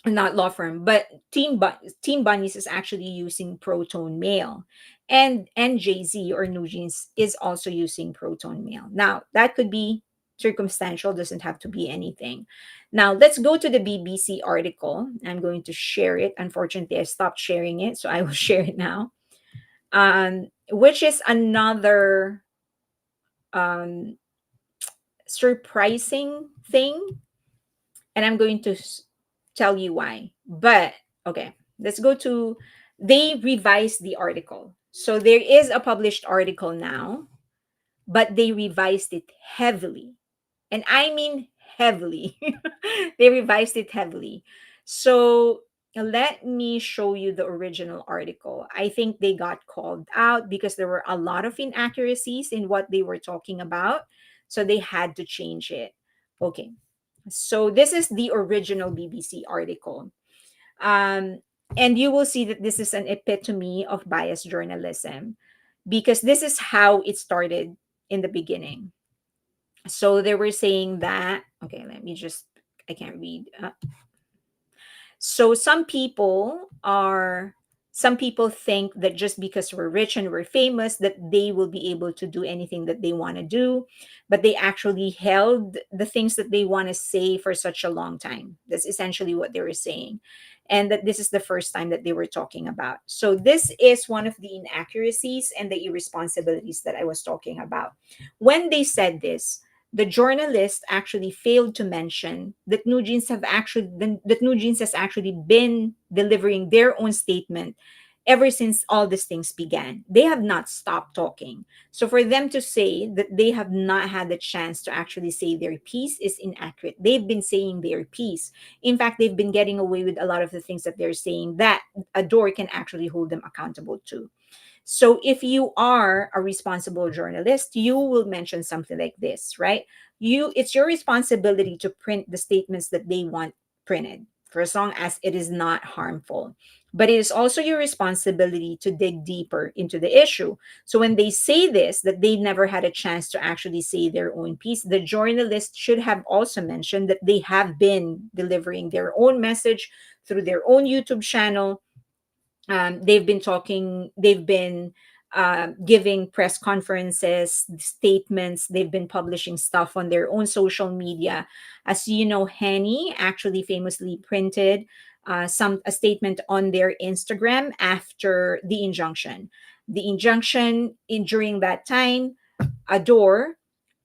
not law firm, but Team Bunnies is actually using Proton Mail, and NJZ or Nugents is also using Proton Mail. Now that could be circumstantial, doesn't have to be anything. Now let's go to the BBC article. I'm going to share it. Unfortunately, I stopped sharing it, so I will share it now. Which is another surprising thing, and I'm going to tell you why. But okay, let's go to, they revised the article. So there is a published article now, but they revised it heavily. And I mean heavily. They revised it heavily. So let me show you the original article. I think they got called out because there were a lot of inaccuracies in what they were talking about. So they had to change it. Okay. So this is the original BBC article. Um, and you will see that this is an epitome of biased journalism because this is how it started in the beginning. So they were saying that, okay, let me just, I can't read. So some people think that just because we're rich and we're famous, that they will be able to do anything that they want to do, but they actually held the things that they want to say for such a long time. That's essentially what they were saying. And that this is the first time that they were talking about. So this is one of the inaccuracies and the irresponsibilities that I was talking about. When they said this, the journalist actually failed to mention that New Jeans has actually been delivering their own statement ever since all these things began. They have not stopped talking. So for them to say that they have not had the chance to actually say their piece is inaccurate. They've been saying their piece. In fact, they've been getting away with a lot of the things that they're saying that ADOR can actually hold them accountable to. So if you are a responsible journalist, you will mention something like this, right? It's your responsibility to print the statements that they want printed for as long as it is not harmful. But it is also your responsibility to dig deeper into the issue. So when they say this, that they never had a chance to actually say their own piece, the journalist should have also mentioned that they have been delivering their own message through their own YouTube channel. They've been giving press conferences, statements, they've been publishing stuff on their own social media. As you know, Henny actually famously printed a statement on their Instagram after the injunction. The injunction during that time, ADOR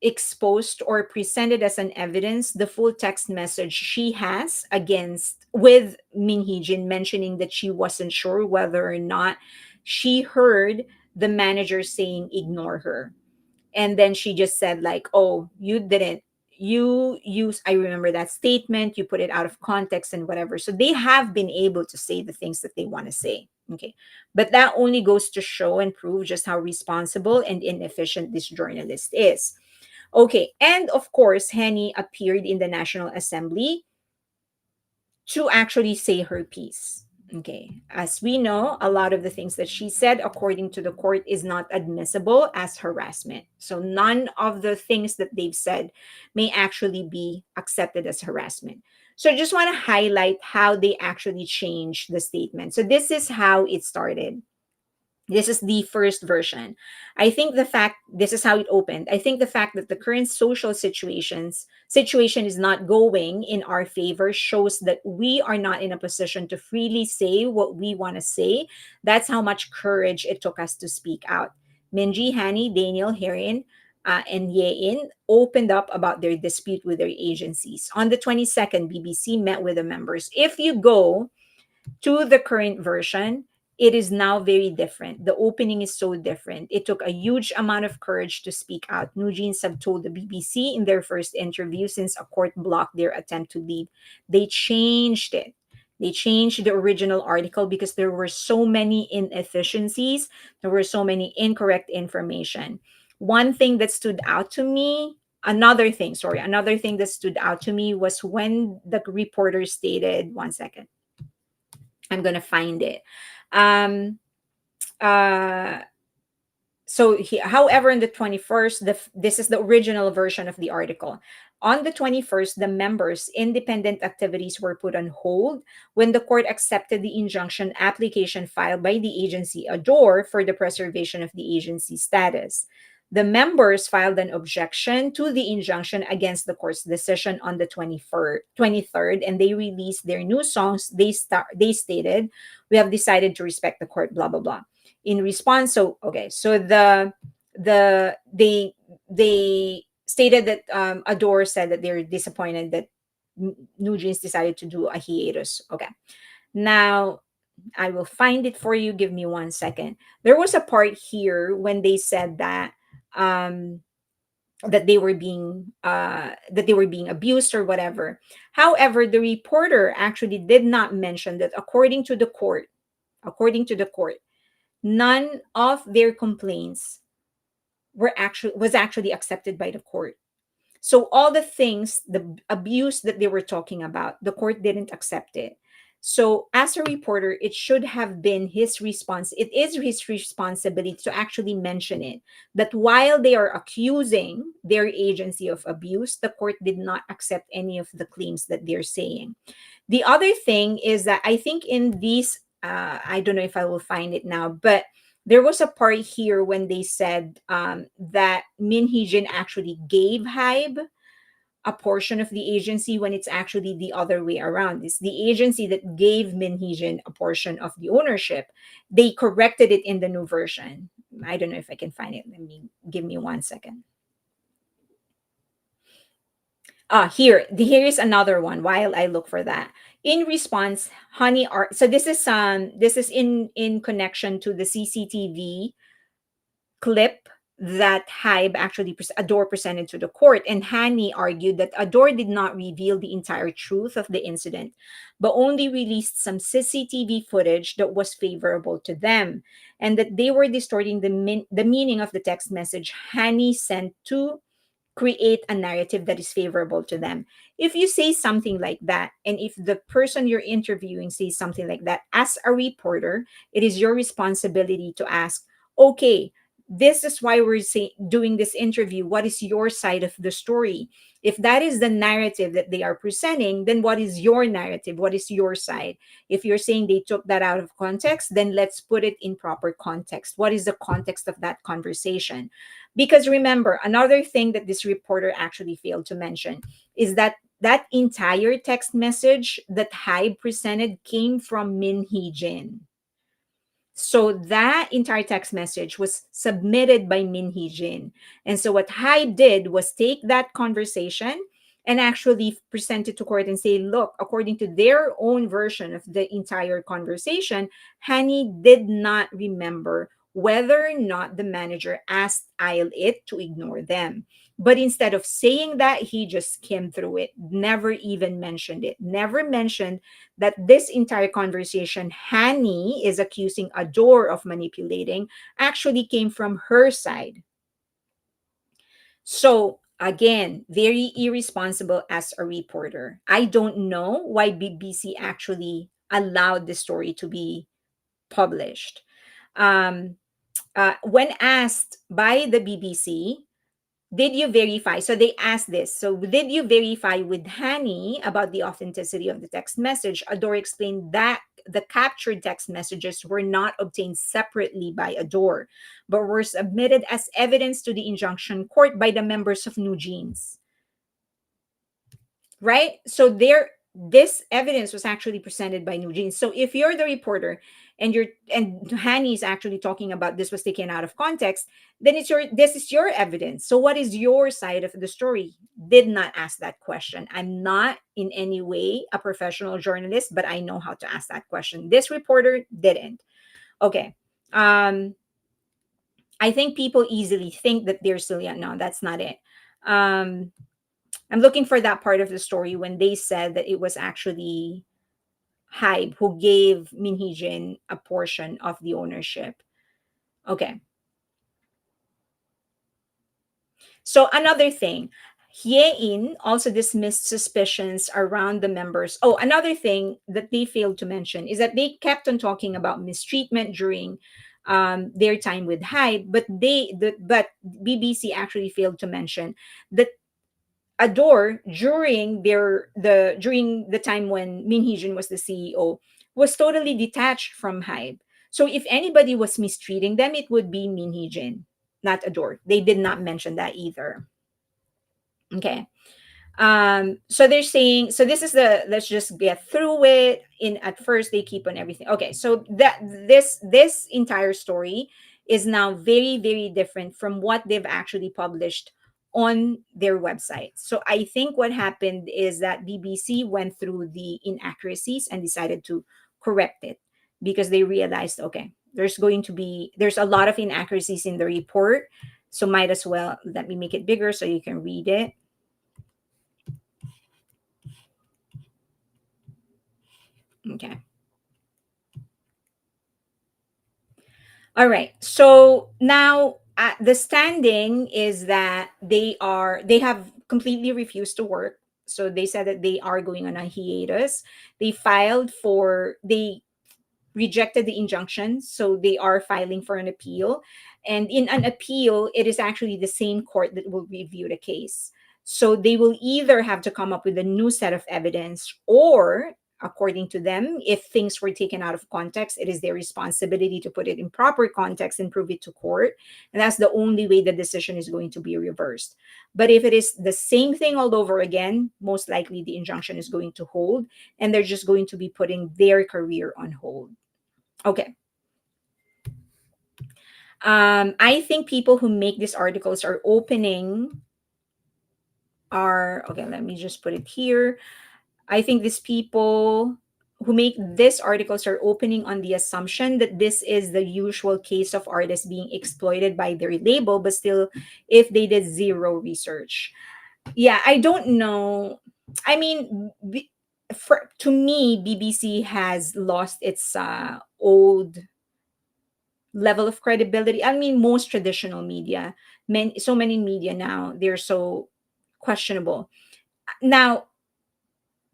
exposed or presented as an evidence the full text message she has against with Min Hee-jin, mentioning that she wasn't sure whether or not she heard the manager saying ignore her. And then she just said like, oh, you didn't, you use, I remember that statement, you put it out of context and whatever. So they have been able to say the things that they want to say. Okay, but that only goes to show and prove just how responsible and inefficient this journalist is. Okay, and of course, Henny appeared in the National Assembly to actually say her piece. Okay, as we know, a lot of the things that she said, according to the court, is not admissible as harassment. So none of the things that they've said may actually be accepted as harassment. So I just want to highlight how they actually changed the statement. So this is how it started. This is the first version. I think the fact this is how it opened. I think the fact that the current social situation is not going in our favor shows that we are not in a position to freely say what we want to say. That's how much courage it took us to speak out. Minji, Hani, Daniel, Herin, and Yein opened up about their dispute with their agencies. On the 22nd, BBC met with the members. If you go to the current version, it is now very different. The opening is so different. It took a huge amount of courage to speak out. New Jeans have told the BBC in their first interview since a court blocked their attempt to leave. They changed it. They changed the original article because there were so many inefficiencies. There were so many incorrect information. One thing that stood out to me, another thing that stood out to me was when the reporter stated, one second, I'm gonna find it. Um, uh, however, on the 21st, this is the original version of the article. On the 21st, the members' independent activities were put on hold when the court accepted the injunction application filed by the agency ADOR for the preservation of the agency's status. The members filed an objection to the injunction against the court's decision on the 23rd, and they released their new songs. They stated, "We have decided to respect the court, blah, blah, blah." In response, so okay, so they stated that Adore said that they're disappointed that New Jeans decided to do a hiatus. Okay. Now, I will find it for you. Give me 1 second. There was a part here when they said um, that they were being abused or whatever. However, the reporter actually did not mention that according to the court, none of their complaints was actually accepted by the court. So all the things, the abuse that they were talking about, the court didn't accept it. So as a reporter, it should have been his response. It is his responsibility to actually mention it. That while they are accusing their agency of abuse, the court did not accept any of the claims that they're saying. The other thing is that I think in these, I don't know if I will find it now, but there was a part here when they said that Min Hee-jin actually gave Hybe a portion of the agency when it's actually the other way around. It's the agency that gave Min Hee-jin a portion of the ownership. They corrected it in the new version. I don't know if I can find it. Give me 1 second. Here is another one while I look for that. In response, so this is in connection to the CCTV clip that Hybe actually Adore presented to the court, and Hani argued that Adore did not reveal the entire truth of the incident, but only released some CCTV footage that was favorable to them, and that they were distorting the meaning of the text message Hani sent to create a narrative that is favorable to them. If you say something like that, and if the person you're interviewing says something like that, as a reporter, it is your responsibility to ask, okay, this is why doing this interview. What is your side of the story? If that is the narrative that they are presenting, then what is your narrative? What is your side? If you're saying they took that out of context, then let's put it in proper context. What is the context of that conversation? Because remember, another thing that this reporter actually failed to mention is that that entire text message that Hybe presented came from Min Hee-jin. So that entire text message was submitted by Min Hee-jin. And so what Hybe did was take that conversation and actually present it to court and say, look, according to their own version of the entire conversation, Hani did not remember whether or not the manager asked Aisle It to ignore them. But instead of saying that, he just skimmed through it, never even mentioned it, never mentioned that this entire conversation Hani is accusing Adore of manipulating actually came from her side. So again, very irresponsible as a reporter. I don't know why BBC actually allowed the story to be published. Um, when asked by the BBC, did you verify? So they asked this. So did you verify with Hani about the authenticity of the text message? Adore explained that the captured text messages were not obtained separately by Adore, but were submitted as evidence to the injunction court by the members of New Jeans. Right? So this evidence was actually presented by New Jeans. So if you're the reporter and Hani is actually talking about this was taken out of context, then this is your evidence. So what is your side of the story? Did not ask that question. I'm not in any way a professional journalist, but I know how to ask that question. This reporter didn't. Okay. I think people easily think that they're still young. No, that's not it. I'm looking for that part of the story when they said that it was actually Hybe who gave Min Hee-jin a portion of the ownership. Okay. So another thing, Hye-in also dismissed suspicions around the members. Oh, another thing that they failed to mention is that they kept on talking about mistreatment during their time with Hybe, but BBC actually failed to mention that Adore during the time when Min Hee-jin was the CEO was totally detached from Hybe. So if anybody was mistreating them, it would be Min Hee-jin, not Adore. They did not mention that either. Okay. So they're saying, so this is the, let's just get through it. In at first they keep on everything. Okay, so that this entire story is now very, very different from what they've actually published on their website. So I think what happened is that BBC went through the inaccuracies and decided to correct it because they realized, okay, there's a lot of inaccuracies in the report. So might as well let me make it bigger so you can read it. Okay. All right. So now the standing is that they have completely refused to work. So they said that they are going on a hiatus. They rejected the injunction, so they are filing for an appeal. And in an appeal, it is actually the same court that will review the case. So they will either have to come up with a new set of evidence, or according to them, if things were taken out of context, it is their responsibility to put it in proper context and prove it to court. And that's the only way the decision is going to be reversed. But if it is the same thing all over again, most likely the injunction is going to hold, and they're just going to be putting their career on hold. Okay. I think people who make these articles are opening are okay. Let me just put it here. I think these people who make these articles are opening on the assumption that this is the usual case of artists being exploited by their label, but still, if they did zero research. Yeah, I don't know. I mean, to me, BBC has lost its old level of credibility. I mean, most traditional media, so many media now, they're so questionable. Now,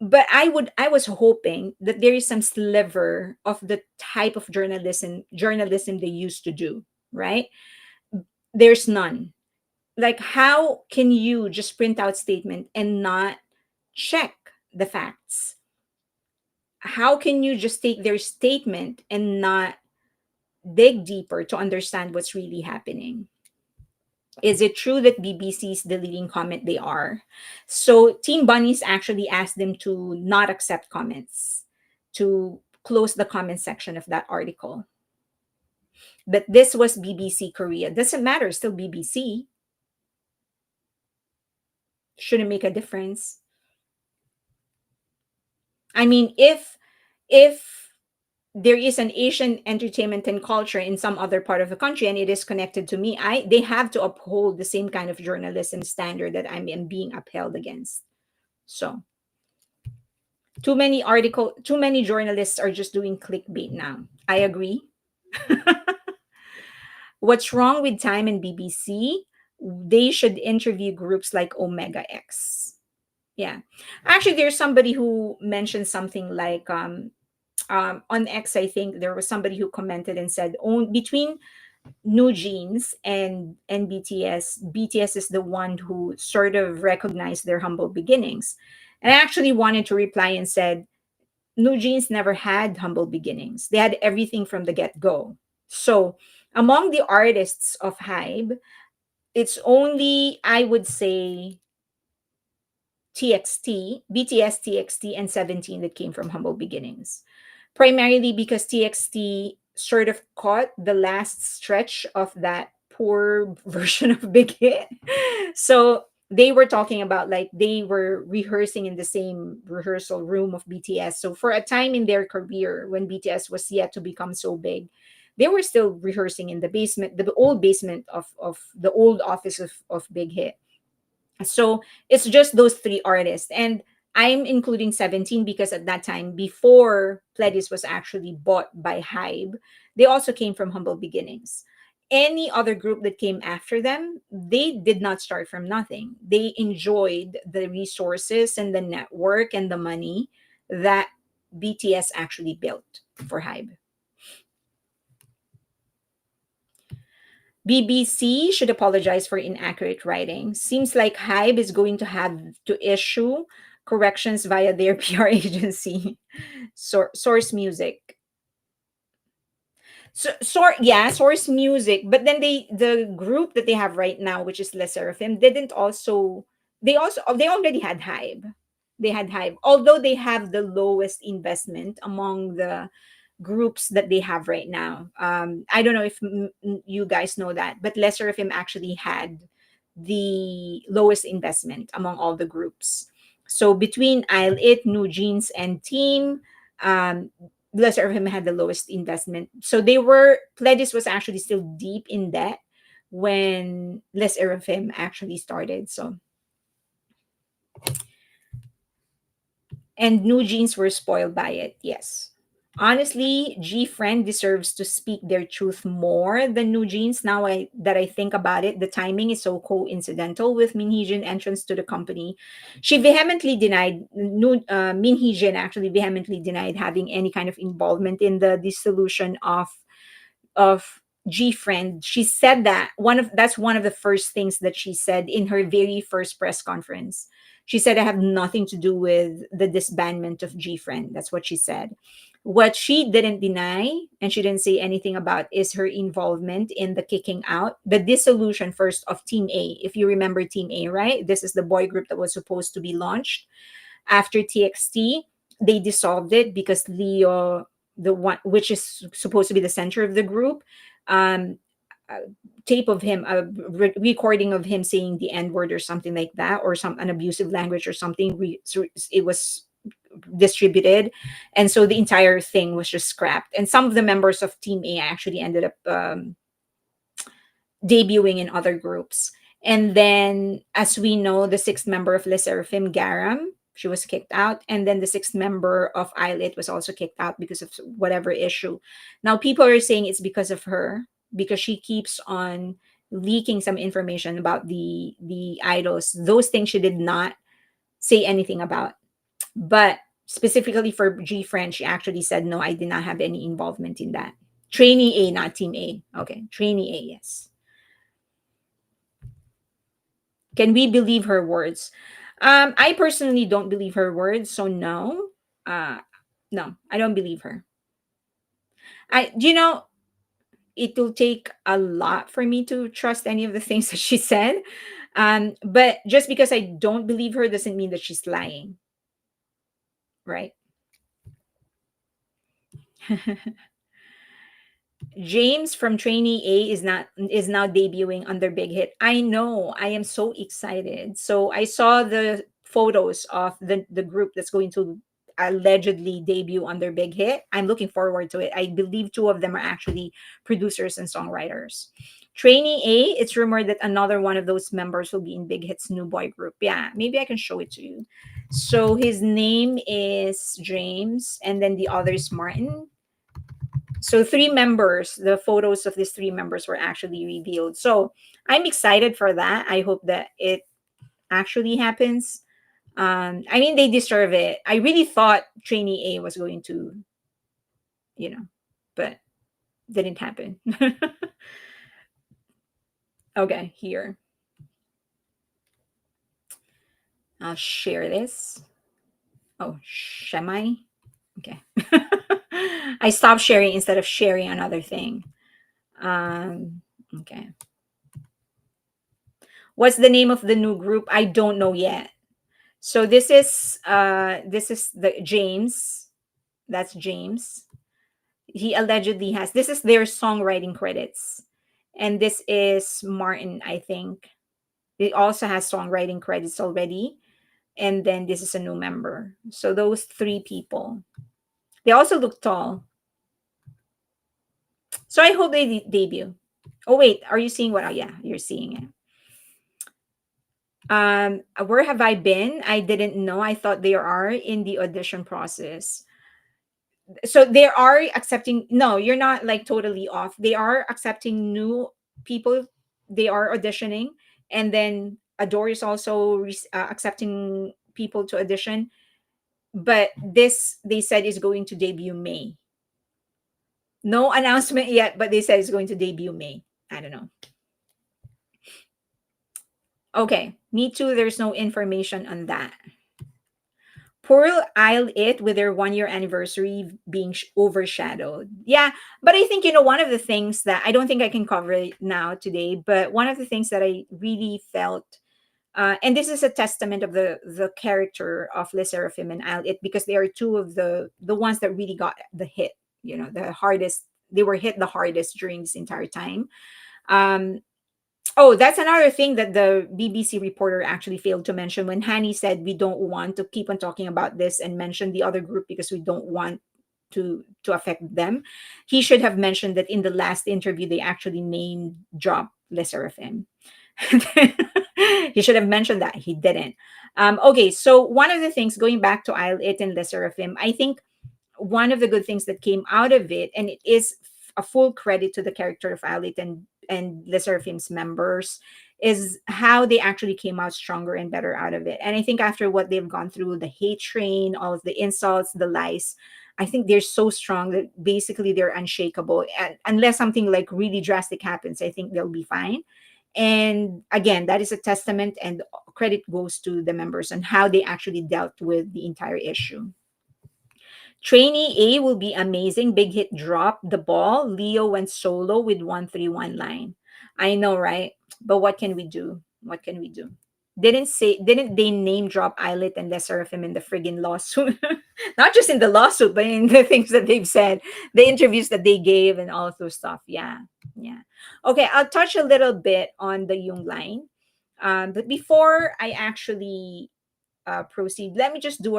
but I was hoping that there is some sliver of the type of journalism they used to do, right? There's none. Like, how can you just print out statement and not check the facts? How can you just take their statement and not dig deeper to understand what's really happening? Is it true that BBC's deleting comment? They are. So Team Bunnies actually asked them to not accept comments, to close the comment section of that article. But this was BBC Korea. Doesn't matter, still BBC. Shouldn't make a difference. I mean, if there is an Asian entertainment and culture in some other part of the country and it is connected to me, they have to uphold the same kind of journalism standard that I'm being upheld against. So too many journalists are just doing clickbait now. I agree. What's wrong with Time and BBC? They should interview groups like Omega X. Yeah. Actually, there's somebody who mentioned something like on X, I think there was somebody who commented and said, between New Jeans and BTS is the one who sort of recognized their humble beginnings. And I actually wanted to reply and said, New Jeans never had humble beginnings. They had everything from the get go. So, among the artists of Hybe, it's only, I would say, TXT, BTS, TXT, and 17 that came from humble beginnings. Primarily because TXT sort of caught the last stretch of that poor version of Big Hit. So they were talking about, like, they were rehearsing in the same rehearsal room of BTS. So for a time in their career when BTS was yet to become so big, they were still rehearsing in the basement, the old basement of the old office of Big Hit. So it's just those three artists. And I'm including 17 because at that time, before Pledis was actually bought by Hybe, they also came from humble beginnings. Any other group that came after them, they did not start from nothing. They enjoyed the resources and the network and the money that BTS actually built for Hybe. BBC should apologize for inaccurate writing. Seems like Hybe is going to have to issue corrections via their PR agency. Source Music. Source Music. But then the group that they have right now, which is SSERAFIM, didn't also they already had Hybe. They had Hybe, although they have the lowest investment among the groups that they have right now. I don't know if you guys know that, but Lesser of Him actually had the lowest investment among all the groups. So between I'll It, New Jeans, and Team, um, Les Irvim had the lowest investment. So they were Pledis was actually still deep in debt when Les Irvim actually started. So and New Jeans were spoiled by it. Yes. Honestly, G Friend deserves to speak their truth more than New Jeans. Now I think about it, the timing is so coincidental with Min Hee-jin entrance to the company. She vehemently denied Min Hee-jin actually vehemently denied having any kind of involvement in the dissolution of G Friend. She said that that's one of the first things that she said in her very first press conference. She said, I have nothing to do with the disbandment of G Friend. That's what she said. What she didn't deny and she didn't say anything about is her involvement in the kicking out, the dissolution first of Team A. If you remember Team A, right? This is the boy group that was supposed to be launched after TXT. They dissolved it because Leo, the one which is supposed to be the center of the group, um, tape of him, a recording of him saying the N word or something like that, or some an abusive language or something. So it was distributed, and so the entire thing was just scrapped. And some of the members of Team A actually ended up debuting in other groups. And then, as we know, the sixth member of Les Seraphim, Garam, she was kicked out. And then the sixth member of Islet was also kicked out because of whatever issue. Now, people are saying it's because of her, because she keeps on leaking some information about the idols. Those things she did not say anything about. But specifically for G Friend, she actually said, no, I did not have any involvement in that. Trainee A, not Team A. Okay, Trainee A, yes. Can we believe her words? I personally don't believe her words, so no. Uh, no, I don't believe her. You know, it will take a lot for me to trust any of the things that she said. But just because I don't believe her doesn't mean that she's lying, right? James from Trainee A is now debuting under Big Hit. I know. I am so excited. So I saw the photos of the group that's going to allegedly debut under Big Hit. I'm looking forward to it. I believe two of them are actually producers and songwriters. Trainee A, it's rumored that another one of those members will be in Big Hit's new boy group. Yeah, maybe I can show it to you. So his name is James, and then the other is Martin. So three members, the photos of these three members were actually revealed. So I'm excited for that. I hope that it actually happens. I mean, they deserve it. I really thought Trainee A was going to, you know, but didn't happen. Okay, here. I'll share this. Oh, Shemai. Okay. I stopped sharing instead of sharing another thing. Okay. What's the name of the new group? I don't know yet. So this is the James. That's James. He allegedly has, this is their songwriting credits. And this is Martin, I think. It also has songwriting credits already. And then this is a new member. So those three people. They also look tall. So I hope they debut. Oh wait, are you seeing what? Oh yeah, you're seeing it. Where have I been? I didn't know. I thought they are in the audition process. So they are accepting, no, you're not like totally off. They are accepting new people. They are auditioning, and then ADOR is also accepting people to audition. But this, they said, is going to debut May. No announcement yet, but they said it's going to debut May. I don't know. Okay, me too, there's no information on that. Poor Isle It with their 1 year anniversary being overshadowed. Yeah, but I think, one of the things that I don't think I can cover it now today, but one of the things that I really felt, and this is a testament of the character of Le Seraphim and Isle It, because they are two of the ones that really got the hit, the hardest. They were hit the hardest during this entire time. Um, Oh, that's another thing that the BBC reporter actually failed to mention when Hani said we don't want to keep on talking about this and mention the other group because we don't want to affect them. He should have mentioned that in the last interview they actually named drop SSERAFIM. He should have mentioned that. He didn't. Okay, so one of the things going back to I'll It and SSERAFIM, I think one of the good things that came out of it, and it is a full credit to the character of Alit and the Seraphim's members, is how they actually came out stronger and better out of it. And I think after what they've gone through, the hate train, all of the insults, the lies, I think they're so strong that basically they're unshakable. And unless something like really drastic happens, I think they'll be fine. And again, that is a testament, and credit goes to the members on how they actually dealt with the entire issue. Trainee A will be amazing. Big hit drop the ball. Leo went solo with 131 line. I know, right? But what can we do? What can we do? Didn't they name drop Eyelet and Lesserafim in the friggin' lawsuit? Not just in the lawsuit, but in the things that they've said, the interviews that they gave and all of those stuff. Yeah. Yeah. Okay, I'll touch a little bit on the Jung line. But before I actually proceed, let me just do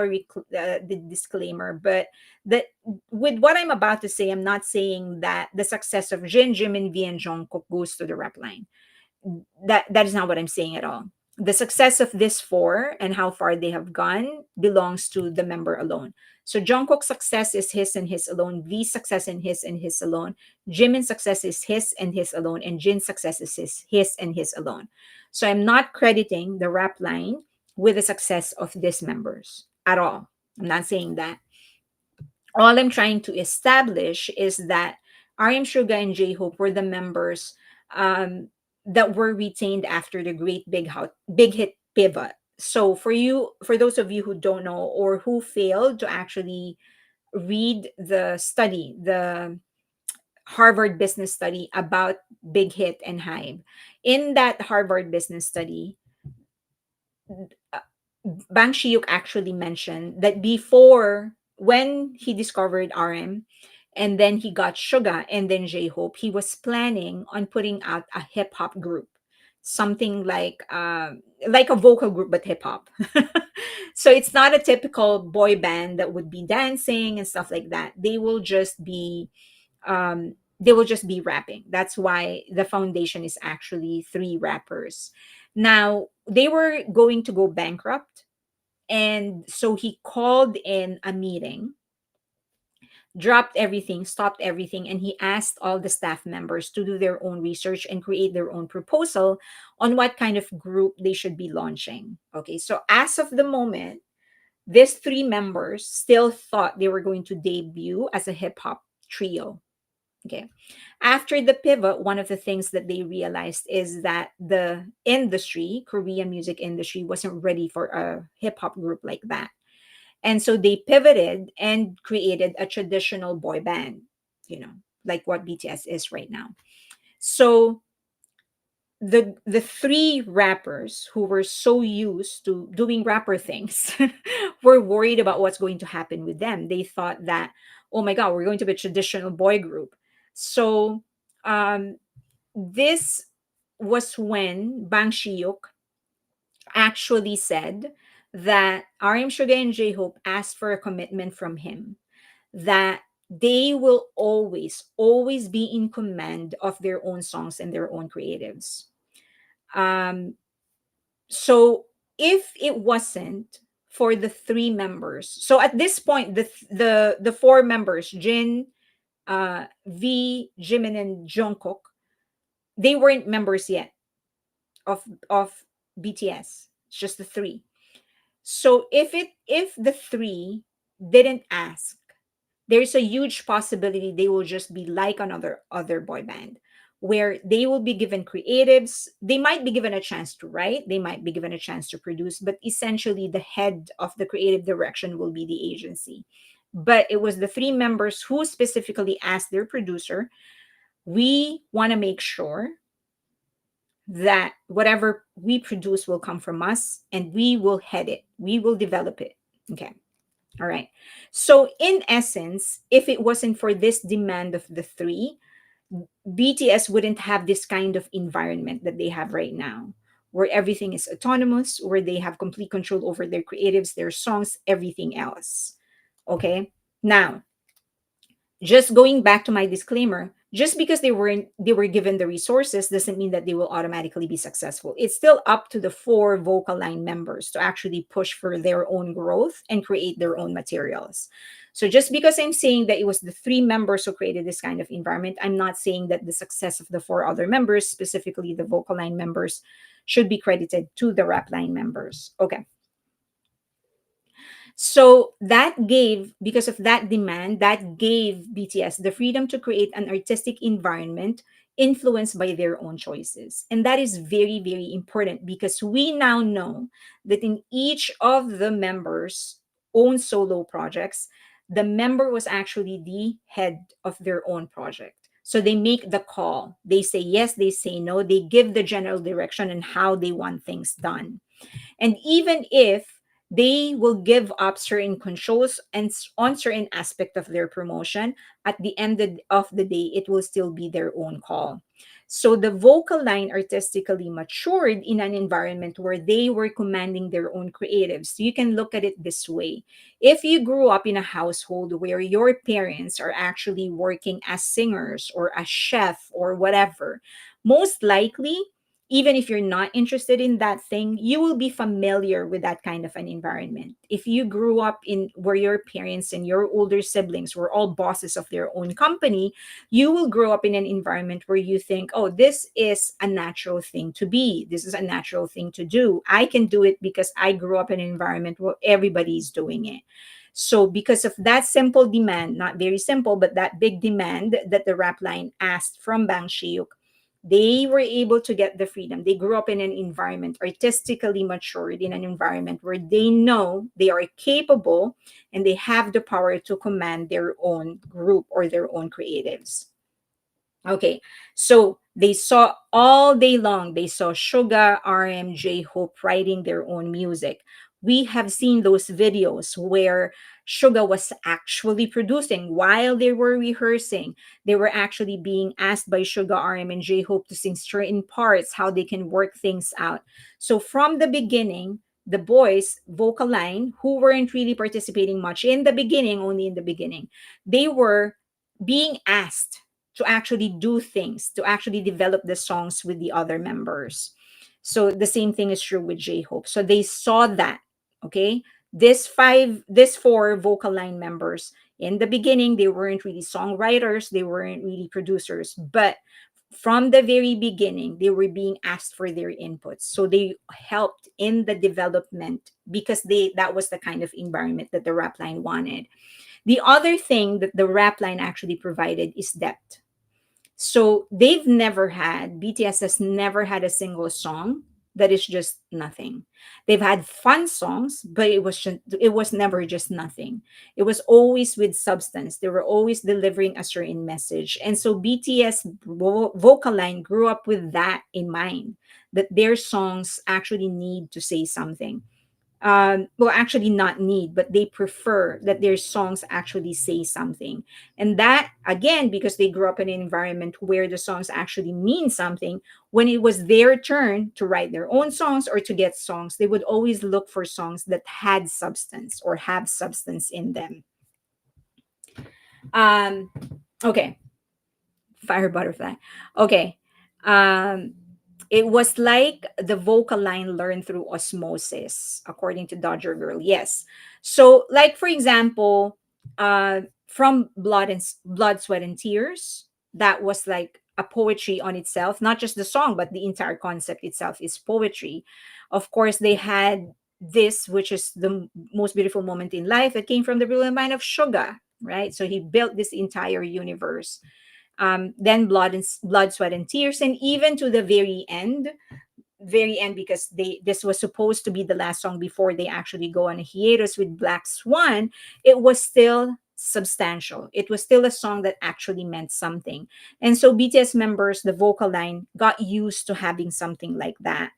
the disclaimer. But that with what I'm about to say, I'm not saying that the success of Jimin, V, and Jungkook goes to the rep line. That is not what I'm saying at all. The success of this four and how far they have gone belongs to the member alone. So Jungkook's success is his and his alone. V's success and his alone. Jimin's success is his and his alone. And Jin's success is his and his alone. So I'm not crediting the rap line with the success of these members at all. I'm not saying that. All I'm trying to establish is that RM Suga and J-Hope were the members that were retained after the great big hit pivot. So for those of you who don't know or who failed to actually read the study, the Harvard business study about Big Hit and Hype, in that Harvard business study, Bang Shiuk actually mentioned that before, when he discovered RM and then he got Suga and then J-Hope, he was planning on putting out a hip hop group, something like a vocal group but hip hop. So it's not a typical boy band that would be dancing and stuff like that. They will just be rapping. That's why the foundation is actually three rappers. Now, they were going to go bankrupt. And so he called in a meeting, dropped everything, stopped everything, and he asked all the staff members to do their own research and create their own proposal on what kind of group they should be launching. Okay, so as of the moment, these three members still thought they were going to debut as a hip hop trio. Okay. After the pivot, one of the things that they realized is that the industry, Korean music industry, wasn't ready for a hip hop group like that. And so they pivoted and created a traditional boy band, like what BTS is right now. So the three rappers who were so used to doing rapper things were worried about what's going to happen with them. They thought that, oh my god, we're going to be a traditional boy group. So this was when Bang Shiuk actually said that RM Suga and J-Hope asked for a commitment from him that they will always be in command of their own songs and their own creatives. Um, so if it wasn't for the three members, so at this point, the four members, Jin, V, Jimin, and Jungkook, they weren't members yet of BTS. It's just the three. So if the three didn't ask, there's a huge possibility they will just be like another other boy band where they will be given creatives. They might be given a chance to write, they might be given a chance to produce, but essentially the head of the creative direction will be the agency. But it was the three members who specifically asked their producer, we want to make sure that whatever we produce will come from us and we will head it, we will develop it. Okay. All right. So, in essence, if it wasn't for this demand of the three, BTS wouldn't have this kind of environment that they have right now, where everything is autonomous, where they have complete control over their creatives, their songs, everything else. Okay. Now, just going back to my disclaimer, just because they were given the resources doesn't mean that they will automatically be successful. It's still up to the four vocal line members to actually push for their own growth and create their own materials. So just because I'm saying that it was the three members who created this kind of environment, I'm not saying that the success of the four other members, specifically the vocal line members, should be credited to the rap line members. Okay. So that gave, because of that demand, that gave BTS the freedom to create an artistic environment influenced by their own choices. And that is very, very important because we now know that in each of the members' own solo projects, the member was actually the head of their own project. So they make the call. They say yes, they say no. They give the general direction and how they want things done. And even if they will give up certain controls and on certain aspect of their promotion, at the end of the day, it will still be their own call. So the vocal line artistically matured in an environment where they were commanding their own creatives. So you can look at it this way. If you grew up in a household where your parents are actually working as singers or a chef or whatever, most likely, even if you're not interested in that thing, you will be familiar with that kind of an environment. If you grew up in where your parents and your older siblings were all bosses of their own company, you will grow up in an environment where you think, oh, this is a natural thing to be. This is a natural thing to do. I can do it because I grew up in an environment where everybody's doing it. So, because of that simple demand, not very simple, but that big demand that the rap line asked from Bang Shiuk, they were able to get the freedom. They grew up in an environment, artistically matured in an environment where they know they are capable and they have the power to command their own group or their own creatives. Okay, so they saw all day long, they saw Suga, RM, J-Hope writing their own music. We have seen those videos where Suga was actually producing while they were rehearsing. They were actually being asked by Suga, RM, and J-Hope to sing certain parts, how they can work things out. So from the beginning, the boys, vocal line, who weren't really participating much in the beginning, only in the beginning, they were being asked to actually do things, to actually develop the songs with the other members. So the same thing is true with J-Hope. So they saw that, okay? This four vocal line members, in the beginning, they weren't really songwriters, they weren't really producers, but from the very beginning, they were being asked for their inputs. So they helped in the development because that was the kind of environment that the rap line wanted. The other thing that the rap line actually provided is depth. So BTS has never had a single song that is just nothing. They've had fun songs, but it was never just nothing. It was always with substance. They were always delivering a certain message. And so BTS vocal line grew up with that in mind, that their songs actually need to say something. Well, actually not need, but they prefer that their songs actually say something. And that, again, because they grew up in an environment where the songs actually mean something, when it was their turn to write their own songs or to get songs, they would always look for songs that had substance or have substance in them. Um, okay, fire butterfly. Okay. Um, it was like the vocal line learned through osmosis, according to Dodger Girl. Yes. So, like for example, from Blood, Sweat, and Tears, that was like a poetry on itself. Not just the song, but the entire concept itself is poetry. Of course, they had this, which is the most beautiful moment in life, that came from the brilliant mind of Suga, right? So he built this entire universe. Then Blood, Sweat, and Tears, and even to the very end, because this was supposed to be the last song before they actually go on a hiatus with Black Swan. It was still substantial. It was still a song that actually meant something. And so BTS members, the vocal line, got used to having something like that.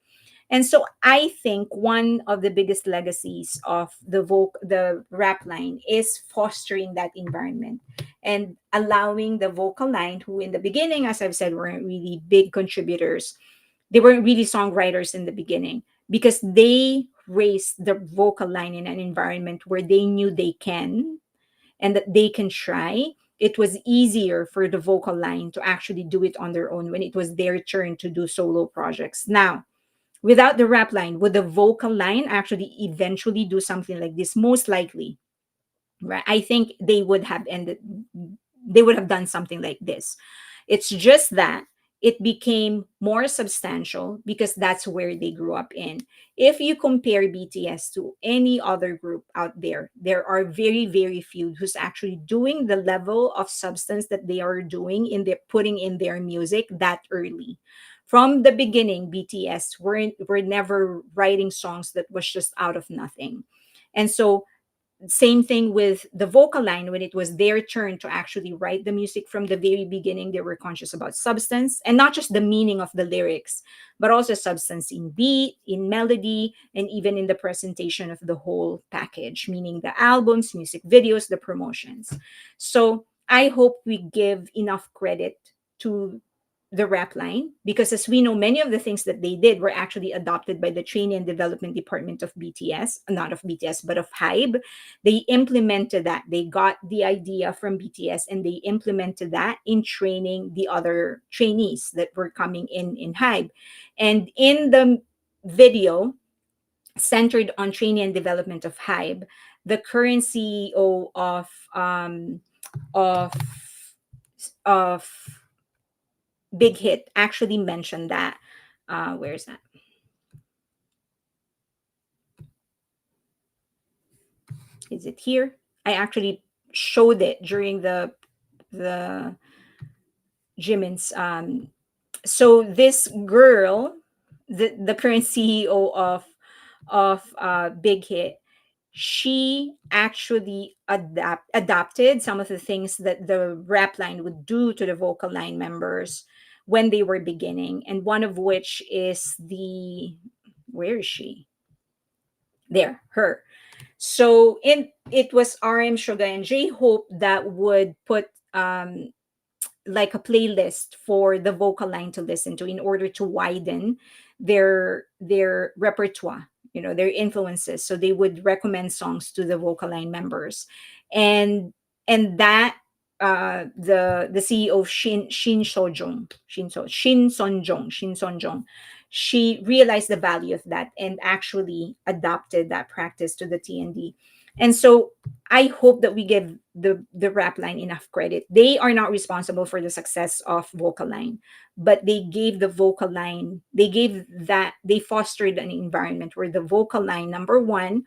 And so I think one of the biggest legacies of the rap line is fostering that environment and allowing the vocal line, who in the beginning, as I've said, weren't really big contributors. They weren't really songwriters in the beginning because they raised the vocal line in an environment where they knew they can and that they can try. It was easier for the vocal line to actually do it on their own when it was their turn to do solo projects. Now, without the rap line, would the vocal line actually eventually do something like this? Most likely, right? I think they would have done something like this. It's just that it became more substantial because that's where they grew up in. If you compare BTS to any other group out there, there are very, very few who's actually doing the level of substance that they are doing in their putting in their music that early. From the beginning, BTS were never writing songs that was just out of nothing. And so same thing with the vocal line. When it was their turn to actually write the music from the very beginning, they were conscious about substance and not just the meaning of the lyrics, but also substance in beat, in melody, and even in the presentation of the whole package, meaning the albums, music videos, the promotions. So I hope we give enough credit to the rap line because, as we know, many of the things that they did were actually adopted by the training and development department of BTS, not of BTS but of HYBE. They implemented that. They got the idea from BTS and they implemented that in training the other trainees that were coming in HYBE. And in the video centered on training and development of HYBE, the current CEO of of Big Hit actually mentioned that. Where's that? Is it here? I actually showed it during the Jimin's. So this girl, the current CEO of Big Hit, she actually adopted some of the things that the rap line would do to the vocal line members when they were beginning, and one of which is the where is she? There, her. So it was RM Suga and J Hope that would put like a playlist for the vocal line to listen to in order to widen their repertoire, their influences. So they would recommend songs to the vocal line members. And that the CEO of Shin Sonjong, she realized the value of that and actually adopted that practice to the TND. And so I hope that we give the rap line enough credit. They are not responsible for the success of vocal line, but they fostered an environment where the vocal line, number one,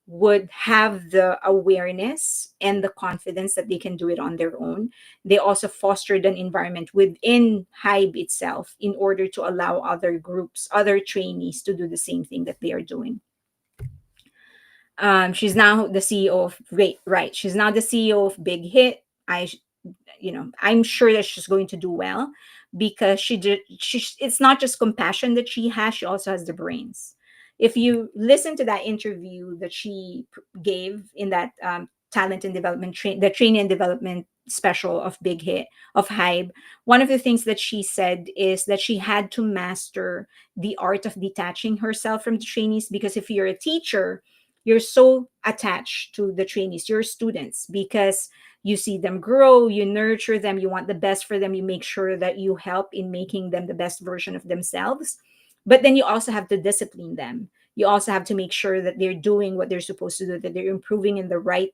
would have the awareness and the confidence that they can do it on their own. They also fostered an environment within HYBE itself in order to allow other groups, other trainees to do the same thing that they are doing. She's now the CEO of right. She's now the CEO of Big Hit. I'm sure that she's going to do well because it's not just compassion that she has, she also has the brains. If you listen to that interview that she gave in that talent and development the training and development special of Big Hit of HYBE, one of the things that she said is that she had to master the art of detaching herself from the trainees, because if you're a teacher, you're so attached to the trainees, your students, because you see them grow, you nurture them, you want the best for them, you make sure that you help in making them the best version of themselves. But then you also have to discipline them. You also have to make sure that they're doing what they're supposed to do, that they're improving in the right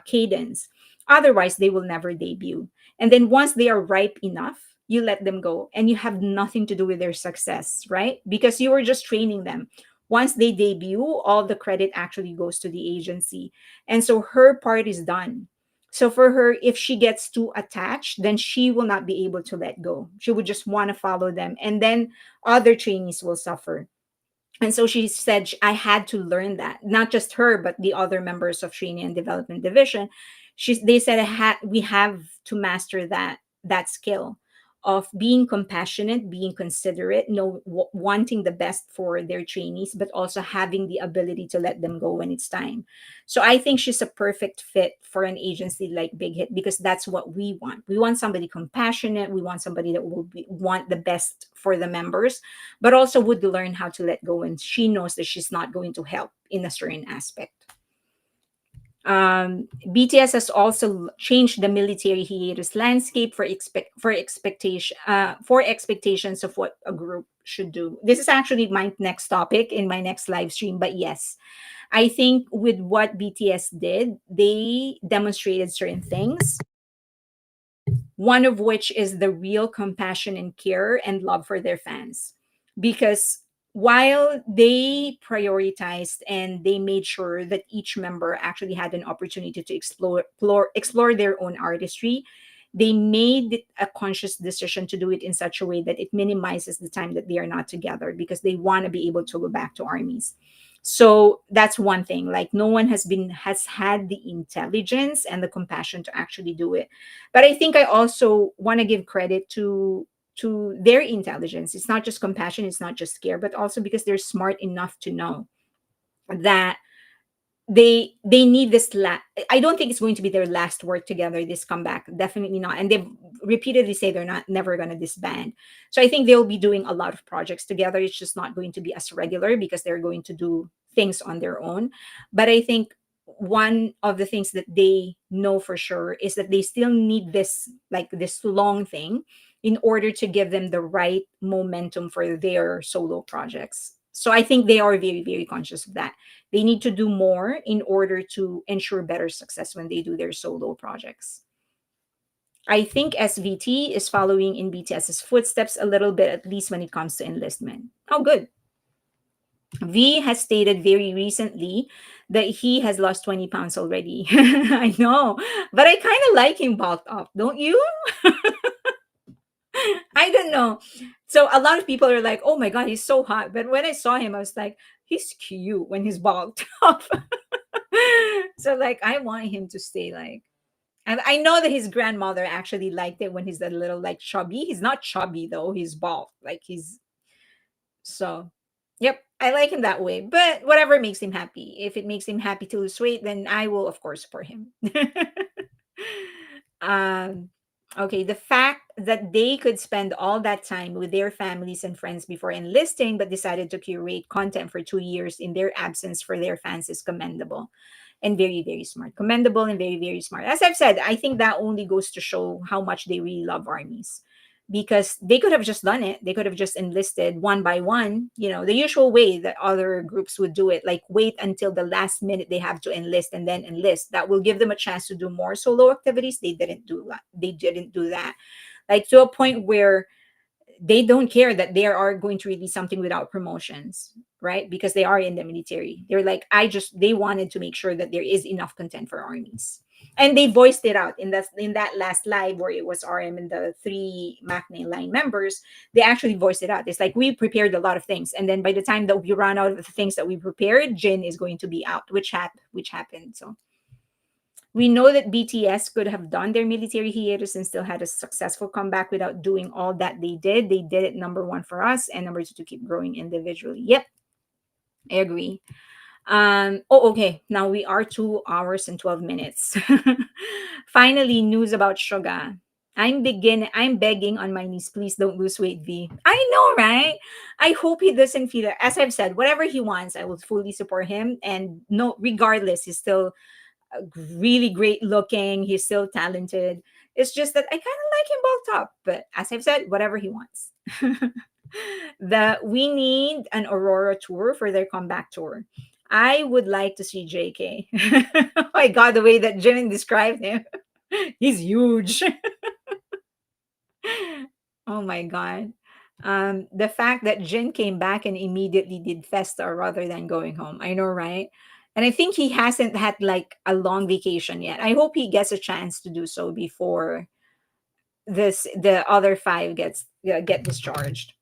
cadence. Otherwise, they will never debut. And then once they are ripe enough, you let them go and you have nothing to do with their success, right? Because you were just training them. Once they debut, all the credit actually goes to the agency. And so her part is done. So for her, if she gets too attached, then she will not be able to let go. She would just want to follow them. And then other trainees will suffer. And so she said, I had to learn that. Not just her, but the other members of training and development division. They said we have to master that skill of being compassionate, being considerate, wanting the best for their trainees, but also having the ability to let them go when it's time. So I think she's a perfect fit for an agency like Big Hit, because that's what we want. We want somebody compassionate. We want somebody that want the best for the members, but also would learn how to let go when she knows that she's not going to help in a certain aspect. BTS has also changed the military hiatus landscape for expectations of what a group should do. This is actually my next topic in my next live stream. But yes, I think with what BTS did, they demonstrated certain things. One of which is the real compassion and care and love for their fans. Because while they prioritized and they made sure that each member actually had an opportunity to explore their own artistry, they made it a conscious decision to do it in such a way that it minimizes the time that they are not together, because they want to be able to go back to armies. So that's one thing. Like, no one has had the intelligence and the compassion to actually do it. But I think I also want to give credit to their intelligence. It's not just compassion, it's not just care, but also because they're smart enough to know that they need I don't think it's going to be their last work together, this comeback. Definitely not. And they've repeatedly say they're not never going to disband. So I think they'll be doing a lot of projects together. It's just not going to be as regular, because they're going to do things on their own. But I think one of the things that they know for sure is that they still need this long thing in order to give them the right momentum for their solo projects. So I think they are very, very conscious of that. They need to do more in order to ensure better success when they do their solo projects. I think SVT is following in BTS's footsteps a little bit, at least when it comes to enlistment. Oh, good. V has stated very recently that he has lost 20 pounds already. I know, but I kind of like him bulked up, don't you? I don't know. So a lot of people are like, "Oh my god, he's so hot." But when I saw him, I was like, "He's cute when he's bulked up." So like, I want him to stay like. And I know that his grandmother actually liked it when he's a little like chubby. He's not chubby though. He's bulked. Like he's so. Yep, I like him that way. But whatever makes him happy. If it makes him happy to lose weight, then I will of course support him. um Okay, the fact that they could spend all that time with their families and friends before enlisting, but decided to curate content for 2 years in their absence for their fans is commendable and very, very smart. Commendable and very, very smart. As I've said, I think that only goes to show how much they really love armies, because they could have just done it. They could have just enlisted one by one, the usual way that other groups would do it, like wait until the last minute they have to enlist and then enlist. That will give them a chance to do more solo activities. They didn't do that. They didn't do that. Like to a point where they don't care that they are going to release something without promotions, right? Because they are in the military. They're like, they wanted to make sure that there is enough content for armies. And they voiced it out in that last live where it was RM and the three MACNA line members. They actually voiced it out. It's like, we prepared a lot of things, and then by the time that we run out of the things that we prepared, Jin is going to be out, which happened. So we know that BTS could have done their military hiatus and still had a successful comeback without doing all that they did. They did it, number one, for us, and number two, to keep growing individually. Yep, I agree. Okay. Now we are 2 hours and 12 minutes. Finally, news about Suga. I'm begging on my knees, please don't lose weight, V. I know, right? I hope he doesn't feel it. As I've said, whatever he wants, I will fully support him. And no, regardless, he's still really great looking. He's still talented. It's just that I kind of like him bulked up. But as I've said, whatever he wants. We need an Aurora tour for their comeback tour. I would like to see JK. Oh my god, the way that Jimin described him. He's huge. Oh my god. The fact that Jin came back and immediately did Festa rather than going home. I know, right? And I think he hasn't had like a long vacation yet. I hope he gets a chance to do so before the other five get discharged.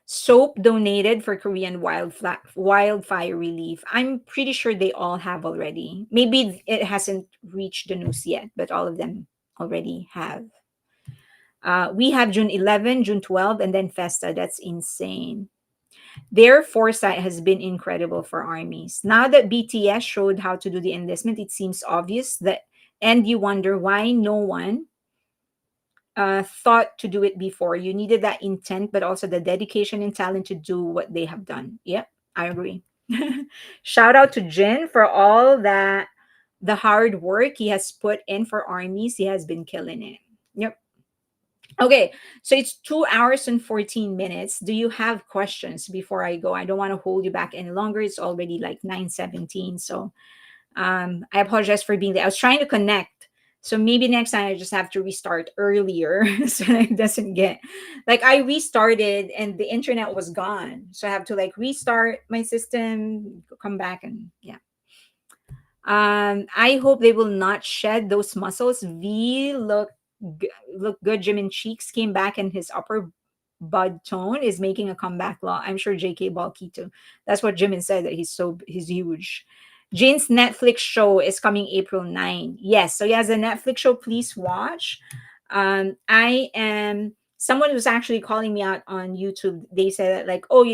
Soap donated for Korean wildfire relief. I'm pretty sure they all have already. Maybe it hasn't reached the news yet, but all of them already have. We have June 11, June 12, and then Festa. That's insane. Their foresight has been incredible for armies. Now that BTS showed how to do the enlistment, it seems obvious that, and you wonder why no one thought to do it before. You needed that intent, but also the dedication and talent to do what they have done. Yep, I agree. Shout out to Jin for all that the hard work he has put in for armies. He has been killing it. Yep. Okay, so it's 2 hours and 14 minutes. Do you have questions before I go? I don't want to hold you back any longer. It's already like 9:17. So I apologize for being there. I was trying to connect. So maybe next time I just have to restart earlier so that it doesn't get like I restarted and the internet was gone. So I have to like restart my system, come back and yeah. I hope they will not shed those muscles. Look good. Jimin cheeks came back and his upper bud tone is making a comeback. Law. I'm sure JK bulky too. That's what Jimin said that he's huge. Jane's Netflix show is coming April 9. Yes, so he has a Netflix show. Please watch. I am someone was actually calling me out on YouTube. They said that like, oh,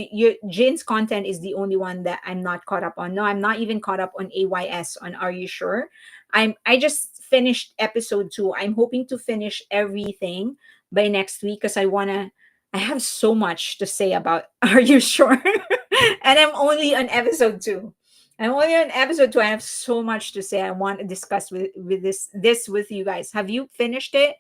Jane's content is the only one that I'm not caught up on. No, I'm not even caught up on AYS. On Are You Sure? I just finished episode 2. I'm hoping to finish everything by next week because I have so much to say about Are You Sure? And I'm only on episode 2. I'm only on episode 2. I have so much to say. I want to discuss with this with you guys. Have you finished it?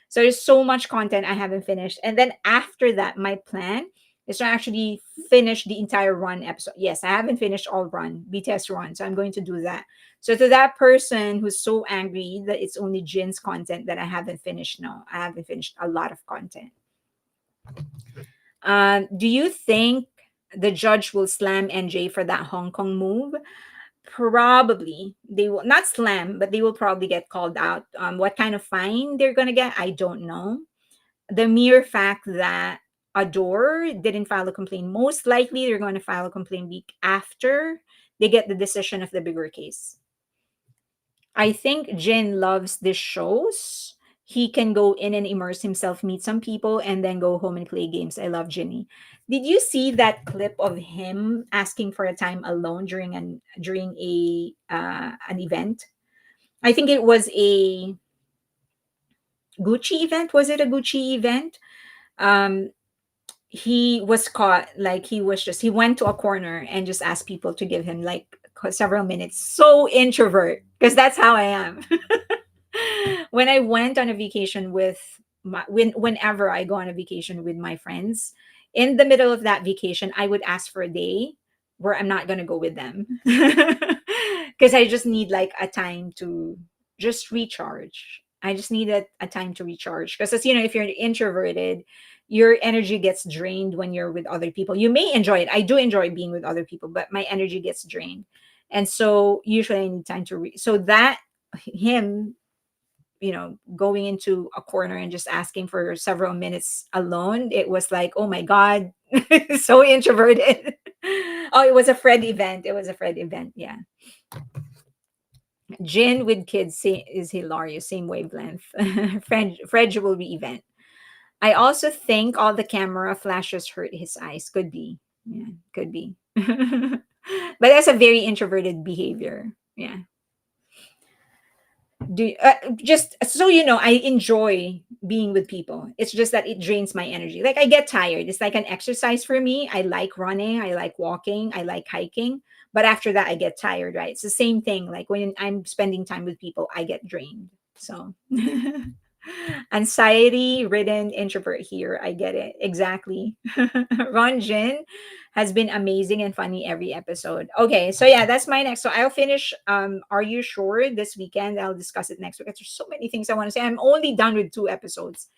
So there's so much content I haven't finished. And then after that, my plan is to actually finish the entire run episode. Yes, I haven't finished all run, BTS run. So I'm going to do that. So to that person who's so angry that it's only Jin's content that I haven't finished, no, I haven't finished a lot of content. Do you think the judge will slam NJ for that Hong Kong move? Probably they will not slam, but they will probably get called out. What kind of fine they're gonna get, I don't know. The mere fact that ADOR didn't file a complaint, most likely they're going to file a complaint week after they get the decision of the bigger case. I think Jin loves these shows. He can go in and immerse himself, meet some people, and then go home and play games. I love Jinny. Did you see that clip of him asking for a time alone during a an event? I think it was a Gucci event. Was it a Gucci event? Um, he was caught like he went to a corner and just asked people to give him like several minutes. So introvert because that's how I am. When I went on a vacation with whenever I go on a vacation with my friends, in the middle of that vacation, I would ask for a day where I'm not gonna go with them because I just need like a time to just recharge. I just need a time to recharge because, as you know, if you're introverted, your energy gets drained when you're with other people. You may enjoy it. I do enjoy being with other people, but my energy gets drained, and so usually I need time to so that him going into a corner and just asking for several minutes alone, it was like, oh my God, so introverted. Oh, it was a Fred event. It was a Fred event. Yeah. Jin with kids is hilarious. Same wavelength. Fred will be event. I also think all the camera flashes hurt his eyes. Could be. Yeah, could be. But that's a very introverted behavior. Yeah. Just so you know, I enjoy being with people. It's just that it drains my energy. Like I get tired. It's like an exercise for me. I like running, I like walking, I like hiking, but after that I get tired, right? It's the same thing. Like when I'm spending time with people, I get drained. So anxiety ridden introvert here. I get it. Exactly. Ron Jin has been amazing and funny every episode. Okay, so yeah, that's my next. So I'll finish Are You Sure this weekend. I'll discuss it next week. There's so many things I want to say. I'm only done with 2 episodes.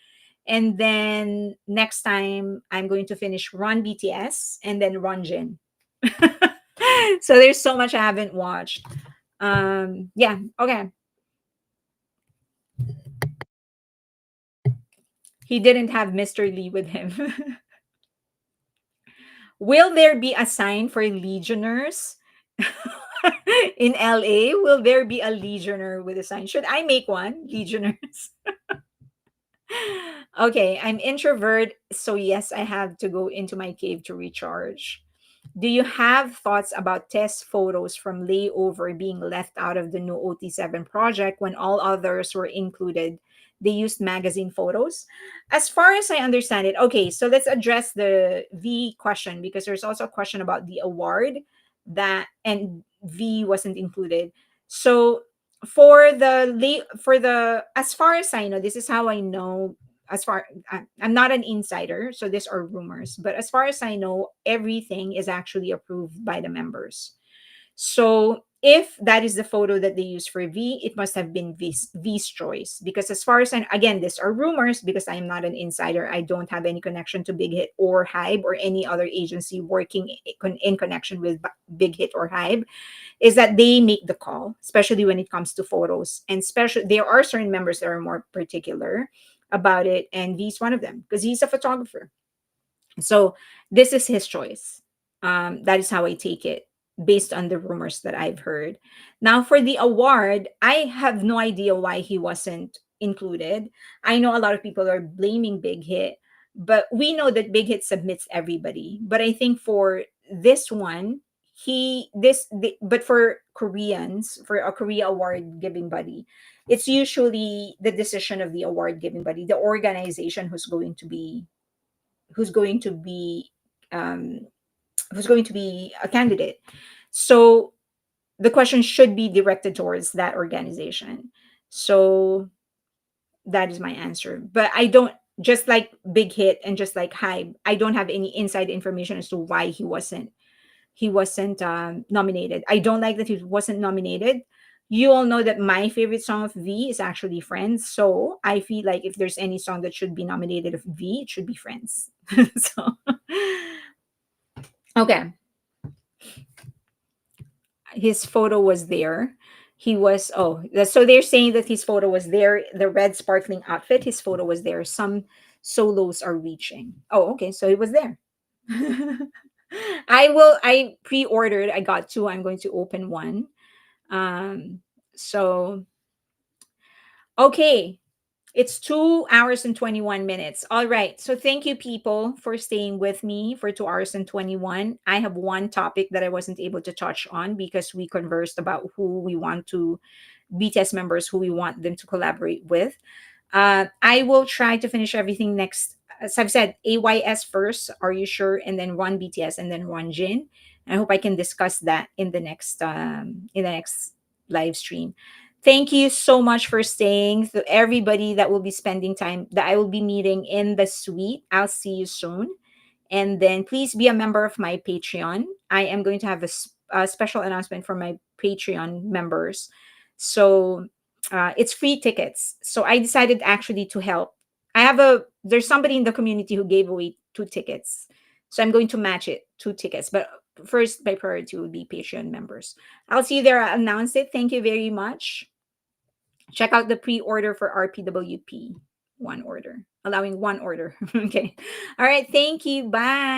And then next time I'm going to finish Run BTS and then Run Jin. So there's so much I haven't watched. Yeah, okay. He didn't have Mr. Lee with him. Will there be a sign for legioners? In LA, will there be a Legionner with a sign? Should I make one? Legioners. Okay, I'm introvert, so yes, I have to go into my cave to recharge. Do you have thoughts about test photos from layover being left out of the new OT7 project when all others were included? They used magazine photos. As far as I understand it, okay, so let's address the V question because there's also a question about the award that and V wasn't included. So for the as far as I know, this is how I know. I'm not an insider, so these are rumors, but as far as I know, everything is actually approved by the members. So if that is the photo that they use for V, it must have been V's choice. Because as far as I, again, these are rumors because I am not an insider. I don't have any connection to Big Hit or Hybe or any other agency working in connection with Big Hit or Hybe. Is that they make the call, especially when it comes to photos. And special, there are certain members that are more particular about it, and V's one of them because he's a photographer. So this is his choice. That is how I take it based on the rumors that I've heard. Now, for the award, I have no idea why he wasn't included. I know a lot of people are blaming Big Hit, but we know that Big Hit submits everybody. But I think for this one, but for Koreans, for a Korea award giving body, it's usually the decision of the award giving body, the organization who's going to be um, who's going to be a candidate. So the question should be directed towards that organization. So that is my answer. But I don't, just like Big Hit and just like Hybe, I don't have any inside information as to why he wasn't nominated. I don't like that he wasn't nominated. You all know that my favorite song of V is actually Friends. So I feel like if there's any song that should be nominated of V, it should be Friends. So okay, his photo was there. So they're saying that his photo was there. The red sparkling outfit, his photo was there. Some solos are reaching. Oh, okay, so it was there. I pre-ordered. I got two. I'm going to open one. So okay, it's 2 hours and 21 minutes. All right. So thank you, people, for staying with me for 2 hours and 21. I have one topic that I wasn't able to touch on because we conversed about who we want to, BTS members, who we want them to collaborate with. I will try to finish everything next. As I've said, AYS first. Are you sure? And then one BTS and then one Jin. I hope I can discuss that in the next live stream. Thank you so much for staying. To everybody that will be spending time, that I will be meeting in the suite. I'll see you soon. And then please be a member of my Patreon. I am going to have a special announcement for my Patreon members. So it's free tickets. So I decided actually to help. There's somebody in the community who gave away 2 tickets. So I'm going to match it, 2 tickets. But first, by priority will be Patreon members. I'll see you there. I'll announce it. Thank you very much. Check out the pre-order for RPWP. One order, allowing one order. Okay. All right. Thank you. Bye.